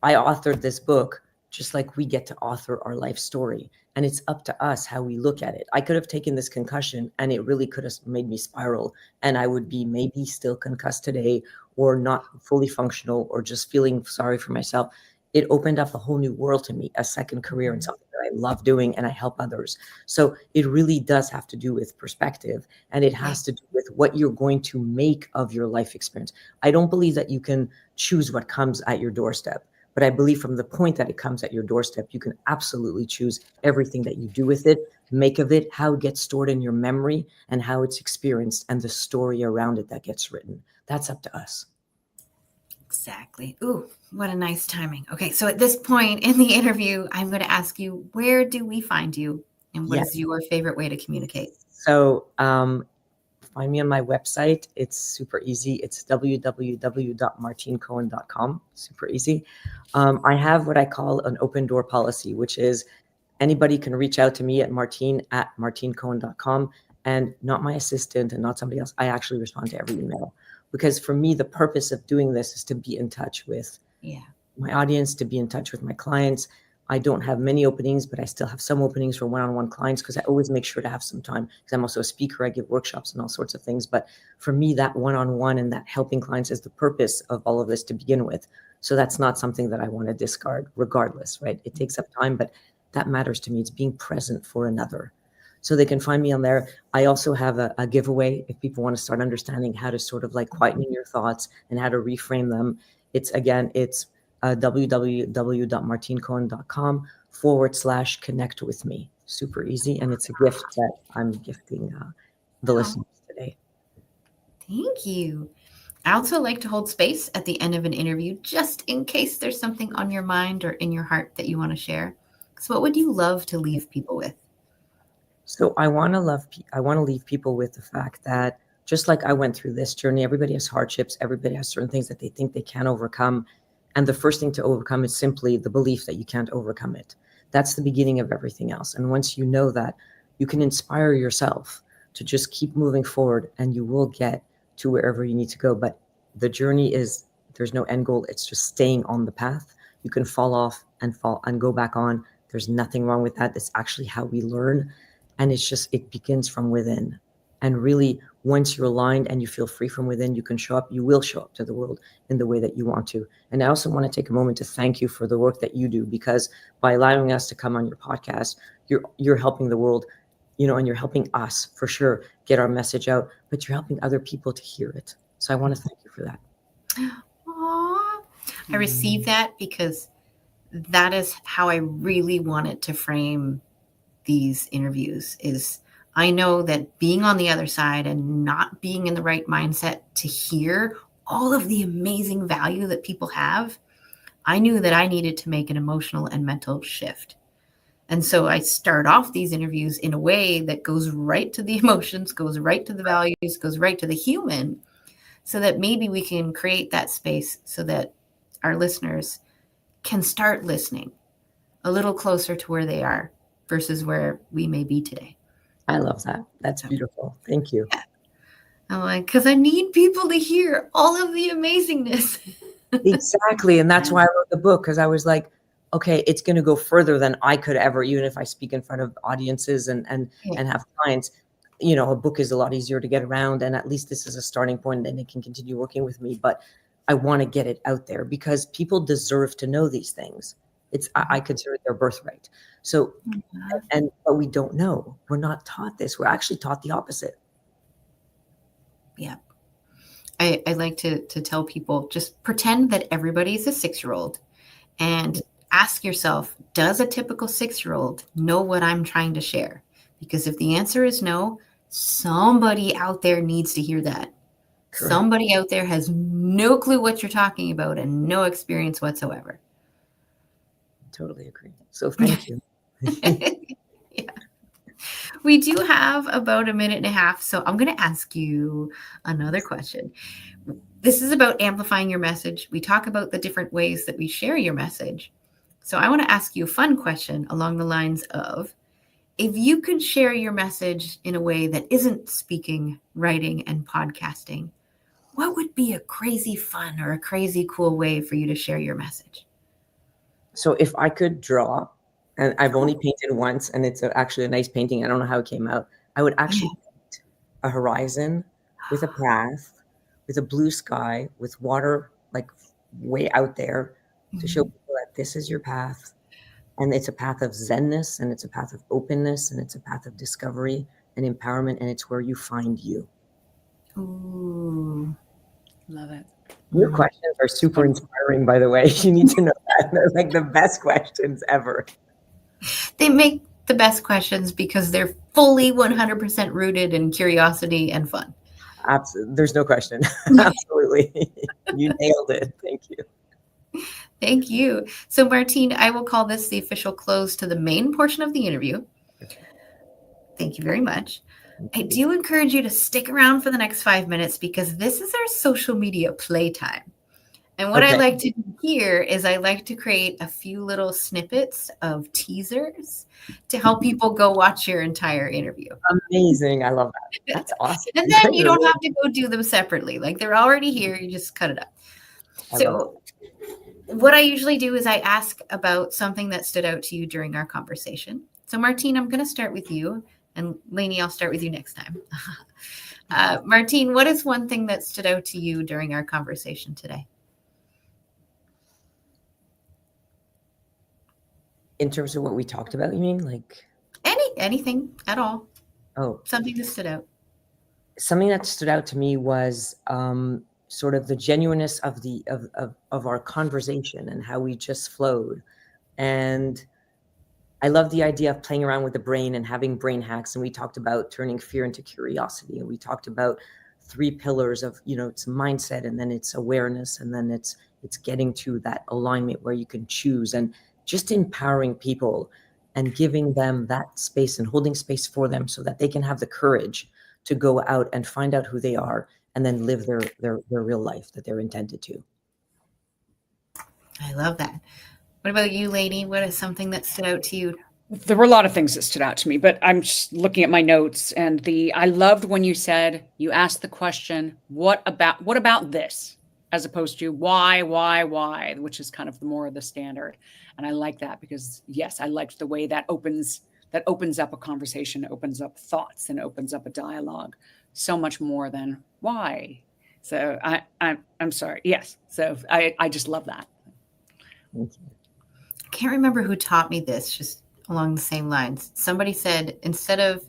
I authored this book just like we get to author our life story. And it's up to us how we look at it. I could have taken this concussion and it really could have made me spiral. And I would be maybe still concussed today, or not fully functional, or just feeling sorry for myself. It opened up a whole new world to me, a second career, and something that I love doing, and I help others. So it really does have to do with perspective, and it has to do with what you're going to make of your life experience. I don't believe that you can choose what comes at your doorstep, but I believe from the point that it comes at your doorstep, you can absolutely choose everything that you do with it, make of it, how it gets stored in your memory, and how it's experienced, and the story around it that gets written. That's up to us. Exactly. Ooh, what a nice timing. Okay, so at this point in the interview, I'm going to ask you, where do we find you, and what is your favorite way to communicate? So find me on my website. It's super easy. It's www.martinecohen.com. Super easy. I have what I call an open door policy, which is anybody can reach out to me at martinecohen.com, and not my assistant and not somebody else. I actually respond to every email. Because for me, the purpose of doing this is to be in touch with my audience, to be in touch with my clients. I don't have many openings, but I still have some openings for one-on-one clients because I always make sure to have some time, because I'm also a speaker. I give workshops and all sorts of things. But for me, that one-on-one and that helping clients is the purpose of all of this to begin with. So that's not something that I want to discard regardless, right? It takes up time, but that matters to me. It's being present for another. So they can find me on there. I also have a giveaway if people want to start understanding how to sort of like quietening your thoughts and how to reframe them. It's www.martinecohen.com/connect with me. Super easy. And it's a gift that I'm gifting the listeners today. Thank you. I also like to hold space at the end of an interview, just in case there's something on your mind or in your heart that you want to share. So what would you love to leave people with? So I want to leave people with the fact that just like I went through this journey, everybody has hardships. Everybody has certain things that they think they can overcome. And the first thing to overcome is simply the belief that you can't overcome it. That's the beginning of everything else. And once you know that, you can inspire yourself to just keep moving forward, and you will get to wherever you need to go. But the journey there's no end goal. It's just staying on the path. You can fall off and go back on. There's nothing wrong with that. It's actually how we learn. And it begins from within. And really, once you're aligned and you feel free from within, you will show up to the world in the way that you want to. And I also want to take a moment to thank you for the work that you do, because by allowing us to come on your podcast, you're helping the world, and you're helping us for sure get our message out, but you're helping other people to hear it. So I want to thank you for that. Aww. I received that because that is how I really wanted to frame these interviews. Is I know that being on the other side and not being in the right mindset to hear all of the amazing value that people have, I knew that I needed to make an emotional and mental shift. And so I start off these interviews in a way that goes right to the emotions, goes right to the values, goes right to the human, so that maybe we can create that space so that our listeners can start listening a little closer to where they are versus where we may be today. I love that. That's beautiful. Thank you. Yeah. I'm like, because I need people to hear all of the amazingness. Exactly. And that's why I wrote the book, because I was like, okay, it's going to go further than I could ever, even if I speak in front of audiences and have clients. A book is a lot easier to get around, and at least this is a starting point, and they can continue working with me. But I want to get it out there because people deserve to know these things. I consider it their birthright. So, but we don't know. We're not taught this. We're actually taught the opposite. Yeah. I like to tell people, just pretend that everybody's a 6-year-old and ask yourself, does a typical 6-year-old know what I'm trying to share? Because if the answer is no, somebody out there needs to hear that. Correct. Somebody out there has no clue what you're talking about and no experience whatsoever. Totally agree. So thank you. Yeah. We do have about a minute and a half, so I'm going to ask you another question. This is about amplifying your message. We talk about the different ways that we share your message. So I want to ask you a fun question along the lines of, if you could share your message in a way that isn't speaking, writing, and podcasting, what would be a crazy fun or a crazy cool way for you to share your message? So if I could draw, and I've only painted once, and it's actually a nice painting. I don't know how it came out. I would actually paint a horizon with a path, with a blue sky, with water like way out there to show people that this is your path. And it's a path of zenness, and it's a path of openness, and it's a path of discovery and empowerment, and it's where you find you. Ooh, love it. Your questions are super inspiring, by the way. You need to know that. They're like the best questions ever. They make the best questions because they're fully 100% rooted in curiosity and fun. Absolutely. There's no question. Absolutely. You nailed it. Thank you. Thank you. So Martine, I will call this the official close to the main portion of the interview. Thank you very much. I do encourage you to stick around for the next 5 minutes because this is our social media playtime. And what I like to do here is I like to create a few little snippets of teasers to help people go watch your entire interview. Amazing. I love that. That's awesome. And then you don't have to go do them separately. Like they're already here. You just cut it up. So what I usually do is I ask about something that stood out to you during our conversation. So Martine, I'm going to start with you. And Lainie, I'll start with you next time. Martine, what is one thing that stood out to you during our conversation today? In terms of what we talked about, you mean like anything at all? Oh, Something that stood out. Something that stood out to me was sort of the genuineness of our conversation and how we just flowed. And I love the idea of playing around with the brain and having brain hacks. And we talked about turning fear into curiosity. And we talked about 3 pillars of, it's mindset, and then it's awareness, and then it's getting to that alignment where you can choose, and just empowering people and giving them that space and holding space for them so that they can have the courage to go out and find out who they are and then live their real life that they're intended to. I love that. What about you, Lainie? What is something that stood out to you? There were a lot of things that stood out to me, but I'm just looking at my notes, and I loved when you asked the question, what about this? As opposed to why, which is kind of more of the standard. And I like that because, yes, I liked the way that opens up a conversation, opens up thoughts, and opens up a dialogue so much more than why. So I'm sorry. Yes. So I just love that. Thank you. I can't remember who taught me this, just along the same lines. Somebody said, instead of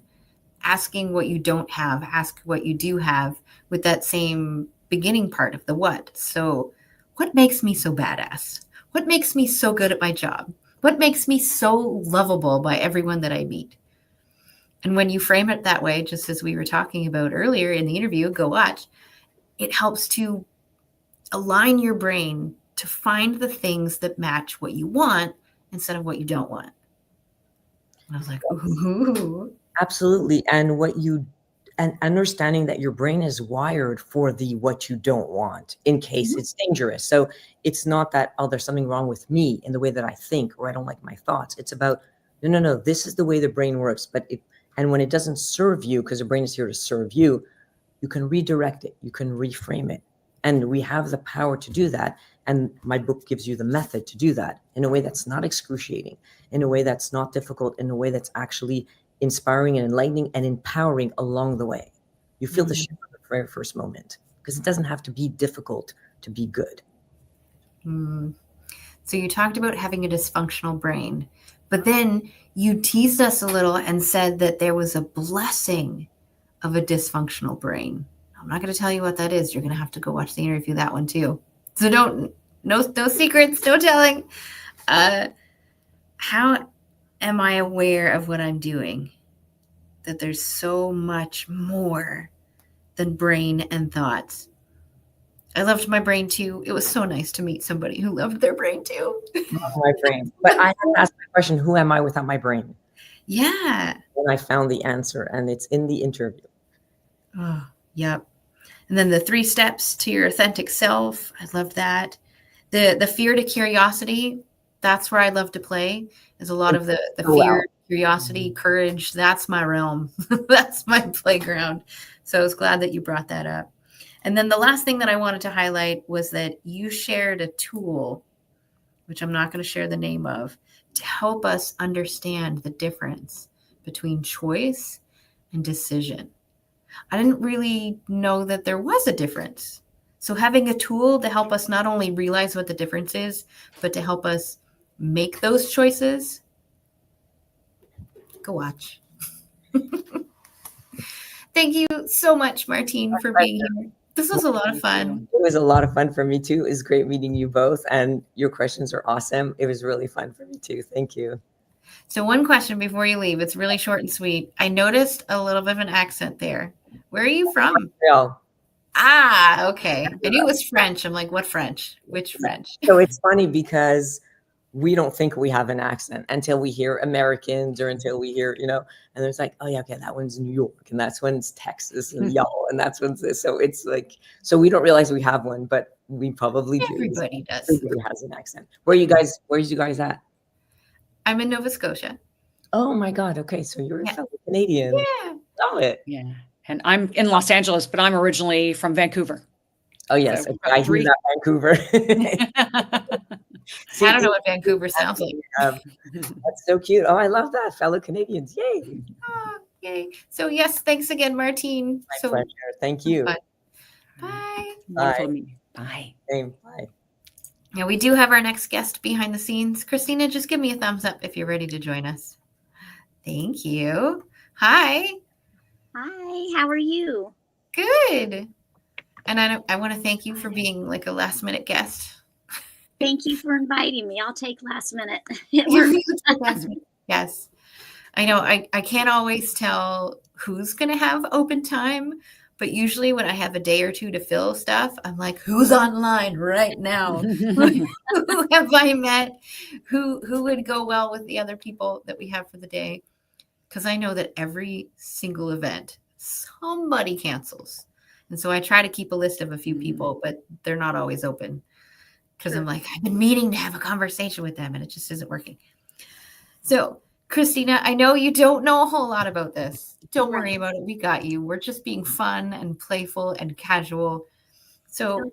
asking what you don't have, ask what you do have, with that same beginning part of the what. So what makes me so badass? What makes me so good at my job? What makes me so lovable by everyone that I meet? And when you frame it that way, just as we were talking about earlier in the interview, go watch, it helps to align your brain to find the things that match what you want instead of what you don't want. And I was like, ooh. Absolutely. And understanding that your brain is wired for the what you don't want in case it's dangerous. So it's not that, there's something wrong with me in the way that I think, or I don't like my thoughts. It's about, no, this is the way the brain works. And when it doesn't serve you, because the brain is here to serve you, you can redirect it, you can reframe it. And we have the power to do that. And my book gives you the method to do that in a way that's not excruciating, in a way that's not difficult, in a way that's actually inspiring and enlightening and empowering along the way. You feel the shift at the very first moment, because it doesn't have to be difficult to be good. So you talked about having a dysfunctional brain, but then you teased us a little and said that there was a blessing of a dysfunctional brain. I'm not going to tell you what that is. You're going to have to go watch the interview, that one too. So no secrets, no telling. How am I aware of what I'm doing? That there's so much more than brain and thoughts. I loved my brain too. It was so nice to meet somebody who loved their brain too. My brain. But I had to ask the question, who am I without my brain? Yeah. And I found the answer, and it's in the interview. Oh, yep. And then the 3 steps to your authentic self. I love that. The fear to curiosity. That's where I love to play. Is a lot of the fear, curiosity, courage. That's my realm. That's my playground. So I was glad that you brought that up. And then the last thing that I wanted to highlight was that you shared a tool, which I'm not going to share the name of, to help us understand the difference between choice and decision. I didn't really know that there was a difference. So having a tool to help us not only realize what the difference is, but to help us make those choices, go watch. Thank you so much, Martine, for being here. This was a lot of fun. It was a lot of fun for me too. It was great meeting you both, and your questions are awesome. It was really fun for me too. Thank you. So one question before you leave. It's really short and sweet. I noticed a little bit of an accent there. Where are you from? Montreal. Ah, okay. I knew it was French. I'm like, what French? Which French? So it's funny because we don't think we have an accent until we hear Americans, or until we hear, and there's like, oh yeah, okay, that one's New York, and that's one's Texas, and y'all, and that's one's this. So it's like, so we don't realize we have one, but we probably do. Everybody does. Everybody has an accent. Where's you guys at? I'm in Nova Scotia. Oh my God. Okay. So you're a fellow Canadian. Yeah. Love it. Yeah. And I'm in Los Angeles, but I'm originally from Vancouver. Oh yes. So I hear that, Vancouver. See, I don't know what Vancouver sounds like. That's so cute. Oh, I love that. Fellow Canadians. Yay. Oh, yay. So yes, thanks again, Martine. My pleasure. Thank you. Bye. Bye. Wonderful to meet you. Bye. Same. Bye. Now, we do have our next guest behind the scenes. Christina, just give me a thumbs up if you're ready to join us. Thank you. Hi. Hi, how are you? Good. And I want to thank you for being like a last minute guest. Thank you for inviting me. I'll take last minute. Yes. I know I can't always tell who's going to have open time, but usually when I have a day or two to fill stuff, I'm like, who's online right now? Who have I met? Who would go well with the other people that we have for the day? Because I know that every single event, somebody cancels. And so I try to keep a list of a few people, but they're not always open. Because I'm like, I've been meaning to have a conversation with them and it just isn't working. So, Christina, I know you don't know a whole lot about this. Don't worry about it. We got you. We're just being fun and playful and casual. So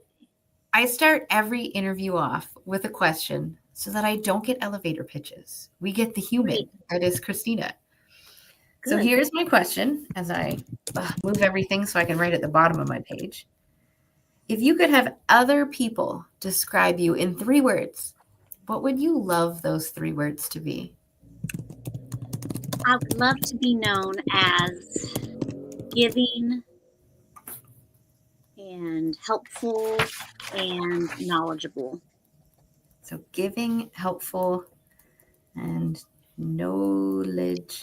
I start every interview off with a question so that I don't get elevator pitches. We get the human that is Christina. Good. So here's my question as I move everything so I can write at the bottom of my page. If you could have other people describe you in 3 words, what would you love those 3 words to be? I would love to be known as giving and helpful and knowledgeable. So giving, helpful, and knowledgeable.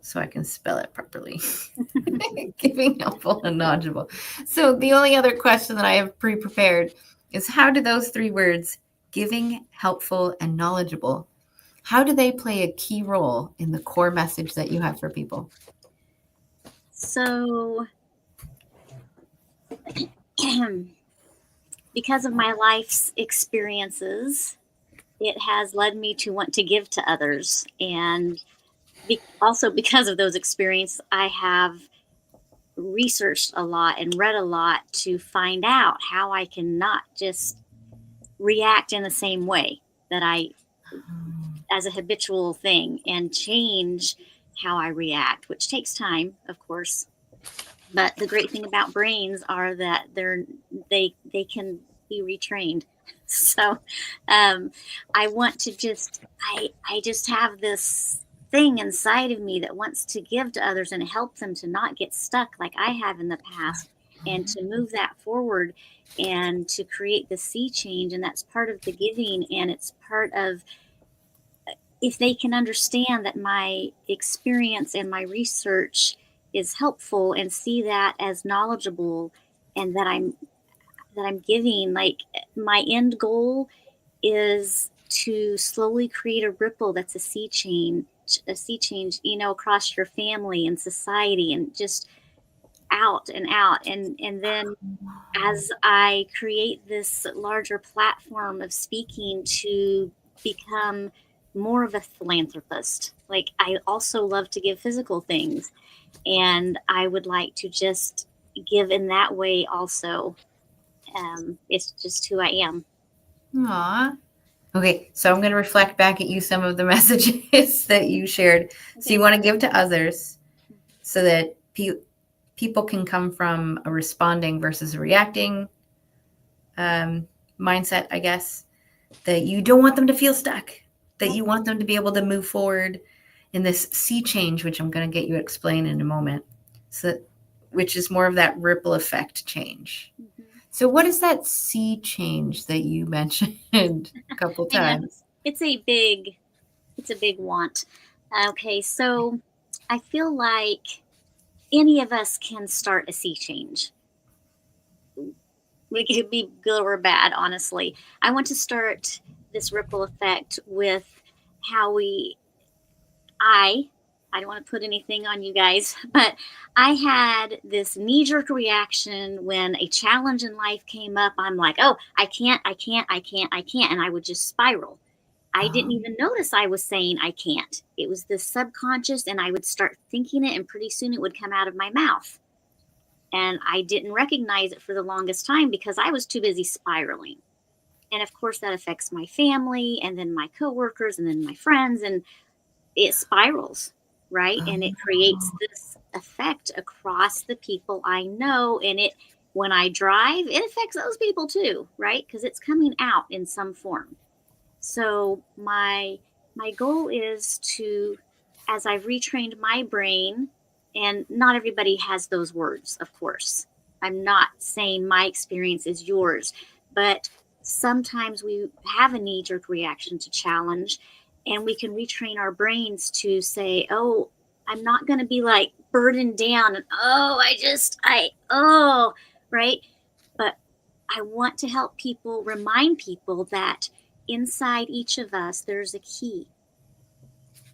So I can spell it properly. Giving, helpful, and knowledgeable. So the only other question that I have pre-prepared is how do those 3 words, giving, helpful, and knowledgeable, how do they play a key role in the core message that you have for people? So because of my life's experiences, it has led me to want to give to others. And also because of those experiences, I have researched a lot and read a lot to find out how I can not just react in the same way that I, as a habitual thing, and change how I react, which takes time, of course. But the great thing about brains are that they can be retrained. So I want to I just have this thing inside of me that wants to give to others and help them to not get stuck like I have in the past, and to move that forward and to create the sea change. And that's part of the giving, and it's part of, if they can understand that my experience and my research is helpful and see that as knowledgeable, and that I'm giving, like, my end goal is to slowly create a ripple that's a sea change, across your family and society, and just out and out. And then as I create this larger platform of speaking, to become more of a philanthropist. Like, I also love to give physical things, and I would like to just give in that way also. It's just who I am. Aw. Okay, so I'm going to reflect back at you some of the messages that you shared. So you want to give to others so that people can come from a responding versus a reacting mindset, I guess, that you don't want them to feel stuck, that you want them to be able to move forward in this sea change, which I'm going to get you to explain in a moment, so which is more of that ripple effect change. Mm-hmm. So what is that sea change that you mentioned a couple times? It's a big want. Okay, so I feel like any of us can start a sea change. It could be good or bad, honestly. I want to start this ripple effect with how I don't want to put anything on you guys, but I had this knee-jerk reaction when a challenge in life came up. I'm like, oh, I can't. And I would just spiral. I didn't even notice I was saying I can't. It was this subconscious, and I would start thinking it, and pretty soon it would come out of my mouth. And I didn't recognize it for the longest time because I was too busy spiraling. And of course that affects my family, and then my coworkers, and then my friends, and it spirals, right? And it creates this effect across the people I know, and when I drive, it affects those people too, right? Because it's coming out in some form. So my goal is to, as I've retrained my brain, and not everybody has those words, of course. I'm not saying my experience is yours, but sometimes we have a knee-jerk reaction to challenge, and we can retrain our brains to say, oh, I'm not going to be like burdened down and, right? But I want to help people, remind people that inside each of us, there's a key.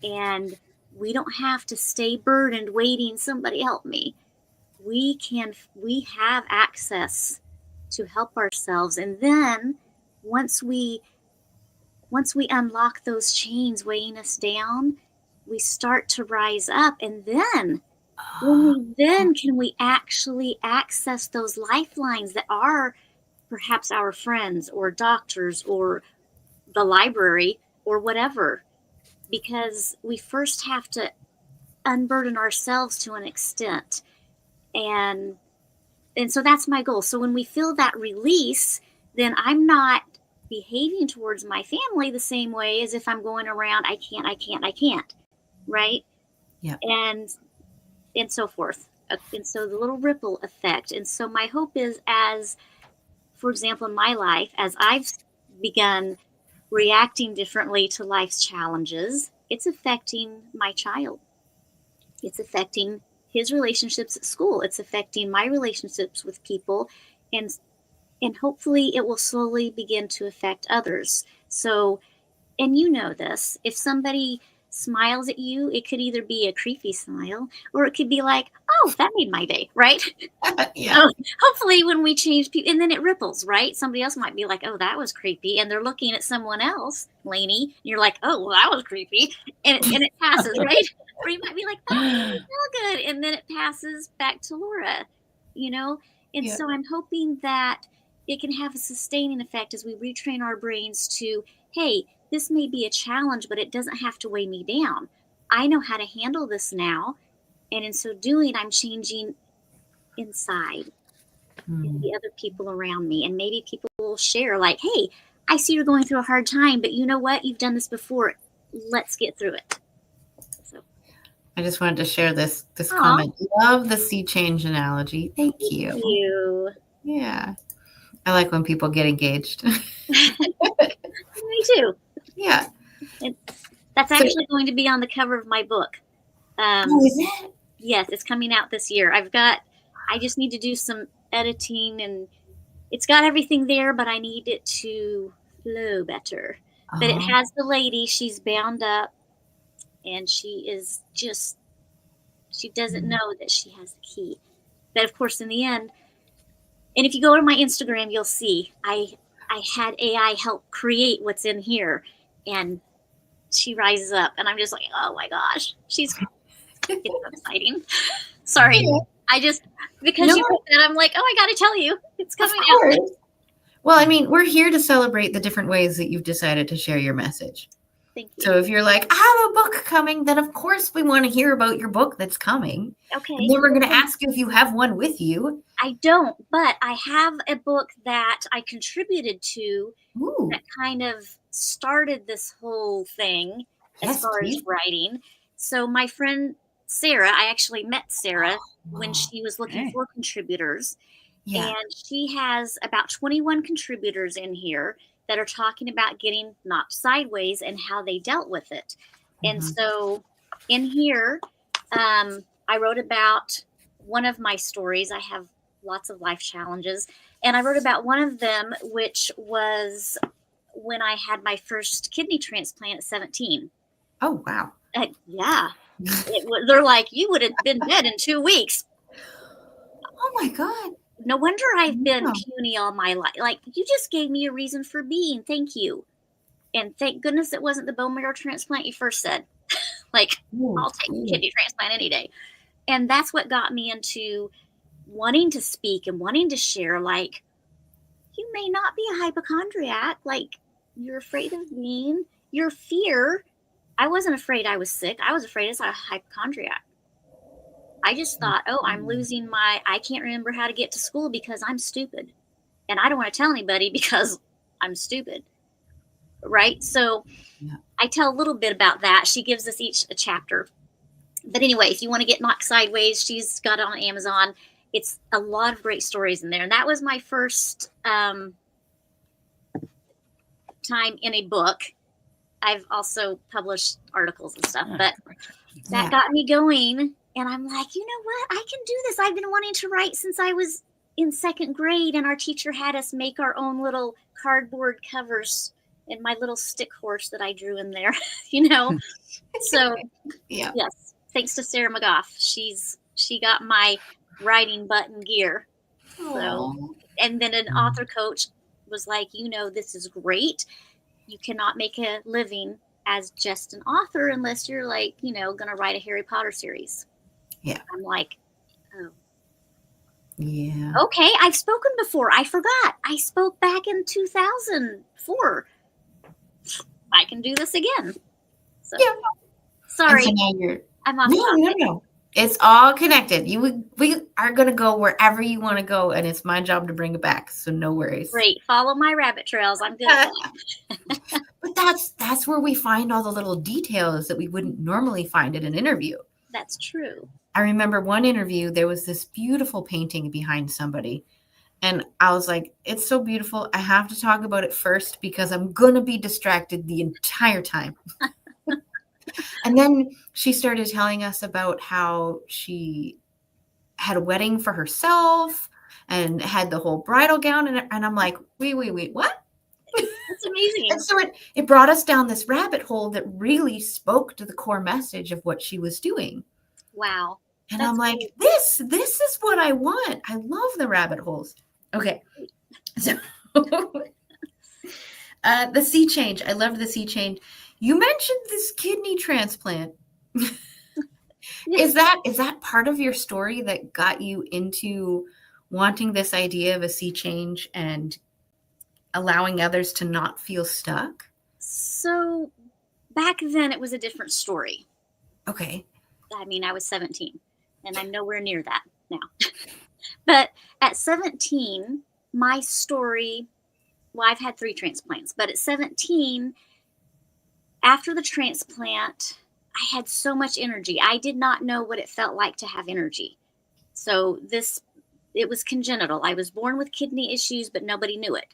And we don't have to stay burdened waiting, somebody help me. We have access to help ourselves. And then once we unlock those chains weighing us down, we start to rise up. And then can we actually access those lifelines that are perhaps our friends or doctors or the library or whatever, because we first have to unburden ourselves to an extent. And so that's my goal. So when we feel that release, then I'm not behaving towards my family the same way as if I'm going around, I can't, right? Yeah. And so forth. And so the little ripple effect. And so my hope is, as, for example, in my life, as I've begun reacting differently to life's challenges, it's affecting my child. It's affecting his relationships at school. It's affecting my relationships with people. And hopefully it will slowly begin to affect others. So, and you know this, if somebody smiles at you, it could either be a creepy smile or it could be like, oh, that made my day, right? Yeah. So hopefully when we change people, and then it ripples, right? Somebody else might be like, oh, that was creepy. And they're looking at someone else, Lainie, and you're like, oh, well, that was creepy. And it passes, right? Or you might be like, that made me feel good. And then it passes back to Laura, you know? And Yeah. so I'm hoping that it can have a sustaining effect as we retrain our brains to, hey, this may be a challenge, but it doesn't have to weigh me down. I know how to handle this now. And in so doing, I'm changing inside and the other people around me. And maybe people will share like, hey, I see you're going through a hard time, but you know what? You've done this before. Let's get through it. So I just wanted to share this Aw. comment. Love the sea change analogy. Thank you. Thank you. Yeah. I like when people get engaged. Me too. Yeah. That's actually going to be on the cover of my book. Oh, is it? Yes, it's coming out this year. I just need to do some editing, and it's got everything there, but I need it to flow better. But it has the lady, she's bound up, and she doesn't know that she has the key. But of course, in the end, and if you go to my Instagram, you'll see I had AI help create what's in here, and she rises up, and I'm just like, oh my gosh, it's so exciting. Sorry. Because you put that, I'm like, oh, I got to tell you, it's coming out. Well, I mean, we're here to celebrate the different ways that you've decided to share your message. Thank you. So if you're like, I have a book coming, then of course we want to hear about your book that's coming. Okay. And then we're going to ask you if you have one with you. I don't, but I have a book that I contributed to that kind of started this whole thing as far as writing. So my friend Sarah, I actually met Sarah when she was looking for contributors. Yeah. And she has about 21 contributors in here that are talking about getting knocked sideways and how they dealt with it. And so in here, I wrote about one of my stories. I have lots of life challenges. And I wrote about one of them, which was when I had my first kidney transplant at 17. Oh, wow. Yeah. They're like, you would have been dead in 2 weeks. Oh, my God. No wonder I've been puny all my life. Like, you just gave me a reason for being. Thank you. And thank goodness it wasn't the bone marrow transplant you first said. Like, I'll take a kidney transplant any day. And that's what got me into wanting to speak and wanting to share. Like, you may not be a hypochondriac. Like, you're afraid of being, your fear. I wasn't afraid I was sick. I was afraid I was a hypochondriac. I just thought, oh, I'm losing I can't remember how to get to school because I'm stupid. And I don't want to tell anybody because I'm stupid. Right? So Yeah. I tell a little bit about that. She gives us each a chapter. But anyway, if you want to get knocked sideways, she's got it on Amazon. It's a lot of great stories in there. And that was my first time in a book. I've also published articles and stuff, but that got me going. And I'm like, you know what? I can do this. I've been wanting to write since I was in second grade, and our teacher had us make our own little cardboard covers and my little stick horse that I drew in there, you know? So Yeah. yes, thanks to Sarah McGough. She got my writing butt in gear. So, and then an author coach was like, you know, this is great. You cannot make a living as just an author unless you're like, you know, going to write a Harry Potter series. Yeah. I'm like, oh. Yeah. Okay, I've spoken before. I forgot. I spoke back in 2004. I can do this again. So, Yeah. sorry. And so now I'm off topic. No. It's all connected. We are going to go wherever you want to go, and it's my job to bring it back. So no worries. Great. Follow my rabbit trails. I'm good at that. But that's where we find all the little details that we wouldn't normally find in an interview. That's true. I remember one interview, there was this beautiful painting behind somebody. And I was like, it's so beautiful. I have to talk about it first because I'm going to be distracted the entire time. And then she started telling us about how she had a wedding for herself and had the whole bridal gown. And I'm like, wait, what? That's amazing. And so it brought us down this rabbit hole that really spoke to the core message of what she was doing. Wow. And I'm like, great. this is what I want. I love the rabbit holes. Okay. So the sea change. I loved the sea change. You mentioned this kidney transplant. Is that part of your story that got you into wanting this idea of a sea change and allowing others to not feel stuck? So back then it was a different story. Okay. I mean, I was 17 and I'm nowhere near that now. But at 17, my story, well, I've had 3 transplants, but at 17, after the transplant, I had so much energy. I did not know what it felt like to have energy. So it was congenital. I was born with kidney issues, but nobody knew it.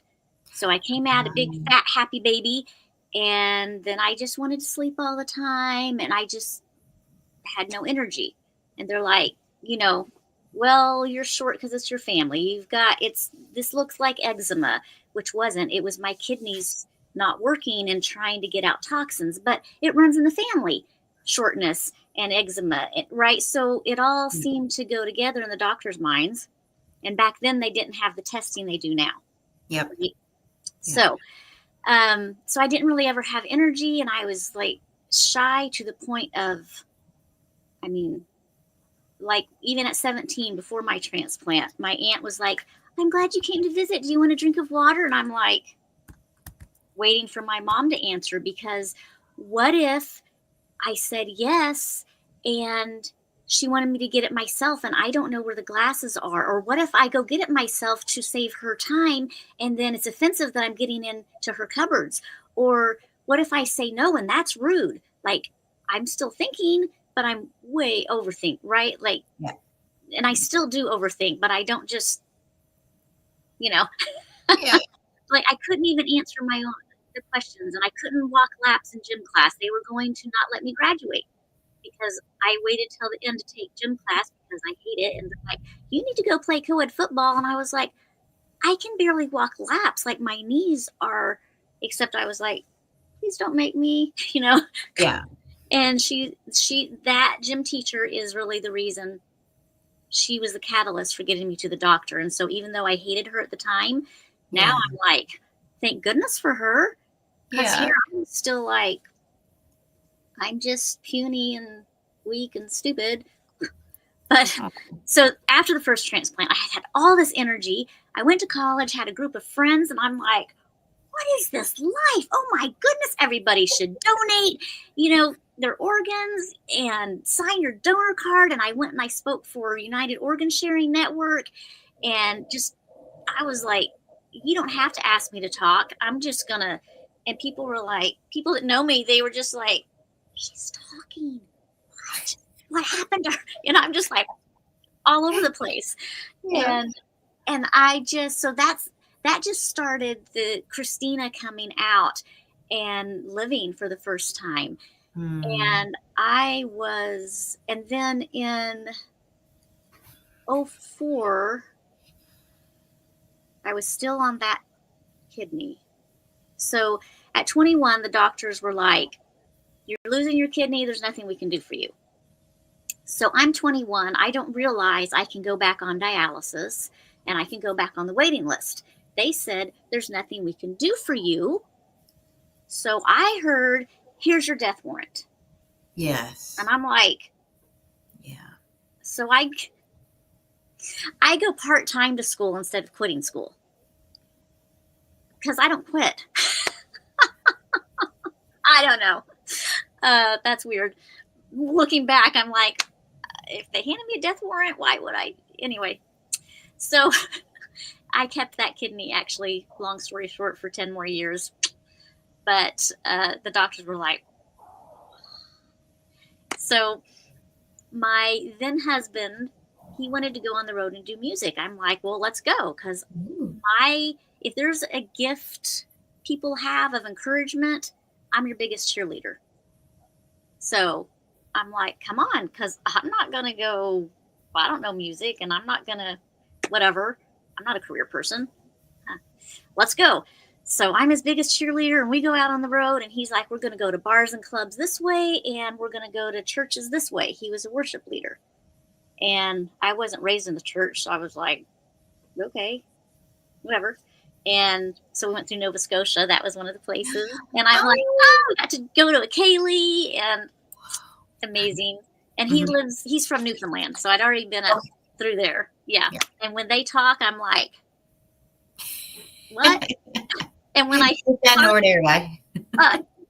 So I came out a big, fat, happy baby. And then I just wanted to sleep all the time. And I just had no energy. And they're like, you know, well, you're short because it's your family. This looks like eczema, which wasn't. It was my kidneys not working and trying to get out toxins, but it runs in the family, shortness and eczema, right? So it all seemed to go together in the doctor's minds. And back then they didn't have the testing they do now. Yep. Right? So I didn't really ever have energy, and I was like shy to the point of, I mean, like even at 17, before my transplant, my aunt was like, I'm glad you came to visit. Do you want a drink of water? And I'm like, waiting for my mom to answer, because what if I said yes and she wanted me to get it myself and I don't know where the glasses are? Or what if I go get it myself to save her time and then it's offensive that I'm getting into her cupboards? Or what if I say no and that's rude? Like, I'm still thinking, but I'm way overthink, right? Like, yeah. And I still do overthink, but I don't just, you know, yeah. Like I couldn't even answer my own questions, and I couldn't walk laps in gym class. They were going to not let me graduate because I waited till the end to take gym class because I hate it. And they're like, you need to go play co-ed football. And I was like, I can barely walk laps. Like my knees are, except I was like, please don't make me, you know? Yeah. And that gym teacher is really the reason. She was the catalyst for getting me to the doctor. And so even though I hated her at the time, now I'm like, thank goodness for her. Because here I'm still like, I'm just puny and weak and stupid. But so after the first transplant, I had all this energy. I went to college, had a group of friends, and I'm like, what is this life? Oh my goodness, everybody should donate. You know, their organs and sign your donor card. And I went and I spoke for United Organ Sharing Network. And I was like, you don't have to ask me to talk. I'm just going to. And people were like, people that know me, they were just like, she's talking. What happened to her? And I'm just like all over the place. Yeah. And I just, so that just started the Christina coming out and living for the first time. And and then in 2004, I was still on that kidney. So at 21, the doctors were like, you're losing your kidney. There's nothing we can do for you. So I'm 21. I don't realize I can go back on dialysis and I can go back on the waiting list. They said, there's nothing we can do for you. So I heard, here's your death warrant. Yes. And I'm like, yeah. So I go part-time to school instead of quitting school. Because I don't quit. I don't know. That's weird. Looking back, I'm like, if they handed me a death warrant, why would I? Anyway, so I kept that kidney, actually, long story short, for 10 more years. But the doctors were like, so my then husband, he wanted to go on the road and do music. I'm like, well, let's go. Because if there's a gift people have of encouragement, I'm your biggest cheerleader. So I'm like, come on, because I'm not going to go, well, I don't know music, and I'm not going to, whatever. I'm not a career person. Let's go. So I'm his biggest cheerleader, and we go out on the road, and he's like, we're going to go to bars and clubs this way, and we're going to go to churches this way. He was a worship leader. And I wasn't raised in the church, so I was like, okay, whatever. And so we went through Nova Scotia. That was one of the places. And I'm like, we got to go to a Kaylee, and amazing. And he's from Newfoundland, so I'd already been up through there. Yeah. And when they talk, I'm like, what? And when I that Nord area.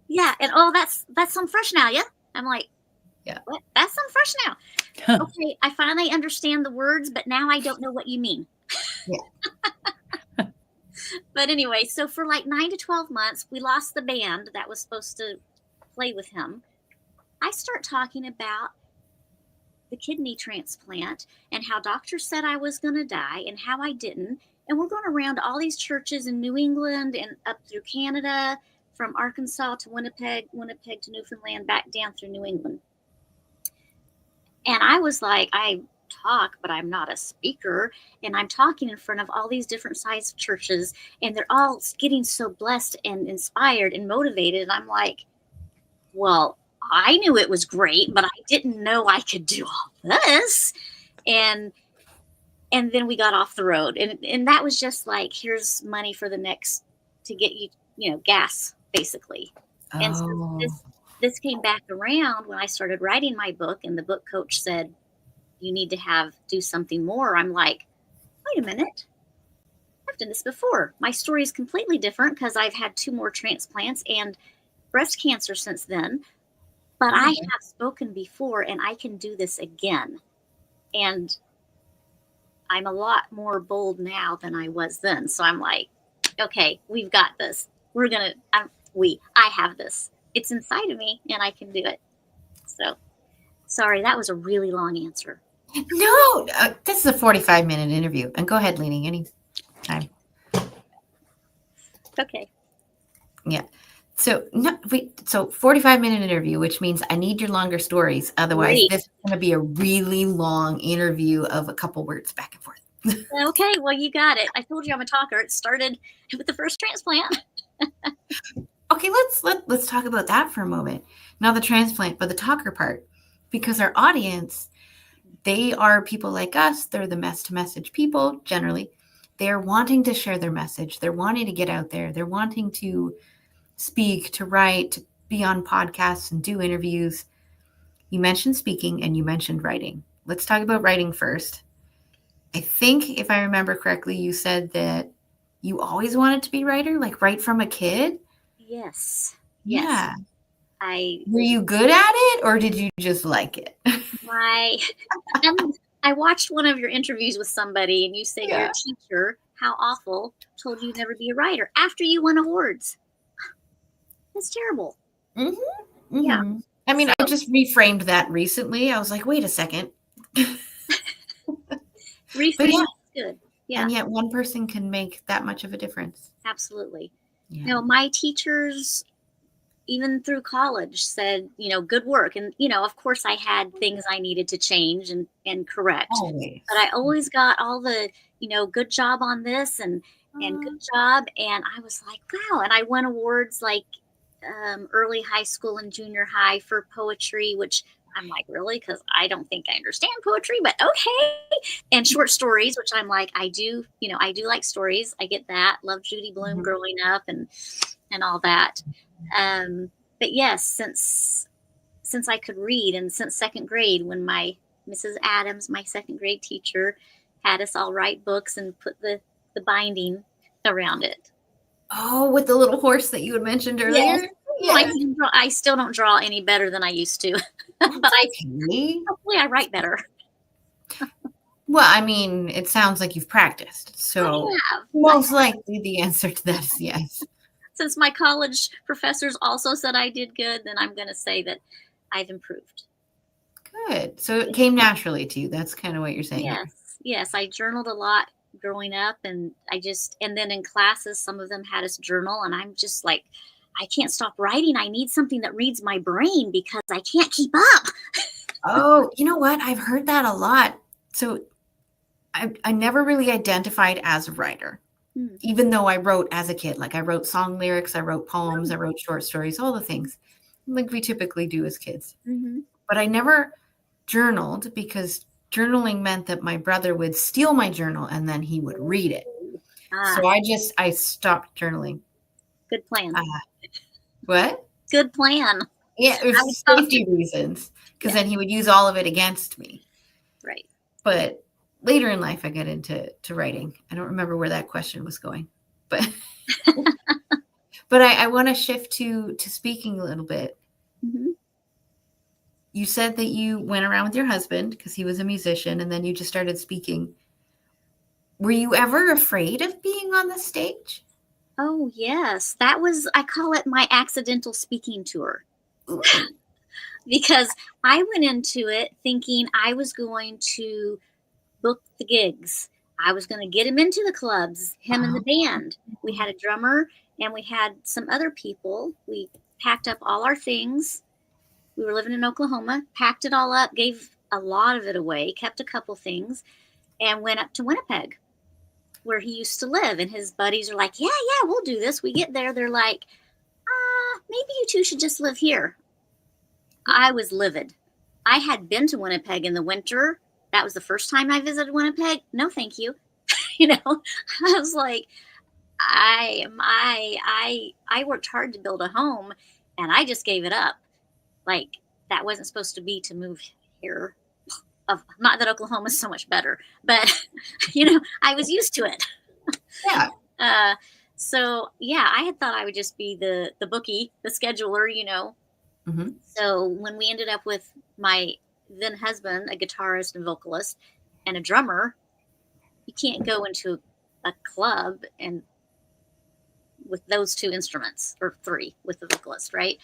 yeah, and that's some fresh now, yeah. I'm like, yeah, what? That's some fresh now. Okay, I finally understand the words, but now I don't know what you mean. Yeah. But anyway, so for like 9 to 12 months, we lost the band that was supposed to play with him. I start talking about the kidney transplant and how doctors said I was going to die and how I didn't. And we're going around all these churches in New England and up through Canada, from Arkansas to Winnipeg to Newfoundland, back down through New England. And I was like, I talk, but I'm not a speaker. And I'm talking in front of all these different size churches, and they're all getting so blessed and inspired and motivated. And I'm like, well, I knew it was great, but I didn't know I could do all this. And then we got off the road, and that was just like, here's money for the next, to get you, gas, basically. Oh. And so this came back around when I started writing my book, and the book coach said, you need to do something more. I'm like, wait a minute. I've done this before. My story is completely different because I've had 2 more transplants and breast cancer since then. But I have spoken before, and I can do this again. And I'm a lot more bold now than I was then. So I'm like, okay, we've got this. I have this. It's inside of me, and I can do it. So, sorry, that was a really long answer. No, this is a 45-minute interview. And go ahead, Lainie, anytime. Okay. Yeah. So 45-minute interview, which means I need your longer stories. Otherwise, This is going to be a really long interview of a couple words back and forth. Okay, well, you got it. I told you I'm a talker. It started with the first transplant. Okay, let's talk about that for a moment. Not the transplant, but the talker part, because our audience, they are people like us. They're the mess-to-message people, generally. They're wanting to share their message. They're wanting to get out there. They're wanting to speak, to write, to be on podcasts and do interviews. You mentioned speaking and you mentioned writing. Let's talk about writing first. I think, if I remember correctly, you said that you always wanted to be a writer, like right from a kid? Yes. Yeah. Were you good at it, or did you just like it? I watched one of your interviews with somebody, and you said your teacher, how awful, told you never be a writer after you won awards. That's terrible. Mm-hmm. Mm-hmm. Yeah. I mean, I just reframed that recently. I was like, wait a second. Reframing is good. Yeah. And yet one person can make that much of a difference. Absolutely. Yeah. My teachers, even through college, said, good work. And, of course I had things I needed to change and correct. Always. But I always got all the, good job on this and good job. And I was like, wow. And I won awards like early high school and junior high for poetry, which I'm like, really? Because I don't think I understand poetry, but okay. And short stories, which I'm like, I do like stories. I get that. Love Judy Blume growing up and all that. But yes, since I could read, and since second grade, when my Mrs. Adams, my second grade teacher, had us all write books and put the binding around it. Oh, with the little horse that you had mentioned earlier? Yes. I still don't draw any better than I used to. But hopefully I write better. Well, I mean, it sounds like you've practiced. So most likely the answer to that is yes. Since my college professors also said I did good, then I'm going to say that I've improved. Good. So it came naturally to you. That's kind of what you're saying. Yes. I journaled a lot growing up, and then in classes, some of them had us journal, and I'm just like, I can't stop writing. I need something that reads my brain because I can't keep up. Oh, you know what? I've heard that a lot. So I never really identified as a writer, even though I wrote as a kid. Like I wrote song lyrics, I wrote poems, I wrote short stories, all the things like we typically do as kids. Mm-hmm. But I never journaled because journaling meant that my brother would steal my journal and then he would read it. So I stopped journaling. Good plan. What? Good plan. Yeah, it was safety reasons, because then he would use all of it against me. Right. But later in life, I got into writing. I don't remember where that question was going, but but I want to shift to speaking a little bit. Mm-hmm. You said that you went around with your husband because he was a musician, and then you just started speaking. Were you ever afraid of being on the stage? Oh, yes. That was, I call it my accidental speaking tour. Because I went into it thinking I was going to book the gigs. I was going to get him into the clubs, him and the band. We had a drummer and we had some other people. We packed up all our things. We were living in Oklahoma, packed it all up, gave a lot of it away, kept a couple things, and went up to Winnipeg, where he used to live. And his buddies are like, yeah, we'll do this. We get there. They're like, maybe you two should just live here. I was livid. I had been to Winnipeg in the winter. That was the first time I visited Winnipeg. No, thank you. I was like, I worked hard to build a home and I just gave it up. Like that wasn't supposed to be to move here. Not that Oklahoma is so much better, but I was used to it. Yeah. So yeah, I had thought I would just be the bookie, the scheduler, Mm-hmm. So when we ended up with my then husband, a guitarist and vocalist, and a drummer, you can't go into a club and with those two instruments, or three with the vocalist, right?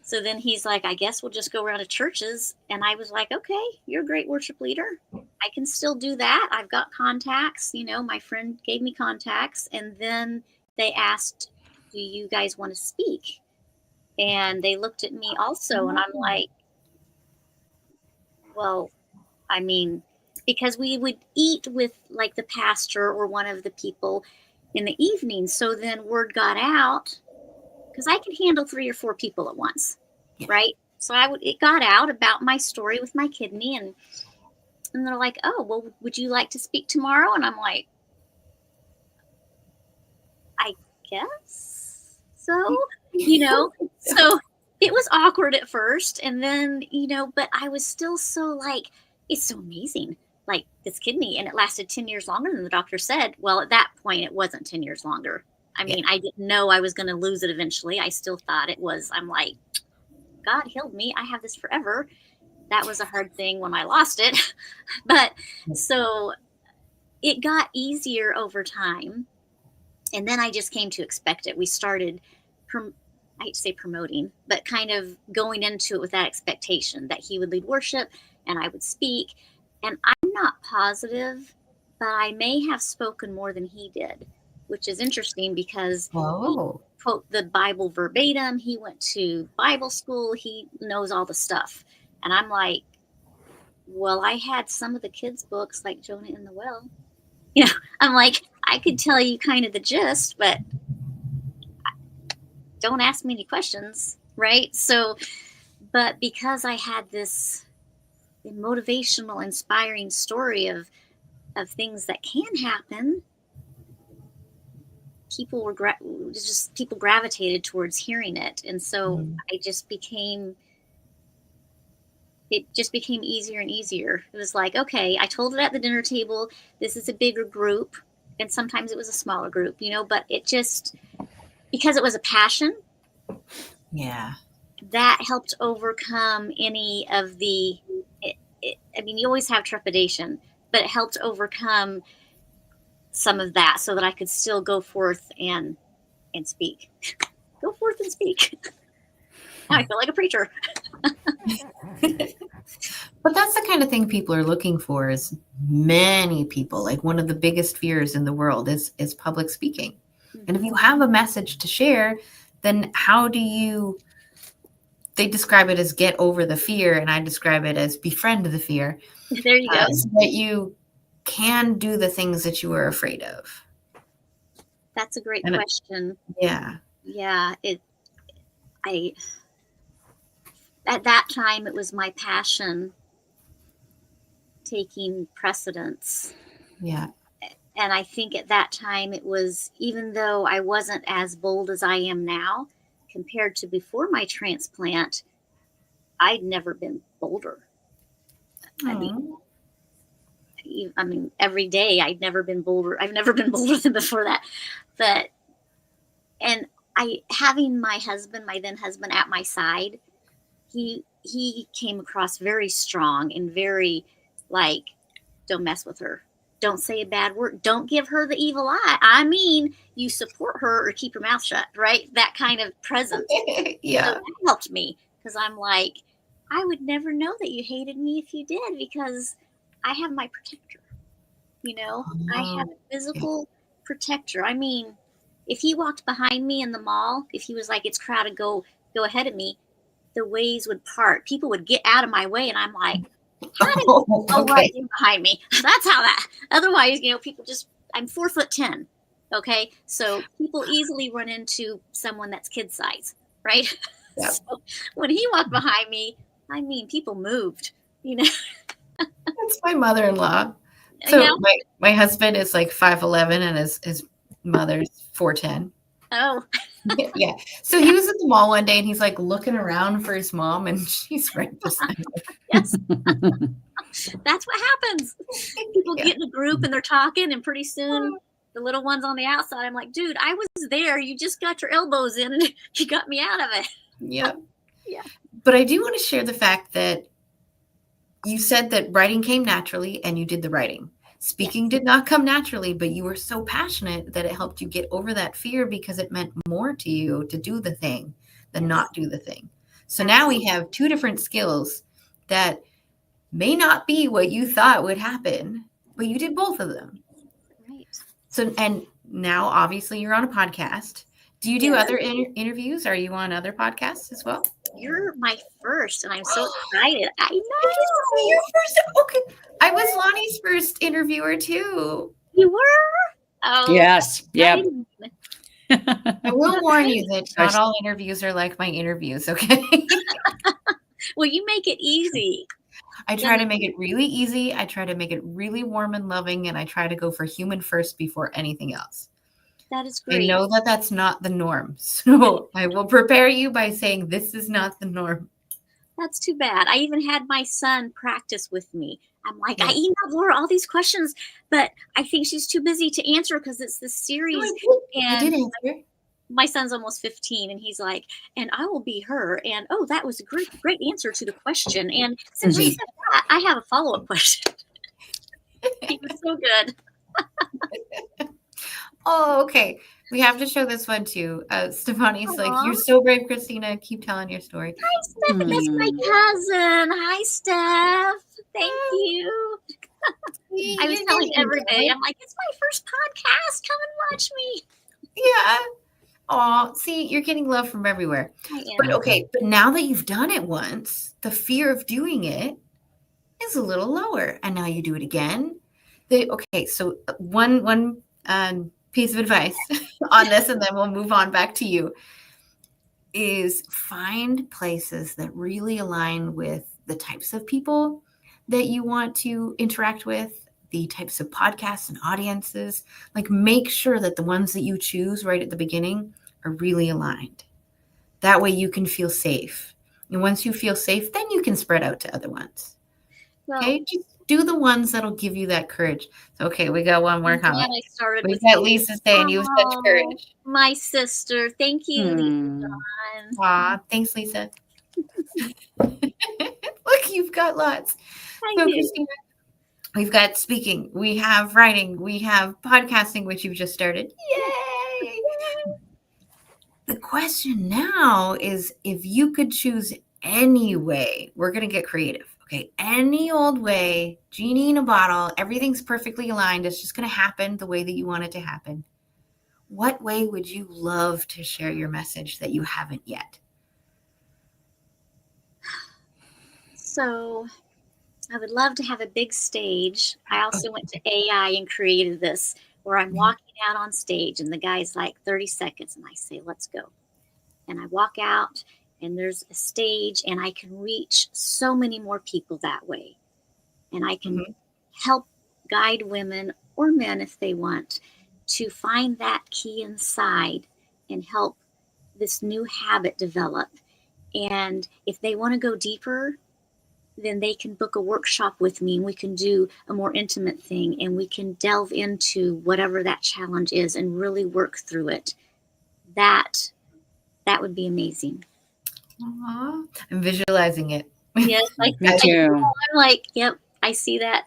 So then he's like, I guess we'll just go around to churches. And I was like, okay, you're a great worship leader. I can still do that. I've got contacts. My friend gave me contacts. And then they asked, do you guys want to speak? And they looked at me also. And I'm like, well, I mean, because we would eat with like the pastor or one of the people in the evening. So then word got out, because I could handle 3 or 4 people at once, right? So it got out about my story with my kidney, and they're like, oh, well, would you like to speak tomorrow? And I'm like, I guess so, So it was awkward at first, and then, but I was still so like, it's so amazing, like this kidney, and it lasted 10 years longer than the doctor said. Well, at that point, it wasn't 10 years longer. I mean, I didn't know I was going to lose it eventually. I still thought it was. I'm like, God healed me. I have this forever. That was a hard thing when I lost it. But so it got easier over time. And then I just came to expect it. We started, I hate to say promoting, but kind of going into it with that expectation that he would lead worship and I would speak. And I'm not positive, but I may have spoken more than he did, which is interesting because he quote the Bible verbatim. He went to Bible school. He knows all the stuff. And I'm like, well, I had some of the kids' books like Jonah in the Well. You know, I'm like, I could tell you kind of the gist, but don't ask me any questions, right? So, but because I had this motivational, inspiring story of things that can happen, people were people gravitated towards hearing it, and so it just became easier and easier. It was like, okay, I told it at the dinner table. This is a bigger group, and sometimes it was a smaller group, you know. But it just, because it was a passion, that helped overcome any of the. I mean, you always have trepidation, but it helped overcome some of that so that I could still go forth and speak. Go forth and speak. Now I feel like a preacher. But that's the kind of thing people are looking for, is many people, like one of the biggest fears in the world is public speaking. And if you have a message to share, then how do you, they describe it as get over the fear, and I describe it as befriend the fear. There you go. So that you can do the things that you are afraid of. That's a great question. Yeah. At that time, it was my passion taking precedence. Yeah. And I think at that time it was, even though I wasn't as bold as I am now, compared to before my transplant, I'd never been bolder. I mean, every day I'd never been bolder. I've never been bolder than before that. And having my then husband at my side, he came across very strong and very like, don't mess with her. Don't say a bad word. Don't give her the evil eye. I mean, you support her or keep your mouth shut, right? That kind of presence. Yeah. So that helped me, because I'm like, I would never know that you hated me if you did, because I have my protector. You know, I have a physical protector. I mean, if he walked behind me in the mall, if he was like, it's crowded, go ahead of me, the ways would part. People would get out of my way, and I'm like, how did you go right in behind me? That's how that. Otherwise, you know, people just, I'm 4'10". Okay. So people easily run into someone that's kid size, right? Yep. So when he walked behind me, I mean, people moved, you know. That's my mother-in-law. So my husband is like 5'11", and his mother's 4'10". Oh. Yeah. So he was at the mall one day, and he's like looking around for his mom, and she's right beside him. Yes. That's what happens. People get in a group and they're talking, and pretty soon the little one's on the outside. I'm like, dude, I was there. You just got your elbows in and you got me out of it. Yeah. Yeah. But I do want to share the fact that you said that writing came naturally, and you did the writing. Speaking did not come naturally, but you were so passionate that it helped you get over that fear, because it meant more to you to do the thing than not do the thing. So now we have two different skills that may not be what you thought would happen, but you did both of them. Right. So, and now obviously you're on a podcast. Do you do other interviews? Are you on other podcasts as well? You're my first, and I'm so excited. I know. You're first. Okay. I was Lonnie's first interviewer too. You were? Oh. Yes. Yep. I will warn you that not all interviews are like my interviews, okay? Well, you make it easy. I try to make it really easy. I try to make it really warm and loving, and I try to go for human first before anything else. That is great. I know that that's not the norm. So I will prepare you by saying this is not the norm. That's too bad. I even had my son practice with me. I'm like, I emailed Laura all these questions, but I think she's too busy to answer because it's this series. I did answer. my son's almost 15, and he's like, and I will be her. And, oh, that was a great answer to the question. And since you said that, I have a follow-up question. He was so good. Oh, okay. We have to show this one too. Stefani's like, Aw. you're so brave, Christina. Keep telling your story. Hi, Steph. That's my cousin. Hi, Steph. Thank you. I was telling every day, I'm like, it's my first podcast. Come and watch me. Yeah. Oh, see, you're getting love from everywhere. I am. But okay, but now that you've done it once, the fear of doing it is a little lower. And now you do it again. Okay, so one piece of advice on this, and then we'll move on back to you, is find places that really align with the types of people that you want to interact with, the types of podcasts and audiences. Like, make sure that the ones that you choose right at the beginning are really aligned. That way you can feel safe. And once you feel safe, then you can spread out to other ones. Well, Okay, just do the ones that'll give you that courage. So, okay, we got one more I'm glad comment. I started We've with got you. Lisa saying you have such Oh, courage. my sister. Thank you, Lisa. Aw, thanks, Lisa. Look, you've got lots. I So, do. Christina, we've got speaking, we have writing, we have podcasting, which you've just started. Yay! The question now is, if you could choose any way, we're going to get creative. Okay, any old way, genie in a bottle, everything's perfectly aligned. It's just going to happen the way that you want it to happen. What way would you love to share your message that you haven't yet? So I would love to have a big stage. I also went to AI and created this where I'm walking out on stage and the guy's like 30 seconds and I say, let's go. And I walk out and there's a stage and I can reach so many more people that way. And I can help guide women or men if they want to find that key inside and help this new habit develop. And if they want to go deeper, then they can book a workshop with me and we can do a more intimate thing and we can delve into whatever that challenge is and really work through it. That would be amazing. Aww. I'm visualizing it. Yes, Me too. I'm like, yep, I see that.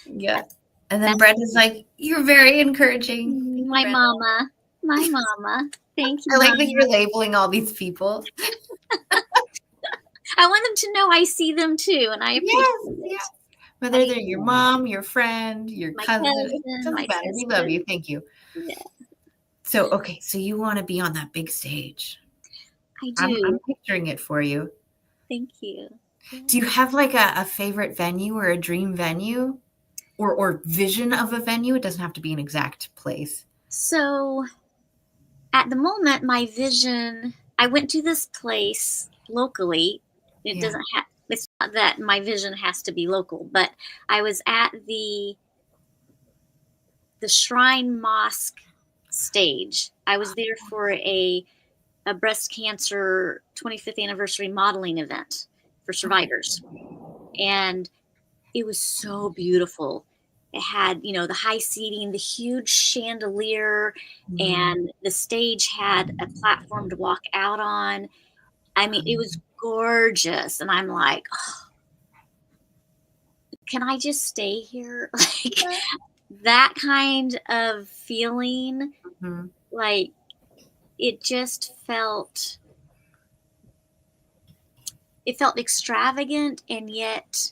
Yeah. And then Brenda's like, you're very encouraging. My mama. Thank you. I like Mama. that you're labeling all these people. I want them to know I see them too, and I appreciate it. Whether they're your mom, your friend, your My cousin, cousin, it doesn't my matter. We sister. love you. Thank you. Yeah. So, okay, so you want to be on that big stage. I do. I'm picturing it for you. Thank you. Do you have like a favorite venue or a dream venue or vision of a venue? It doesn't have to be an exact place. So at the moment, my vision, I went to this place locally. It doesn't have, it's not that my vision has to be local, but I was at the Shrine Mosque stage. I was there for a breast cancer 25th anniversary modeling event for survivors. And it was so beautiful. It had, the high seating, the huge chandelier, and the stage had a platform to walk out on. I mean, it was gorgeous. And I'm like, oh, can I just stay here? Like that kind of feeling, like it just felt extravagant and yet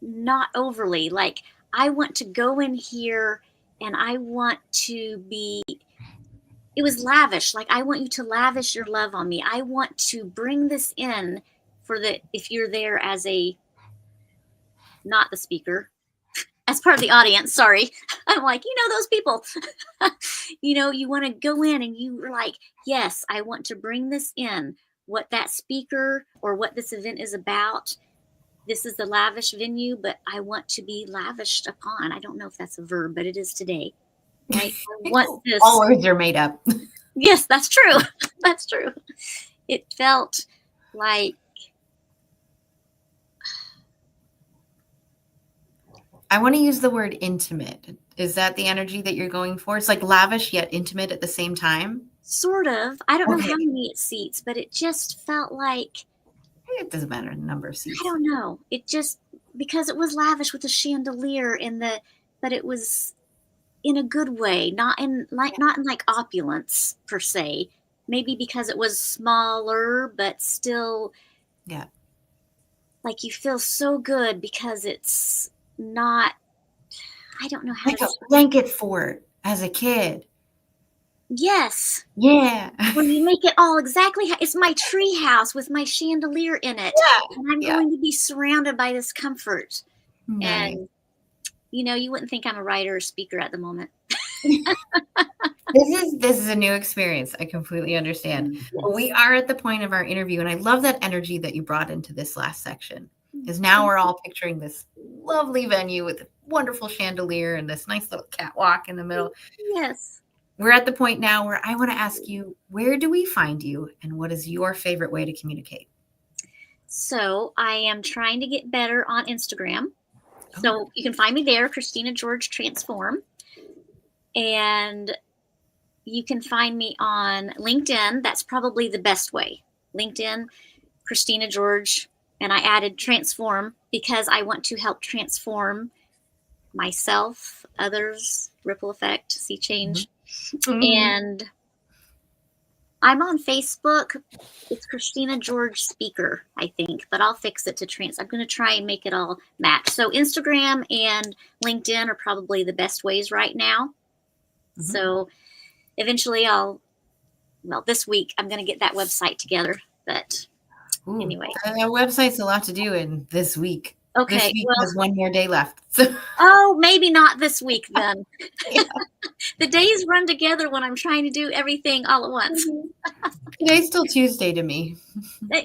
not overly. Like I want to go in here and I want to be, it was lavish. Like I want you to lavish your love on me. I want to bring this in if you're there as not the speaker, as part of the audience, sorry. I'm like, those people, you want to go in and you're like, yes, I want to bring this in, what that speaker or what this event is about. This is the lavish venue, but I want to be lavished upon. I don't know if that's a verb, but it is today. Right? I want this. All words are made up. Yes, that's true. That's true. It felt like, I want to use the word intimate. Is that the energy that you're going for? It's like lavish yet intimate at the same time. Sort of. I don't know Okay. how many it seats, but it just felt like, It doesn't matter the number of seats. I don't know. It just, because it was lavish with the chandelier but it was in a good way, not in like opulence per se. Maybe because it was smaller, but still, Yeah. like you feel so good because it's not, I don't know how Like to a blanket fort as a kid. Yes. Yeah. When you make it all exactly, it's my tree house with my chandelier in it. Yeah. And I'm going to be surrounded by this comfort. Nice. And, you wouldn't think I'm a writer or speaker at the moment. This is a new experience. I completely understand. But we are at the point of our interview, and I love that energy that you brought into this last section. Because now we're all picturing this lovely venue with a wonderful chandelier and this nice little catwalk in the middle. Yes. We're at the point now where I want to ask you, where do we find you, and what is your favorite way to communicate? So I am trying to get better on Instagram. So you can find me there, Christina George Transform. And you can find me on LinkedIn. That's probably the best way. LinkedIn, Christina George. And I added Transform because I want to help transform myself, others, ripple effect, see change. Mm-hmm. And I'm on Facebook. It's Christina George Speaker, I think, but I'll fix it to I'm going to try and make it all match. So Instagram and LinkedIn are probably the best ways right now. Mm-hmm. So eventually this week I'm going to get that website together. But anyway. That website's a lot to do in this week. Okay. This week has one more day left. So. Oh, maybe not this week then. Yeah. The days run together when I'm trying to do everything all at once. Today's still Tuesday to me.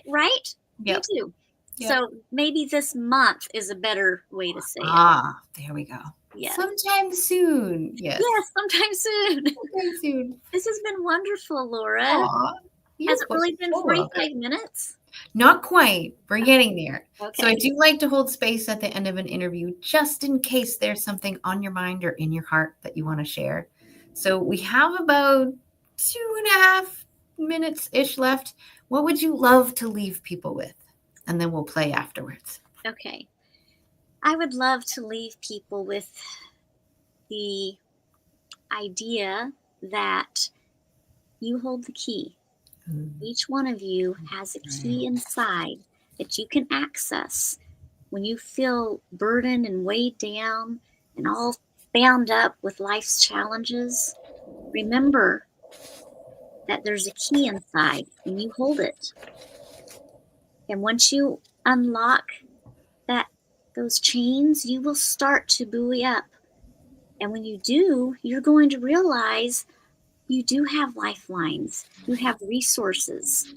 Right? Yep. Me too. Yep. So maybe this month is a better way to say it. There we go. Yes. Sometime soon. Yes. Yes, sometime soon. Sometime soon. This has been wonderful, Laura. Aww, has it really been 45 minutes? Not quite. We're getting there. Okay. So I do like to hold space at the end of an interview just in case there's something on your mind or in your heart that you want to share. So we have about 2.5 minutes-ish left. What would you love to leave people with? And then we'll play afterwards. Okay. I would love to leave people with the idea that you hold the key. Each one of you has a key inside that you can access when you feel burdened and weighed down and all bound up with life's challenges. Remember that there's a key inside and you hold it. And once you unlock those chains, you will start to buoy up. And when you do, you're going to realize you do have lifelines. You have resources.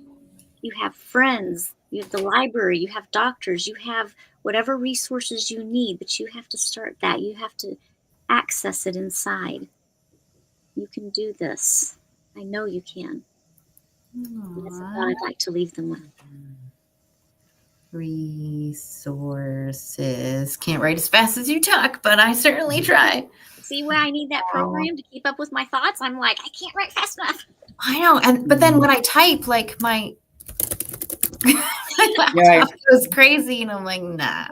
You have friends. You have the library. You have doctors. You have whatever resources you need, but you have to start that. You have to access it inside. You can do this. I know you can. And that's what I'd like to leave them with. Resources. Can't write as fast as you talk, but I certainly try. See why I need that program to keep up with my thoughts? I'm like, I can't write fast enough. I know. But then when I type, like my laptop goes crazy and I'm like, nah,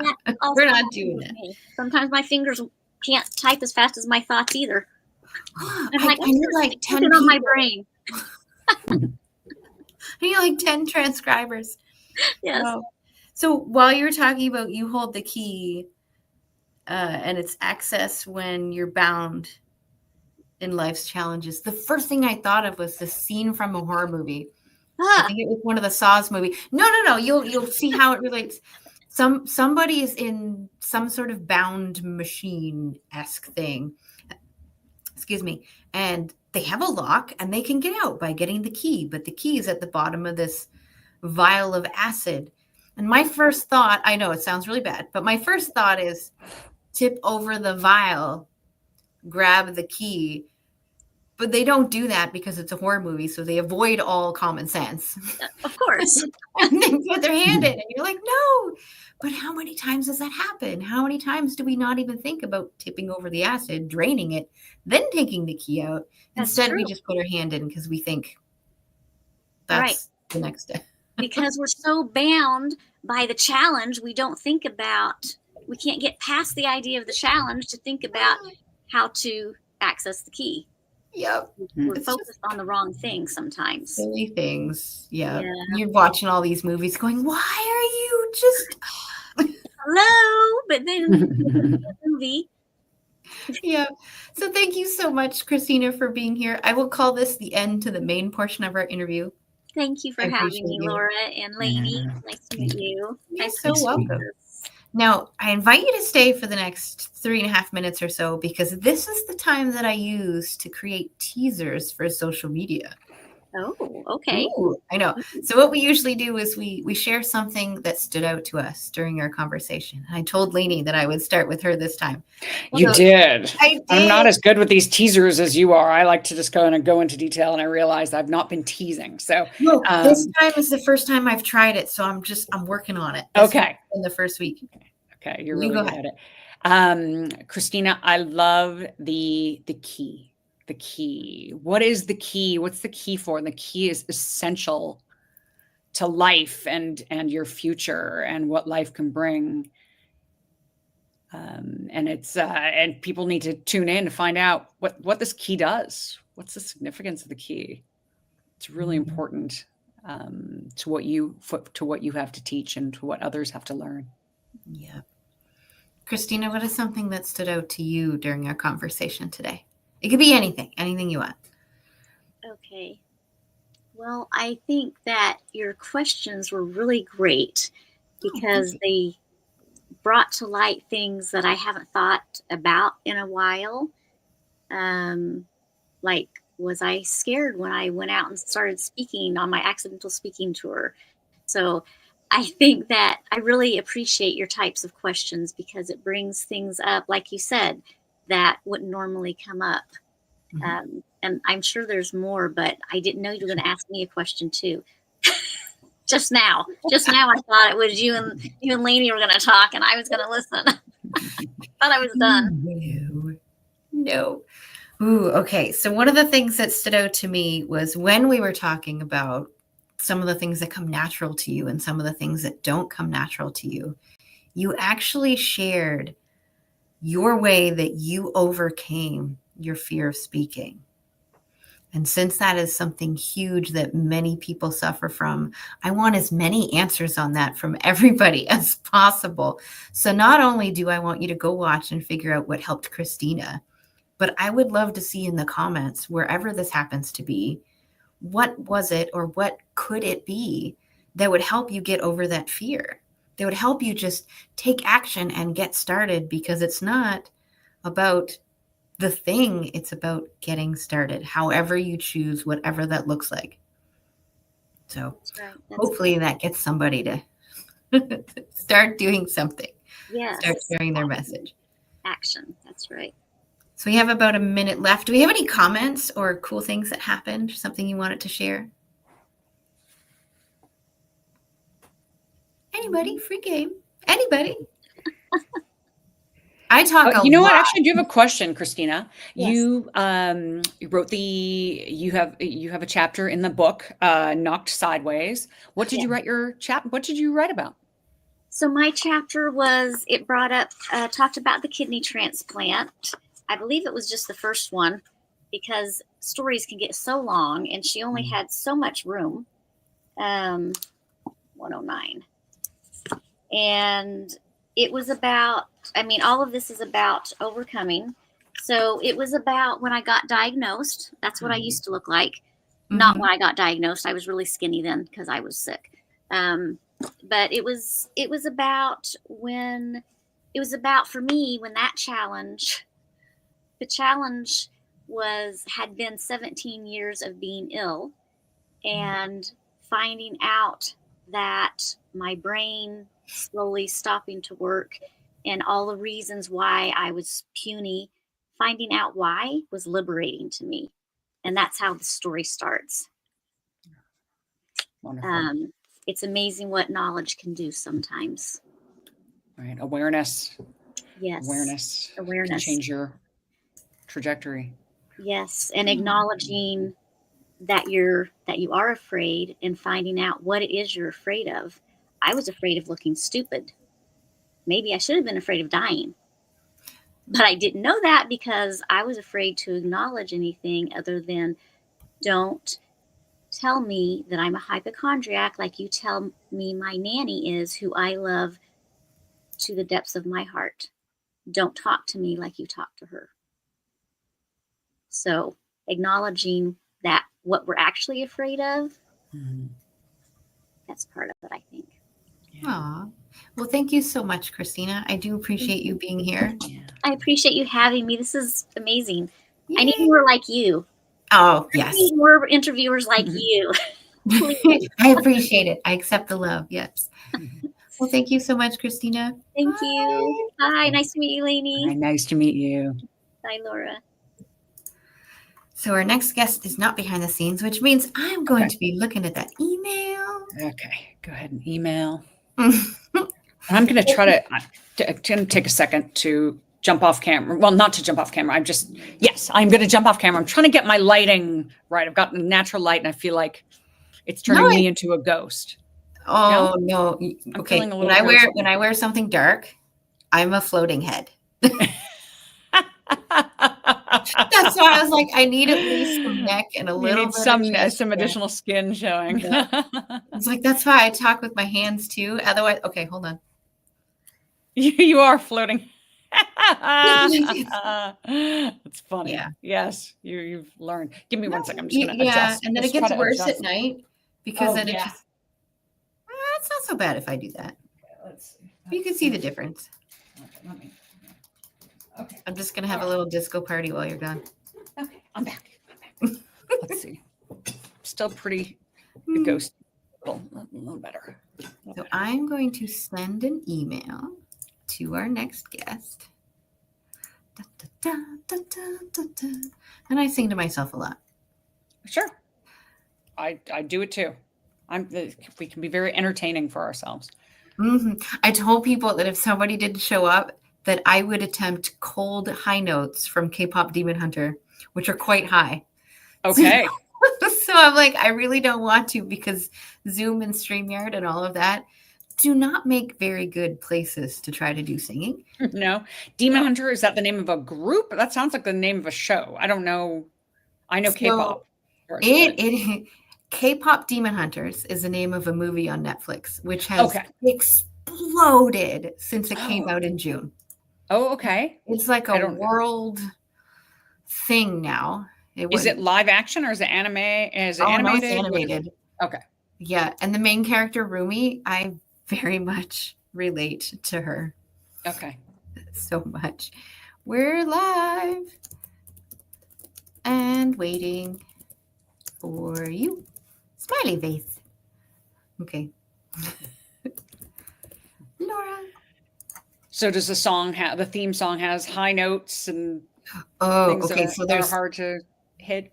we're not doing it. Sometimes my fingers can't type as fast as my thoughts either. I'm like, I need like 10 people on my brain. I need like 10 transcribers. Yes. Wow. So while you were talking about you hold the key and it's access when you're bound in life's challenges, the first thing I thought of was the scene from a horror movie. I think it was one of the Saws movie. No. You'll see how it relates. Somebody is in some sort of bound machine-esque thing. Excuse me. And they have a lock and they can get out by getting the key. But the key is at the bottom of this vial of acid. And my first thought, I know it sounds really bad, but my first thought is tip over the vial, grab the key. But they don't do that because it's a horror movie, so they avoid all common sense. Of course. And they put their hand in, and you're like, no. But how many times does that happen? How many times do we not even think about tipping over the acid, draining it, then taking the key out? That's Instead, true. we just put our hand in because we think That's the next step. Because we're so bound by the challenge, we don't think about, we can't get past the idea of the challenge to think about how to access the key. Yep. We're It's focused on the wrong things sometimes. Silly things. Yeah. Yeah. You're watching all these movies going, why are you just Hello, but then the movie. Yeah. So thank you so much, Christina, for being here. I will call this the end to the main portion of our interview. Thank you for I having appreciate me, you. Laura and Lainie. Yeah. Nice to meet you. You're Nice so to meet welcome. you. Now, I invite you to stay for the next 3.5 minutes or so, because this is the time that I use to create teasers for social media. Oh, okay. Ooh, I know. So what we usually do is we share something that stood out to us during our conversation. I told Lainie that I would start with her this time. You So did. I did. I'm not as good with these teasers as you are. I like to just go into detail, and I realized I've not been teasing. So No, this time is the first time I've tried it, so I'm working on it. This okay. in the first week. Okay, you're You really go good at it. Christina, I love the key. The key. What is the key? What's the key for? And the key is essential to life and your future and what life can bring. And it's and people need to tune in to find out what this key does. What's the significance of the key? It's really important to what you have to teach and to what others have to learn. Yeah. Christina, what is something that stood out to you during our conversation today? It could be anything you want. Okay. Well, I think that your questions were really great because they brought to light things that I haven't thought about in a while. Like, was I scared when I went out and started speaking on my accidental speaking tour? So I think that I really appreciate your types of questions because it brings things up, like you said, that wouldn't normally come up. And I'm sure there's more, but I didn't know you were going to ask me a question too. Just now I thought it was you and Lainie were going to talk and I was going to listen. Thought I was done. No. Ooh, okay. So one of the things that stood out to me was when we were talking about some of the things that come natural to you and some of the things that don't come natural to you, you actually shared your way that you overcame your fear of speaking. And since that is something huge that many people suffer from, I want as many answers on that from everybody as possible. So not only do I want you to go watch and figure out what helped Christina, but I would love to see in the comments, wherever this happens to be, what was it or what could it be that would help you get over that fear? That would help you just take action and get started, because it's not about the thing, it's about getting started, however you choose, whatever that looks like. So hopefully that gets somebody to start doing something. Yes. Start sharing their message. Action. That's right. So we have about a minute left. Do we have any comments or cool things that happened? Something you wanted to share? Anybody? Free game. Anybody? I talk a You know lot. what? Actually, I do have a question, Christina. Yes. You wrote you have a chapter in the book, Knocked Sideways. What did you write What did you write about? So my chapter it brought up, talked about the kidney transplant. I believe it was just the first one because stories can get so long and she only had so much room. 109. And it was about, all of this is about overcoming. So it was about when I got diagnosed. That's what I used to look like. Not when I got diagnosed. I was really skinny then because I was sick. But it was about for me when that challenge, the challenge had been 17 years of being ill and finding out that my brain slowly stopping to work and all the reasons why I was puny, finding out why was liberating to me. And that's how the story starts. Wonderful. It's amazing what knowledge can do sometimes. Right. Awareness. Yes. Awareness can change your trajectory. Yes. And acknowledging that you are afraid and finding out what it is you're afraid of. I was afraid of looking stupid. Maybe I should have been afraid of dying. But I didn't know that because I was afraid to acknowledge anything other than, don't tell me that I'm a hypochondriac like you tell me my nanny is, who I love to the depths of my heart. Don't talk to me like you talk to her. So acknowledging that what we're actually afraid of, that's part of it, I think. Aw. Well, thank you so much, Christina. I do appreciate you being here. I appreciate you having me. This is amazing. Yay. I need more like you. Oh, I yes. need more interviewers like you. I appreciate it. I accept the love. Yes. Well, thank you so much, Christina. Thank you. Bye. Nice to meet you, Lainie. Hi, nice to meet you. Bye, Laura. So our next guest is not behind the scenes, which means I'm going to be looking at that email. Okay, go ahead and email. I'm going to try to take a second to jump off camera. Well, not to jump off camera. I'm going to jump off camera. I'm trying to get my lighting right. I've got natural light and I feel like it's turning me into a ghost. Oh, no. Okay. When I wear something dark, I'm a floating head. That's why I was like, I need at least some neck and a little bit some additional skin showing. Yeah. It's like, that's why I talk with my hands too. Otherwise, okay, hold on. You are floating. It's funny. Yeah. Yes, you've learned. Give me 1 second. I'm just going to adjust. Yeah, and then it gets worse at night because then it just. It's not so bad if I do that. Okay, let's see. You can see the difference. Okay. I'm just gonna have a little disco party while you're gone. Okay, I'm back. Let's see. Still pretty ghost. A little better. So I'm going to send an email to our next guest. Da, da, da, da, da, da. And I sing to myself a lot. Sure. I do it too. We can be very entertaining for ourselves. Mm-hmm. I told people that if somebody didn't show up, that I would attempt cold high notes from K-pop Demon Hunter, which are quite high. Okay. So I'm like, I really don't want to, because Zoom and StreamYard and all of that do not make very good places to try to do singing. No. Demon Hunter, is that the name of a group? That sounds like the name of a show. I don't know. I know K-pop. K-pop Demon Hunters is the name of a movie on Netflix, which has exploded since it came out in June. Oh, okay. It's like a world thing now. Is it live action or is it anime? Is it animated? No, it's animated. Okay. Yeah. And the main character, Rumi, I very much relate to her. Okay. So much. We're live and waiting for you. Smiley face. Okay. Laura. So does the theme song has high notes and things that are hard to hit?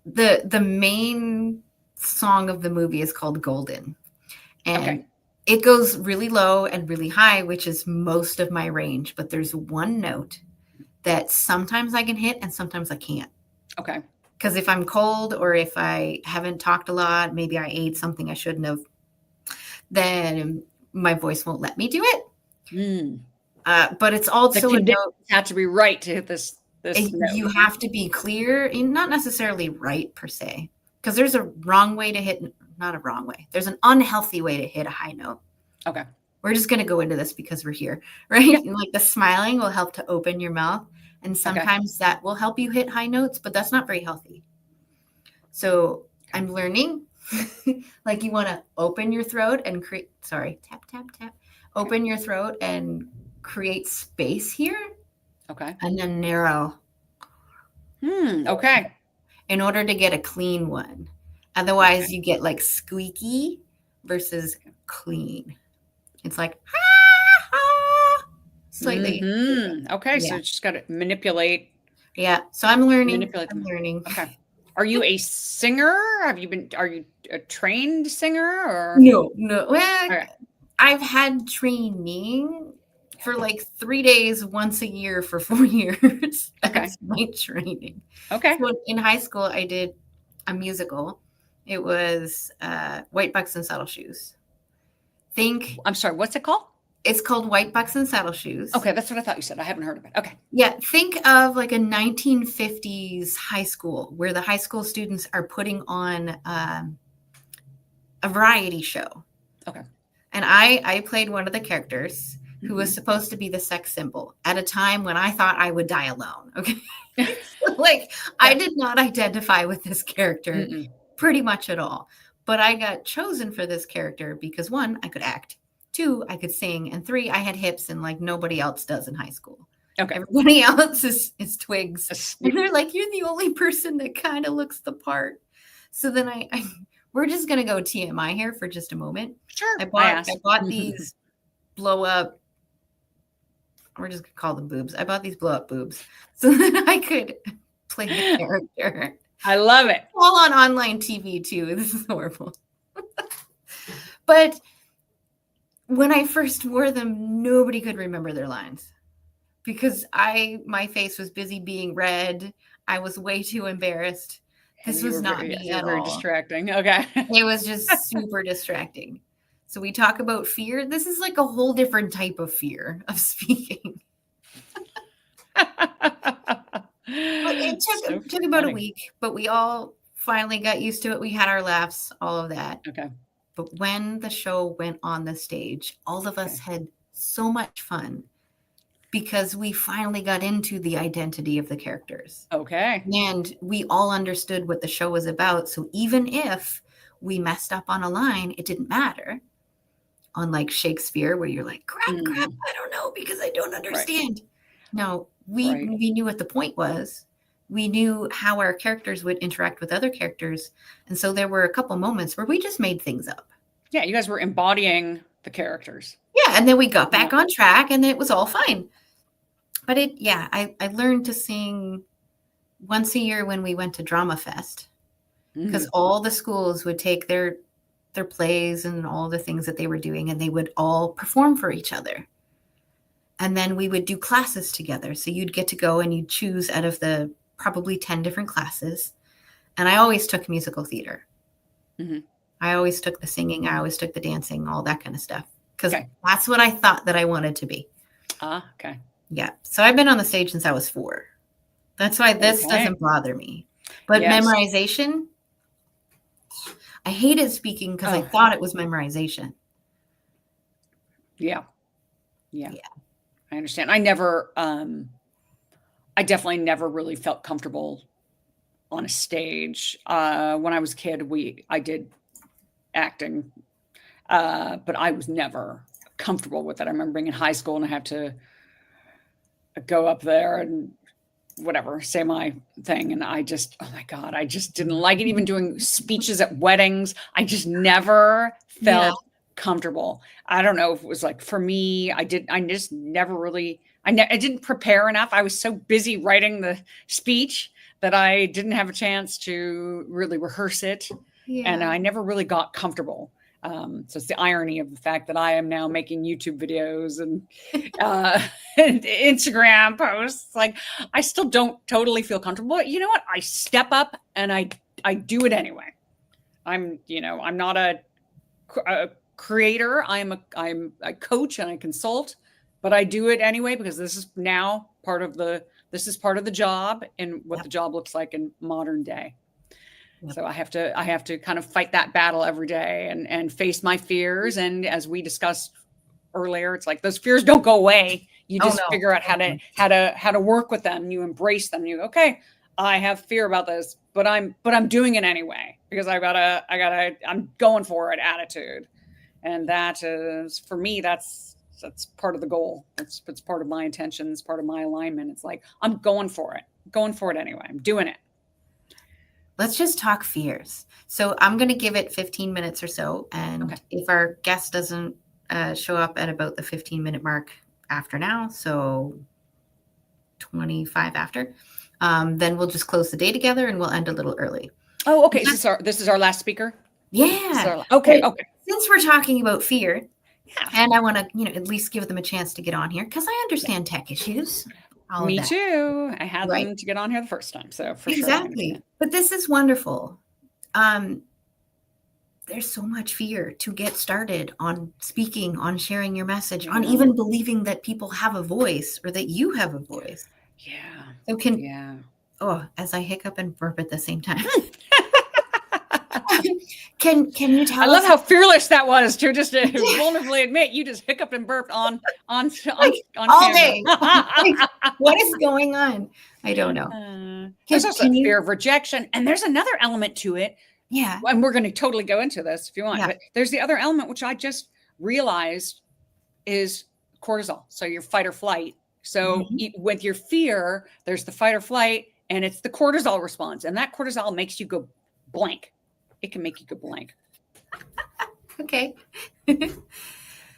The main song of the movie is called Golden. And it goes really low and really high, which is most of my range. But there's one note that sometimes I can hit and sometimes I can't. Okay. Because if I'm cold or if I haven't talked a lot, maybe I ate something I shouldn't have, then my voice won't let me do it. But it's also a note. Had to be right to hit this note. You have to be clear, not necessarily right per se, because there's a wrong way to hit, not a wrong way. There's an unhealthy way to hit a high note. Okay. We're just going to go into this because we're here, right? Yeah. Like the smiling will help to open your mouth. And sometimes that will help you hit high notes, but that's not very healthy. So I'm learning, like you want to open your throat and tap, tap, tap. Open your throat and create space here. Okay. And then narrow. Okay. In order to get a clean one. Otherwise you get like squeaky versus clean. It's like, slightly. Okay. So you just got to manipulate. Yeah. So I'm learning. I'm learning. Okay. Are you a singer? Are you a trained singer or? No. Well, I've had training for like 3 days once a year for 4 years. That's my training. Okay. So in high school, I did a musical. It was White Bucks and Saddle Shoes. I'm sorry, what's it called? It's called White Bucks and Saddle Shoes. Okay, that's what I thought you said. I haven't heard of it. Okay. Yeah, think of like a 1950s high school where the high school students are putting on a variety show. Okay. And I played one of the characters who was supposed to be the sex symbol at a time when I thought I would die alone. Okay. Like, I did not identify with this character pretty much at all. But I got chosen for this character because 1, I could act. 2, I could sing. And 3, I had hips and like nobody else does in high school. Okay. Everybody else is twigs. And they're like, you're the only person that kind of looks the part. So then we're just going to go TMI here for just a moment. Sure. I bought these blow up. We're just going to call them boobs. I bought these blow up boobs so that I could play the character. I love it. All on online TV too. This is horrible. But when I first wore them, nobody could remember their lines because my face was busy being red. I was way too embarrassed. This was not me at all. Very distracting. Okay. It was just super distracting. So we talk about fear. This is like a whole different type of fear of speaking. It took about a week, but we all finally got used to it. We had our laughs, all of that. Okay. But when the show went on the stage, all of us had so much fun because we finally got into the identity of the characters. Okay. And we all understood what the show was about. So even if we messed up on a line, it didn't matter. Unlike Shakespeare, where you're like, crap, I don't know because I don't understand. Right. No, we knew what the point was. We knew how our characters would interact with other characters. And so there were a couple moments where we just made things up. Yeah, you guys were embodying the characters. Yeah, and then we got back on track and it was all fine. But I learned to sing once a year when we went to Drama Fest because all the schools would take their plays and all the things that they were doing and they would all perform for each other. And then we would do classes together. So you'd get to go and you'd choose out of the probably 10 different classes. And I always took musical theater. I always took the singing. I always took the dancing, all that kind of stuff. Because that's what I thought that I wanted to be. Okay. Yeah. So I've been on the stage since I was 4. That's why this doesn't bother me. But memorization, I hated speaking because I thought it was memorization. Yeah. I understand. I definitely never really felt comfortable on a stage. When I was a kid, I did acting, but I was never comfortable with it. I remember being in high school and I had to go up there and whatever, say my thing. And I just, oh my God, I just didn't like it. Even doing speeches at weddings, I just never felt comfortable. I don't know if it was like for me, I just never really, I didn't prepare enough. I was so busy writing the speech that I didn't have a chance to really rehearse it. And I never really got comfortable. So it's the irony of the fact that I am now making YouTube videos and Instagram posts. Like I still don't totally feel comfortable, but you know what? I step up and I do it anyway. I'm not a creator. I'm a coach and I consult, but I do it anyway because this is now part of the job and what the job looks like in modern day. So I have to kind of fight that battle every day and face my fears. And as we discussed earlier, it's like those fears don't go away. You just figure out how to work with them. You embrace them. Okay, I have fear about this, but I'm doing it anyway because I'm going for it attitude. And that is, for me, that's part of the goal. It's part of my intention. It's part of my alignment. It's like, I'm going for it anyway. I'm doing it. Let's just talk fears. So I'm going to give it 15 minutes or so. And if our guest doesn't show up at about the 15-minute mark after now, so 25 after, then we'll just close the day together and we'll end a little early. Oh, okay. This is our last speaker? Yeah. Okay. Since we're talking about fear, and I want to, at least give them a chance to get on here because I understand tech issues. Me too. I had them to get on here the first time. So for sure. Exactly. But this is wonderful there's so much fear to get started on speaking, on sharing your message, on even believing that people have a voice or that you have a voice. Yeah. So as I hiccup and burp at the same time. Can you tell us? I love how fearless that was to just vulnerably admit you just hiccuped and burped on all day. What is going on? I don't know. There's also fear of rejection, and there's another element to it. Yeah. And we're going to totally go into this if you want. Yeah. But there's the other element, which I just realized is cortisol. So your fight or flight. So with your fear, there's the fight or flight, and it's the cortisol response. And that cortisol makes you go blank. It can make you go blank. Okay.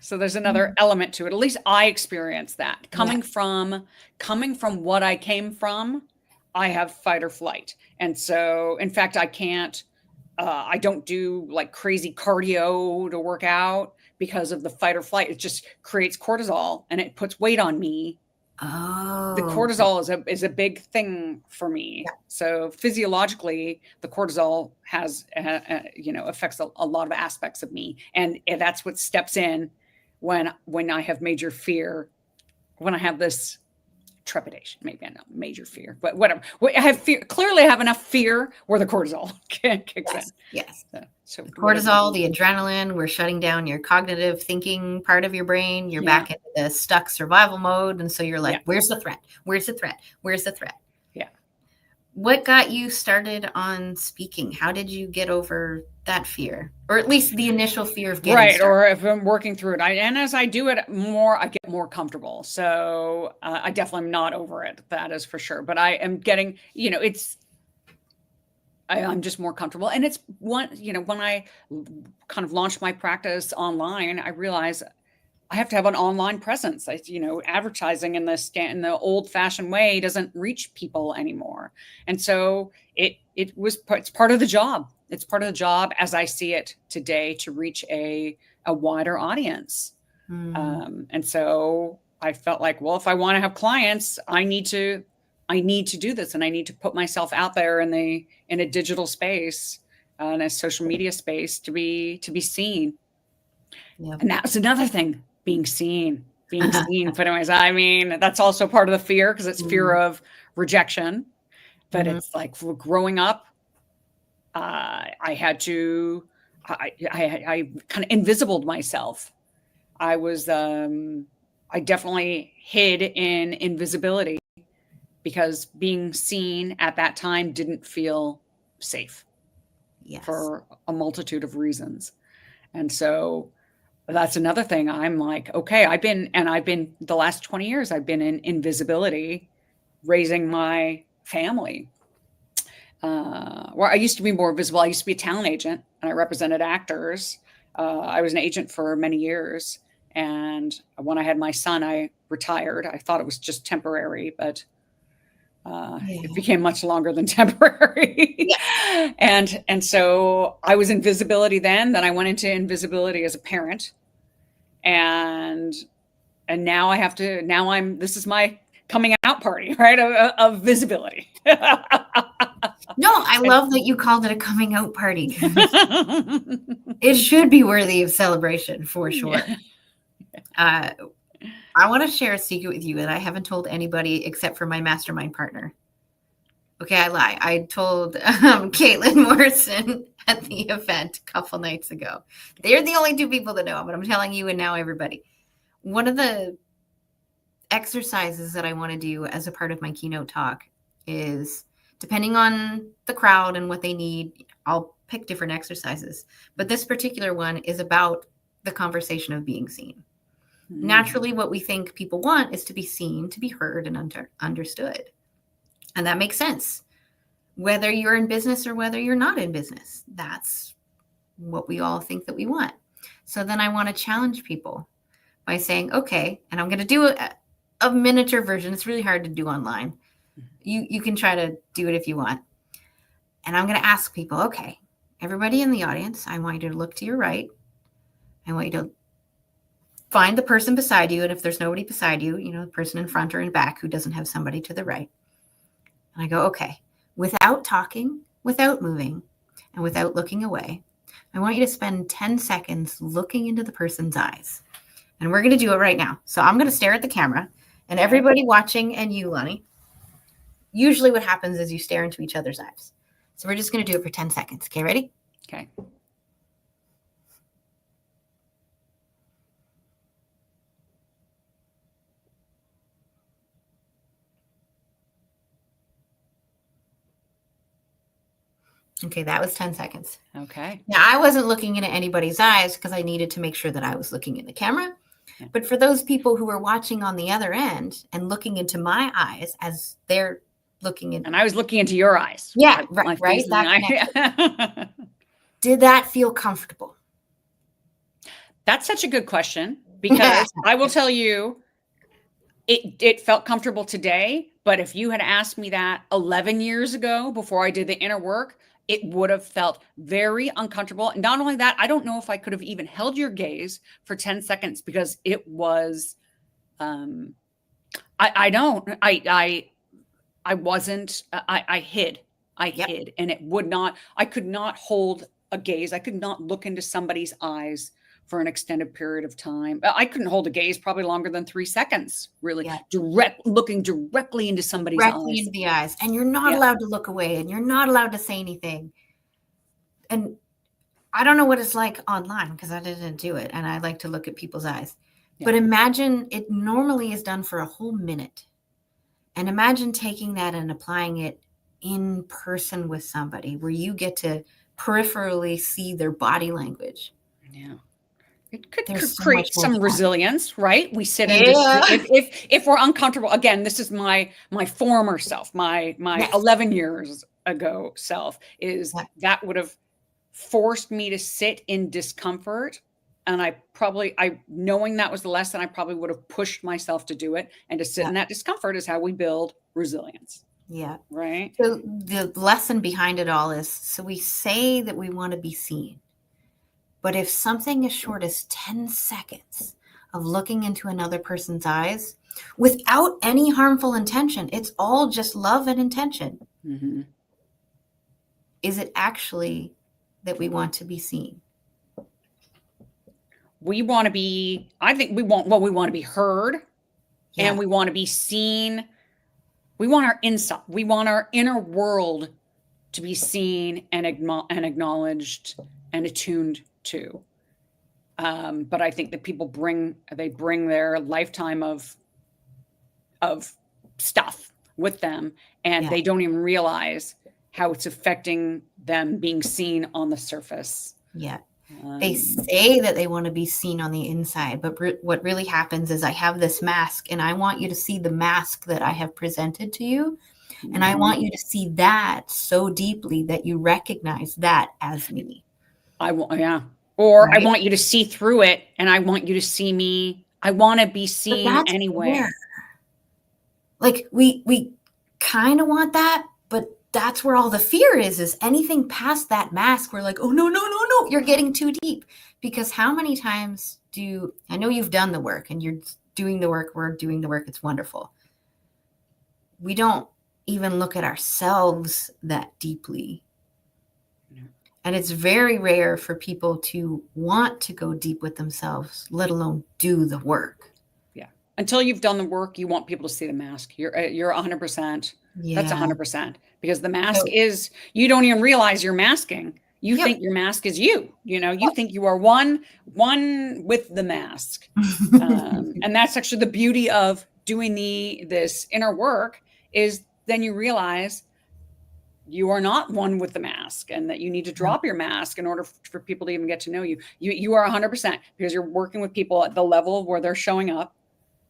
So there's another element to it. At least I experienced that. Coming from what I came from, I have fight or flight. And so, in fact, I don't do like crazy cardio to work out because of the fight or flight. It just creates cortisol and it puts weight on me. Oh, the cortisol is a big thing for me. Yeah. So physiologically, the cortisol has, affects a lot of aspects of me. And that's what steps in when I have major fear, when I have this trepidation, maybe I know major fear, but whatever. I have fear. Clearly, I have enough fear where the cortisol kicks in. Yes. So cortisol, the adrenaline, we're shutting down your cognitive thinking part of your brain. You're back into the stuck survival mode, and so you're like, "Where's the threat? Where's the threat? Where's the threat?" Yeah. What got you started on speaking? How did you get over that fear, or at least the initial fear of getting started? Or if I'm working through it, and as I do it more, I get more comfortable. So I definitely am not over it. That is for sure. But I am getting, I'm just more comfortable. And it's when I kind of launched my practice online, I realized I have to have an online presence. Advertising in the old fashioned way doesn't reach people anymore. And so it's part of the job. It's part of the job as I see it today to reach a wider audience. And so I felt like, well, if I want to have clients, I need to do this, and I need to put myself out there in a digital space, in a social media space to be seen. Yep. And that was another thing, being seen. But anyways, I mean, that's also part of the fear, because it's fear of rejection. But it's like, for growing up, I had to, I kind of invisibled myself. I definitely hid in invisibility, because being seen at that time didn't feel safe for a multitude of reasons. And so that's another thing. I'm like, okay, I've been the last 20 years, I've been in invisibility, raising my family. Where I used to be more visible. I used to be a talent agent, and I represented actors. I was an agent for many years. And when I had my son, I retired. I thought it was just temporary, but it became much longer than temporary. And so I was in visibility then I went into invisibility as a parent. And now this is my coming out party, right? Of visibility. No, I love that you called it a coming out party. It should be worthy of celebration for sure. I want to share a secret with you that I haven't told anybody except for my mastermind partner. Okay, I lie. I told Caitlin Morrison at the event a couple nights ago. They're the only two people that know, but I'm telling you and now everybody. One of the exercises that I want to do as a part of my keynote talk is, depending on the crowd and what they need, I'll pick different exercises. But this particular one is about the conversation of being seen. Naturally, what we think people want is to be seen, to be heard, and understood. And that makes sense. Whether you're in business or whether you're not in business, that's what we all think that we want. So then I want to challenge people by saying, okay, and I'm going to do a miniature version. It's really hard to do online. You can try to do it if you want. And I'm going to ask people, okay, everybody in the audience, I want you to look to your right. I want you to find the person beside you. And if there's nobody beside you, the person in front or in back who doesn't have somebody to the right. And I go, okay, without talking, without moving, and without looking away, I want you to spend 10 seconds looking into the person's eyes. And we're going to do it right now. So I'm going to stare at the camera, and everybody watching, and you, Lainie, usually what happens is you stare into each other's eyes. So we're just going to do it for 10 seconds. Okay, ready? Okay. Okay, that was 10 seconds. Okay. Now, I wasn't looking into anybody's eyes because I needed to make sure that I was looking in the camera. Yeah. But for those people who were watching on the other end and looking into my eyes as they're looking in. And I was looking into your eyes. Yeah, My right. face and Did that feel comfortable? That's such a good question, because I will tell you, it felt comfortable today. But if you had asked me that 11 years ago, before I did the inner work, it would have felt very uncomfortable. And not only that, I don't know if I could have even held your gaze for 10 seconds, because it was, I hid, and it would not, I could not hold a gaze. I could not look into somebody's eyes for an extended period of time. I couldn't hold a gaze probably longer than 3 seconds, really. Looking directly into somebody's eyes. Directly into the eyes. And you're not allowed to look away, and you're not allowed to say anything. And I don't know what it's like online, because I didn't do it, and I like to look at people's eyes. Yeah. But imagine it normally is done for a whole minute. And imagine taking that and applying it in person with somebody, where you get to peripherally see their body language. Yeah. It could create some resilience, right? We sit in if we're uncomfortable. Again, this is my former self, my 11 years ago self, is that would have forced me to sit in discomfort. And I knowing that was the lesson, I probably would have pushed myself to do it. And to sit in that discomfort is how we build resilience. Yeah. Right. So the lesson behind it all is, so we say that we want to be seen. But if something as short as 10 seconds of looking into another person's eyes without any harmful intention, it's all just love and intention. Mm-hmm. Is it actually that we want to be seen? We want to be, we want to be heard, and we want to be seen. We want our inside, we want our inner world to be seen and acknowledged and attuned to. But I think that people bring their lifetime of stuff with them, and they don't even realize how it's affecting them being seen on the surface. Yeah. They say that they want to be seen on the inside, but what really happens is I have this mask, and I want you to see the mask that I have presented to you. And I want you to see that so deeply that you recognize that as me. I want you to see through it, and I want you to see me. I want to be seen anyway. Rare. Like we kind of want that, but that's where all the fear is anything past that mask. We're like, oh, no, you're getting too deep. Because how many times I know you've done the work and you're doing the work. We're doing the work. It's wonderful. We don't even look at ourselves that deeply. And it's very rare for people to want to go deep with themselves, let alone do the work. Yeah. Until you've done the work, you want people to see the mask. You're 100%. Yeah. That's 100%. Because the mask is, you don't even realize you're masking. You think your mask is you. You think you are one with the mask. And that's actually the beauty of doing this inner work, is then you realize you are not one with the mask, and that you need to drop your mask in order for people to even get to know you. You are 100%, because you're working with people at the level where they're showing up,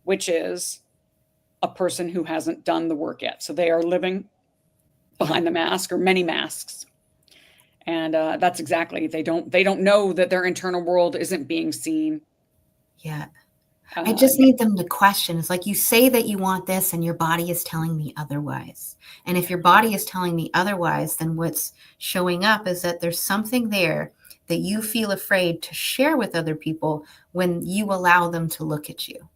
which is a person who hasn't done the work yet. So they are living behind the mask, or many masks. And that's exactly, they don't know that their internal world isn't being seen. Yeah. I just need them to question. It's like, you say that you want this and your body is telling me otherwise. And if your body is telling me otherwise, then what's showing up is that there's something there that you feel afraid to share with other people when you allow them to look at you.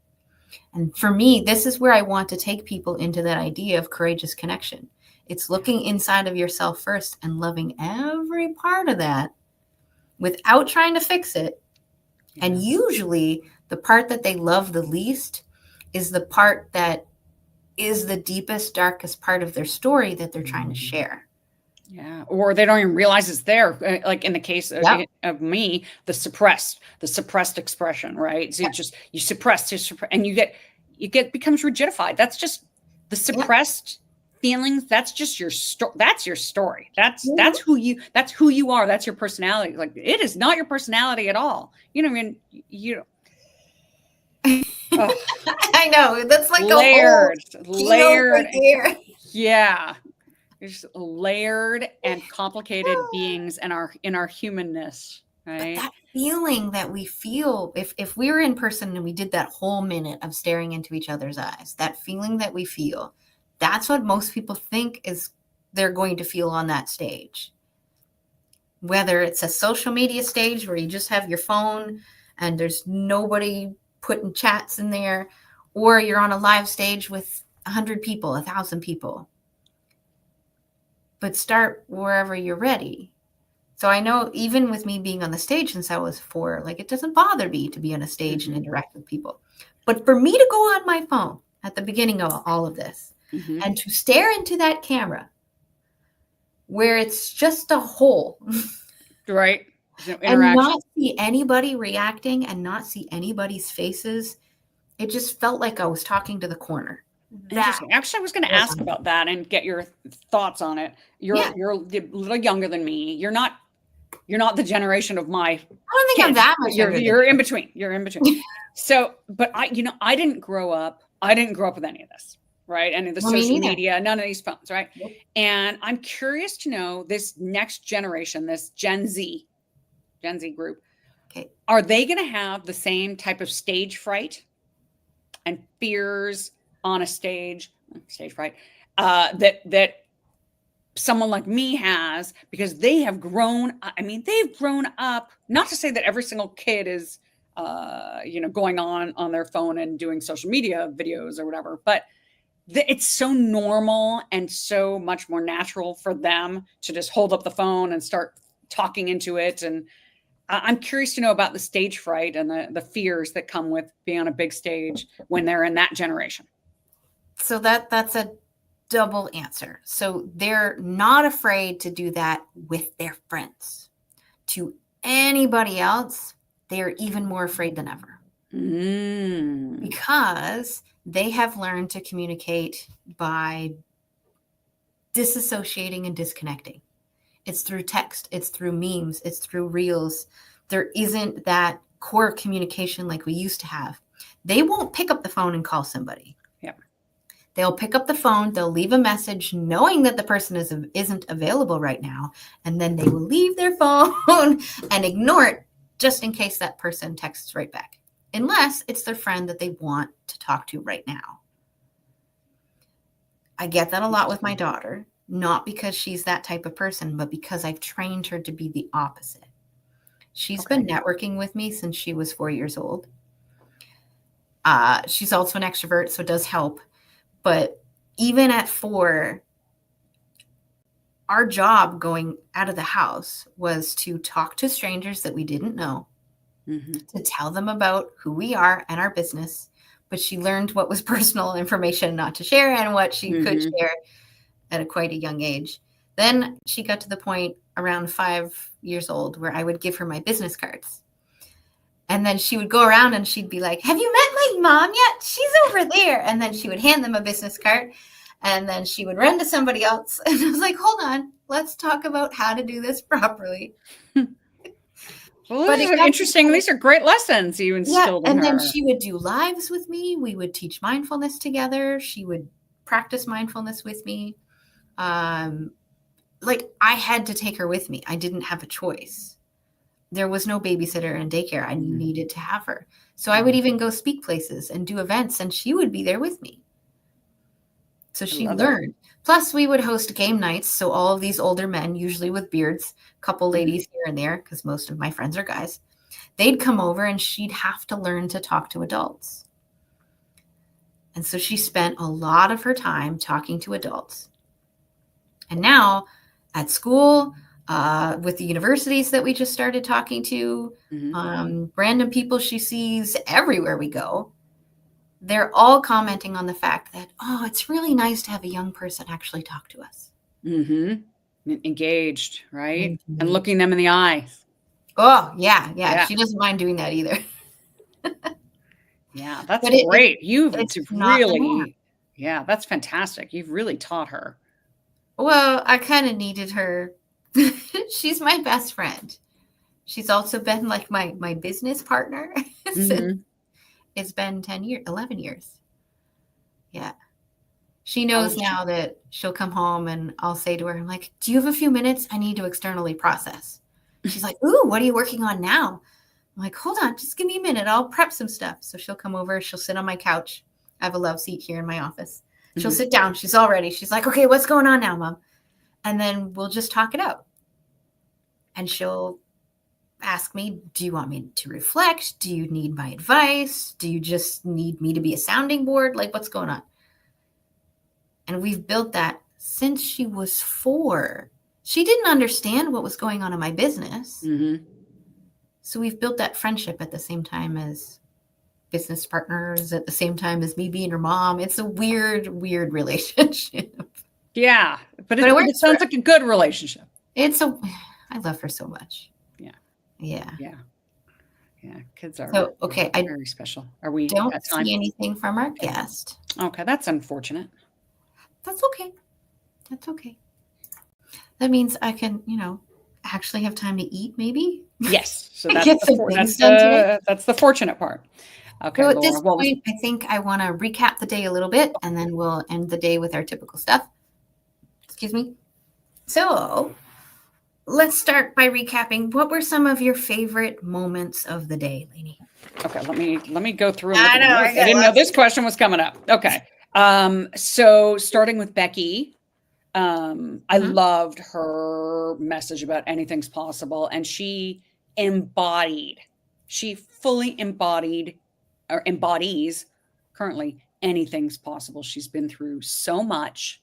And for me, this is where I want to take people into that idea of courageous connection, It's looking inside of yourself first and loving every part of that without trying to fix it. Yeah. And usually the part that they love the least is the part that is the deepest, darkest part of their story that they're trying to share. Yeah. Or they don't even realize it's there. Like in the case of me, the suppressed expression, right? So you suppress, and you get becomes rigidified. That's just the suppressed feelings. That's just your story. That's your story. That's who you are. That's your personality. Like, it is not your personality at all. You know what I mean? You I know, that's like layered right there. Yeah. There's layered and complicated beings in our humanness, right? But that feeling that we feel, if we were in person and we did that whole minute of staring into each other's eyes, that feeling that we feel, that's what most people think is they're going to feel on that stage. Whether it's a social media stage where you just have your phone and there's nobody putting chats in there, or you're on a live stage with 100 people, 1,000 people. But start wherever you're ready. So I know even with me being on the stage since I was 4, like, it doesn't bother me to be on a stage and interact with people. But for me to go on my phone at the beginning of all of this and to stare into that camera where it's just a hole. Right. And not see anybody reacting and not see anybody's faces. It just felt like I was talking to the corner. Interesting. Actually, I was going to ask about that and get your thoughts on it. You're a little younger than me. You're not the generation of my. I don't think kids. I'm that much younger. You're in between. You're in between. So, but I didn't grow up. I didn't grow up with any of this, right? Any of the social media, none of these phones, right? Yep. And I'm curious to know this next generation, this Gen Z group. Okay, are they going to have the same type of stage fright and fears on a stage fright, that someone like me has, because they have grown. I mean, they've grown up, not to say that every single kid is, going on their phone and doing social media videos or whatever, but it's so normal and so much more natural for them to just hold up the phone and start talking into it. And I'm curious to know about the stage fright and the fears that come with being on a big stage when they're in that generation. So that's a double answer. So they're not afraid to do that with their friends. To anybody else, they're even more afraid than ever. Because they have learned to communicate by disassociating and disconnecting. It's through text, it's through memes, it's through reels. There isn't that core communication like we used to have. They won't pick up the phone and call somebody. They'll pick up the phone, they'll leave a message knowing that the person isn't available right now, and then they will leave their phone and ignore it just in case that person texts right back, unless it's their friend that they want to talk to right now. I get that a lot with my daughter, not because she's that type of person, but because I've trained her to be the opposite. She's been networking with me since she was 4 years old. She's also an extrovert, so it does help. But even at 4, our job going out of the house was to talk to strangers that we didn't know, to tell them about who we are and our business. But she learned what was personal information not to share and what she could share at quite a young age. Then she got to the point around 5 years old where I would give her my business cards. And then she would go around and she'd be like, have you met my mom yet? She's over there. And then she would hand them a business card. And then she would run to somebody else. And I was like, hold on, let's talk about how to do this properly. Well, this is interesting. These are great lessons you instilled in her. And then she would do lives with me. We would teach mindfulness together. She would practice mindfulness with me. Like, I had to take her with me. I didn't have a choice. There was no babysitter and daycare. I needed to have her. So I would even go speak places and do events, and she would be there with me. So she learned. Plus, we would host game nights. So all of these older men, usually with beards, a couple ladies here and there, because most of my friends are guys, they'd come over and she'd have to learn to talk to adults. And so she spent a lot of her time talking to adults. And now at school, with the universities that we just started talking to, random people she sees everywhere we go, they're all commenting on the fact that, oh, it's really nice to have a young person actually talk to us. Engaged, right? Engaged. And looking them in the eyes. Oh, yeah. She doesn't mind doing that either. Yeah, that's great. You've really, that's fantastic. You've really taught her. Well, I kind of needed her. She's my best friend. She's also been like my business partner. It's been 11 years. Yeah. She knows now that she'll come home and I'll say to her, I'm like, do you have a few minutes? I need to externally process. She's like, ooh, what are you working on now? I'm like, hold on, just give me a minute. I'll prep some stuff. So she'll come over. She'll sit on my couch. I have a love seat here in my office. She'll sit down. She's all ready. She's like, okay, what's going on now, Mom? And then we'll just talk it out. And she'll ask me, do you want me to reflect? Do you need my advice? Do you just need me to be a sounding board? Like, what's going on? And we've built that since she was 4. She didn't understand what was going on in my business. So we've built that friendship at the same time as business partners, at the same time as me being her mom. It's a weird relationship. Yeah, but it sounds like a good relationship. I love her so much. Yeah. Kids are very special. Are we? Don't see anything from our guest. Okay, that's unfortunate. That's okay. That means I can, actually have time to eat, maybe. Yes. So that's the fortunate part. Okay. So at this point, I think I want to recap the day a little bit, and then we'll end the day with our typical stuff. Excuse me. So let's start by recapping. What were some of your favorite moments of the day, Lainie? Okay, let me go through. I didn't know this question was coming up. Okay. So starting with Becky, I loved her message about anything's possible, and she fully embodied or embodies currently anything's possible. She's been through so much,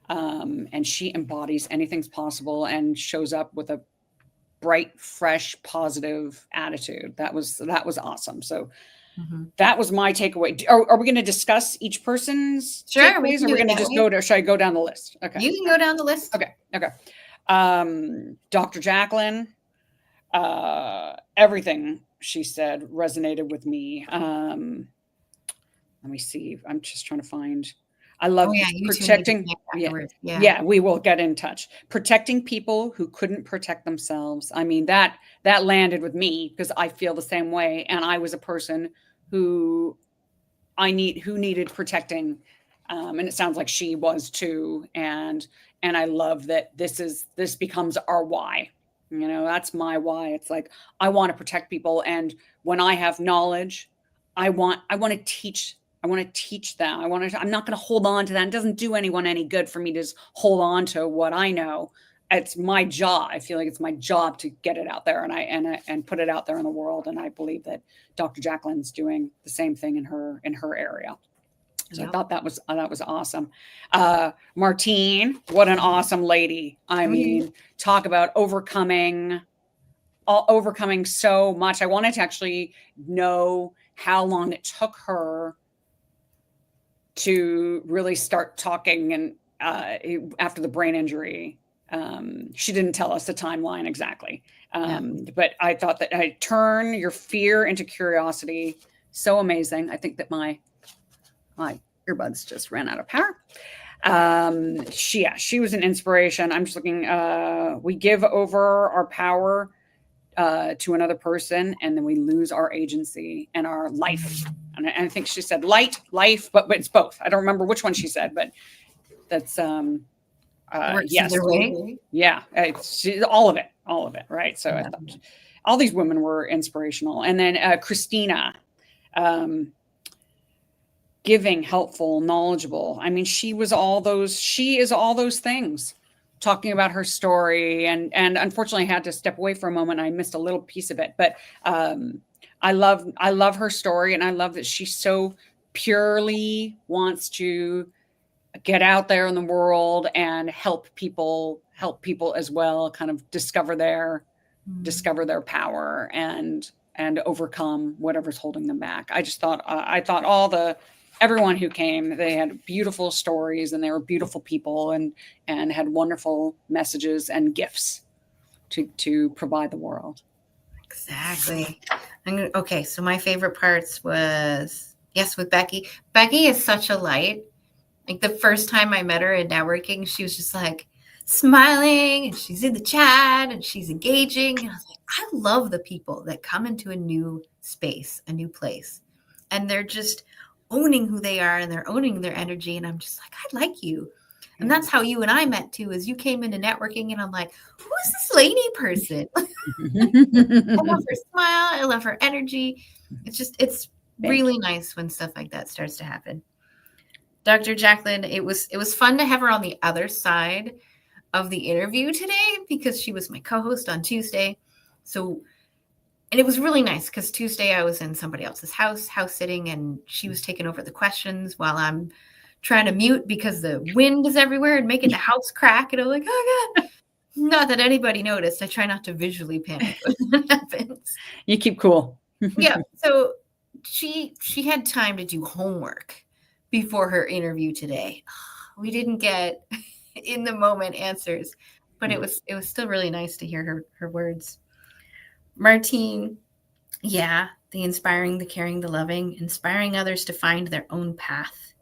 and she embodies anything's possible and shows up with a bright, fresh, positive attitude. That was awesome. So that was my takeaway. Are we going to discuss each person's takeaways? Or are we going to just should I go down the list? Okay. You can go down the list. Okay. Dr. Jacqueline, everything she said resonated with me. Let me see. I'm just trying to find. I love protecting. Yeah, we will get in touch. Protecting people who couldn't protect themselves. I mean, that landed with me because I feel the same way. And I was a person who needed protecting. And it sounds like she was too. And I love that this becomes our why. That's my why. It's like, I want to protect people. And when I have knowledge, I want to teach. I want to teach them. I'm not going to hold on to that. It doesn't do anyone any good for me to just hold on to what I know. It's my job. I feel like it's my job to get it out there and put it out there in the world. And I believe that Dr. Jacqueline's doing the same thing in her area. So I thought that was awesome. Martine, what an awesome lady. I mean, talk about overcoming so much. I wanted to actually know how long it took her to really start talking and after the brain injury. She didn't tell us the timeline exactly. But I thought that I turn your fear into curiosity. So amazing. I think that my earbuds just ran out of power. She was an inspiration. I'm just looking, we give over our power to another person, and then we lose our agency and our life. And I think she said life, but it's both. I don't remember which one she said, but that's yes, yeah, it's all of it, right? So I thought all these women were inspirational. And then Christina, giving, helpful, knowledgeable. I mean, she is all those things. Talking about her story, and unfortunately I had to step away for a moment. I missed a little piece of it, but I love her story, and I love that she so purely wants to get out there in the world and help people as well, kind of discover their power and overcome whatever's holding them back. I just thought, everyone who came, they had beautiful stories and they were beautiful people and had wonderful messages and gifts to provide the world. Exactly. Okay, so my favorite parts was, yes, with Becky. Becky is such a light. Like the first time I met her in networking, she was just like smiling and she's in the chat and she's engaging. And I was like, I love the people that come into a new space, a new place, and they're just owning who they are and they're owning their energy. And I'm just like, I like you. And that's how you and I met too, is you came into networking and I'm like, who is this Lainie person? I love her smile. I love her energy. It's really nice when stuff like that starts to happen. Dr. Jacqueline, it was fun to have her on the other side of the interview today because she was my co-host on Tuesday. So, and it was really nice because Tuesday I was in somebody else's house sitting, and she was taking over the questions while I'm trying to mute because the wind is everywhere and making the house crack. And I'm like, oh God. Not that anybody noticed. I try not to visually panic when that happens. You keep cool. Yeah. So she had time to do homework before her interview today. We didn't get in the moment answers, but it was still really nice to hear her words. Martine, yeah, the inspiring, the caring, the loving, inspiring others to find their own path,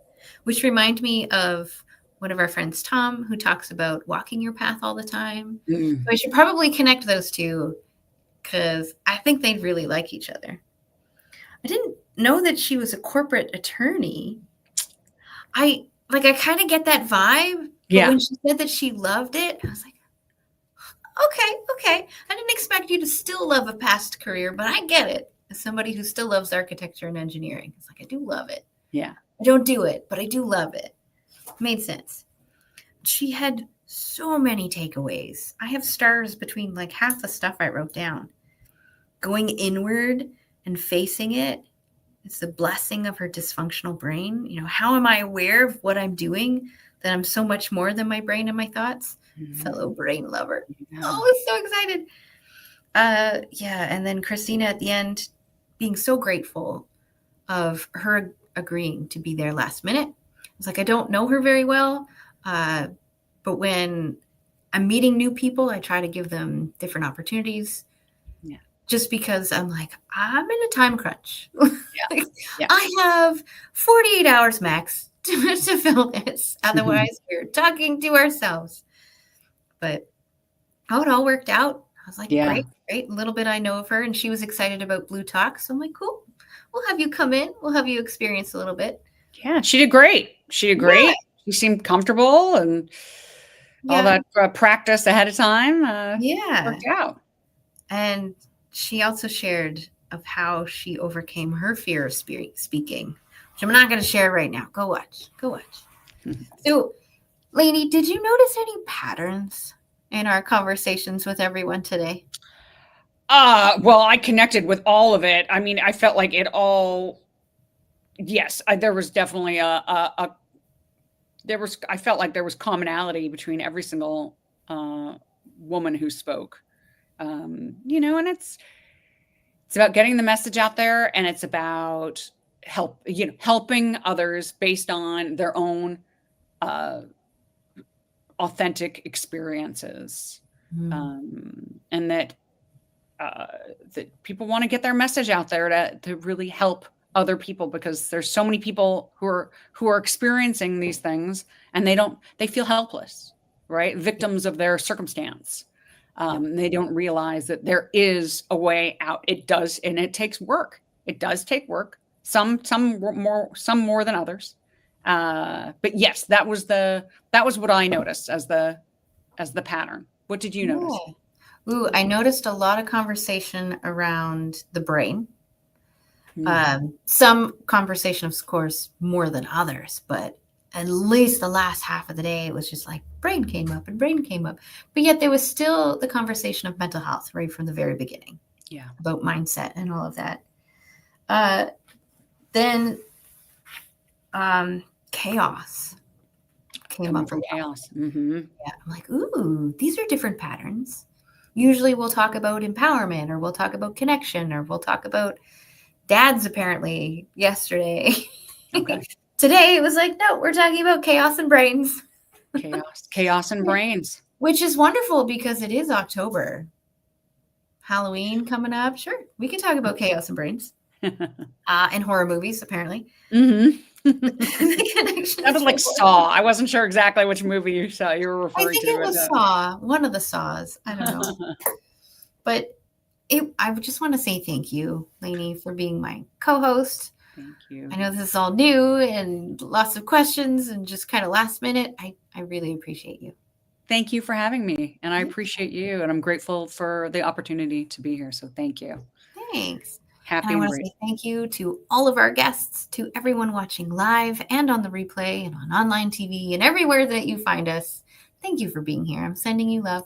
which remind me of one of our friends, Tom, who talks about walking your path all the time. So I should probably connect those two because I think they'd really like each other. I didn't know that she was a corporate attorney. I kind of get that vibe. But when she said that she loved it, I was like, okay. I didn't expect you to still love a past career, but I get it. As somebody who still loves architecture and engineering, it's like, I do love it. Yeah. I don't do it, but I do love it. Made sense. She had so many takeaways. I have stars between like half the stuff I wrote down. Going inward and facing it. It's the blessing of her dysfunctional brain. You know, how am I aware of what I'm doing? That I'm so much more than my brain and my thoughts. Fellow brain lover. Oh, I was so excited. And then Christina at the end being so grateful of her agreeing to be there last minute. It's like, I don't know her very well, but when I'm meeting new people, I try to give them different opportunities. Yeah. Just because I'm like, I'm in a time crunch. I have 48 hours max to fill this. Otherwise, we're talking to ourselves. But how it all worked out, I was like, great. A little bit I know of her, and she was excited about bLU Talk. So I'm like, cool. We'll have you come in. We'll have you experience a little bit. Yeah, she did great. Yeah. She seemed comfortable and all that practice ahead of time. Worked out. And she also shared of how she overcame her fear of speaking, which I'm not going to share right now. Go watch. So, Lainie, did you notice any patterns in our conversations with everyone today? Well, I connected with all of it. I mean, I felt like it all. Yes, there was definitely I felt like there was commonality between every single woman who spoke. And it's about getting the message out there, and it's about helping others based on their own authentic experiences, and that people want to get their message out there to really help other people, because there's so many people who are experiencing these things and they feel helpless, right? Victims of their circumstance. They don't realize that there is a way out. It does, and it takes work. It does take work. Some more than others. But yes, that was what I noticed as the pattern. What did you notice? Ooh, I noticed a lot of conversation around the brain. Some conversation, of course, more than others, but at least the last half of the day, it was just like brain came up. But yet there was still the conversation of mental health right from the very beginning. Yeah. About mindset and all of that. Then chaos. came Coming up from a lot. chaos. Mm-hmm. Yeah, I'm like, ooh, these are different patterns. Usually we'll talk about empowerment, or we'll talk about connection, or we'll talk about dads apparently yesterday. Okay. Today it was like, no, we're talking about chaos and brains. Chaos and brains. Which is wonderful because it is October. Halloween coming up. Sure, we can talk about chaos and brains. And horror movies, apparently. Mm-hmm. The connection Sounded is like so Saw. I wasn't sure exactly which movie you were I referring think to. it was Saw, one of the Saws. I don't know. But I would just want to say thank you, Lainie, for being my co-host. Thank you. I know this is all new and lots of questions and just kind of last minute. I really appreciate you. Thank you for having me. And I appreciate you. And I'm grateful for the opportunity to be here. So thank you. Thanks. Happy And I and want to say thank you to all of our guests, to everyone watching live and on the replay and on online TV and everywhere that you find us. Thank you for being here. I'm sending you love.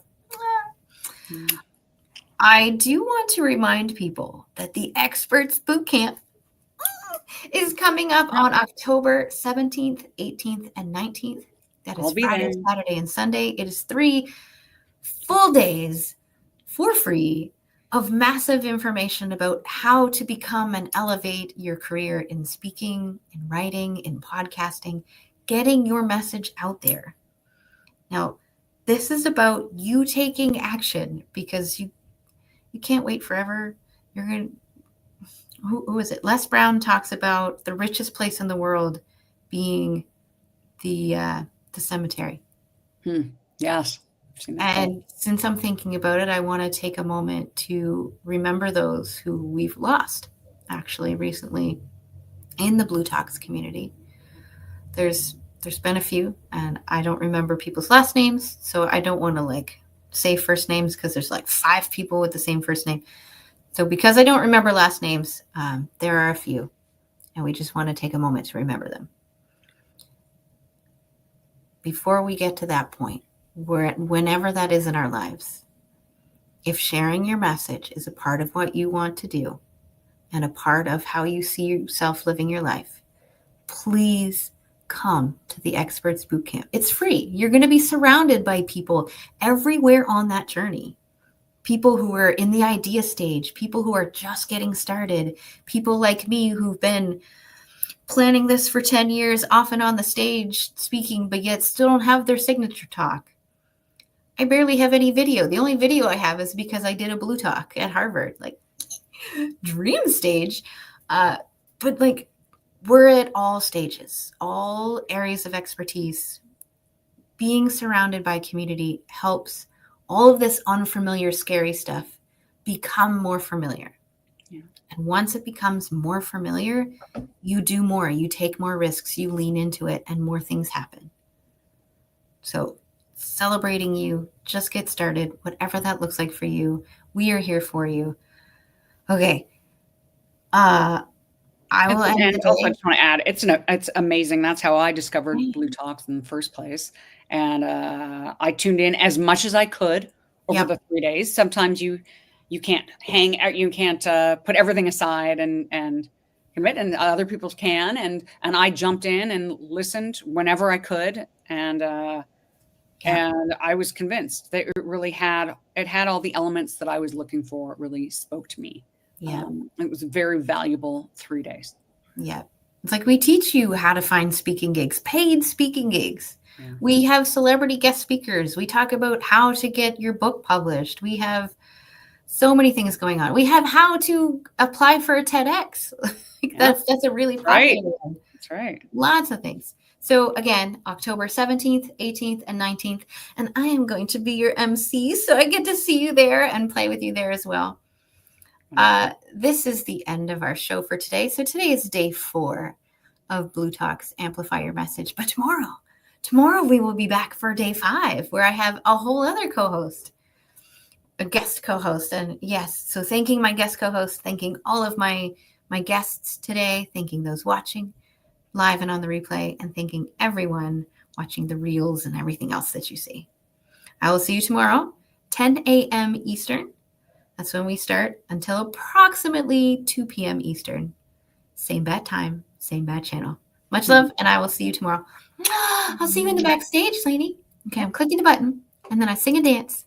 I do want to remind people that the Experts Bootcamp is coming up on October 17th, 18th, and 19th. That is Friday, Saturday, and Sunday. It is 3 full days for free of massive information about how to become and elevate your career in speaking, in writing, in podcasting, getting your message out there. Now, this is about you taking action because you can't wait forever. You're going to, who is it? Les Brown talks about the richest place in the world being the cemetery. Yes. And since I'm thinking about it, I want to take a moment to remember those who we've lost actually recently in the Blue Talks community. There's been a few, and I don't remember people's last names, so I don't want to say first names because there's 5 people with the same first name. So because I don't remember last names, there are a few, and we just want to take a moment to remember them. Before we get to that point, whenever that is in our lives, if sharing your message is a part of what you want to do and a part of how you see yourself living your life, please come to the Experts Bootcamp. It's free. You're going to be surrounded by people everywhere on that journey. People who are in the idea stage, people who are just getting started, people like me who've been planning this for 10 years, off and on the stage speaking, but yet still don't have their signature talk. I barely have any video. The only video I have is because I did a Blue Talk at Harvard, dream stage. But we're at all stages, all areas of expertise. Being surrounded by community helps all of this unfamiliar, scary stuff become more familiar. Yeah. And once it becomes more familiar, you do more, you take more risks, you lean into it, and more things happen. So celebrating you, just get started, whatever that looks like for you. We are here for you. Okay. I will end the day. Also, I just want to add, it's amazing. That's how I discovered Blue Talks in the first place. And I tuned in as much as I could over the 3 days. Sometimes you can't hang out, you can't put everything aside and commit, and other people can. And I jumped in and listened whenever I could. And I was convinced that it really had all the elements that I was looking for. It really spoke to me. Yeah. It was a very valuable 3 days. Yeah. It's we teach you how to find speaking gigs, paid speaking gigs. Yeah. We have celebrity guest speakers. We talk about how to get your book published. We have so many things going on. We have how to apply for a TEDx. That's a really popular one. That's right. Lots of things. So again, October 17th, 18th, and 19th. And I am going to be your MC, so I get to see you there and play with you there as well. This is the end of our show for today. So today is day 4 of Blue Talks Amplify Your Message. But tomorrow we will be back for day 5, where I have a whole other co-host, a guest co-host. And yes, so thanking my guest co-host, thanking all of my guests today, thanking those watching live and on the replay, and thanking everyone watching the reels and everything else that you see. I will see you tomorrow, 10 a.m. Eastern. That's when we start until approximately 2 p.m. Eastern. Same bad time, same bad channel. Much love, and I will see you tomorrow. I'll see you in the backstage, Lainie. Okay, I'm clicking the button, and then I sing and dance.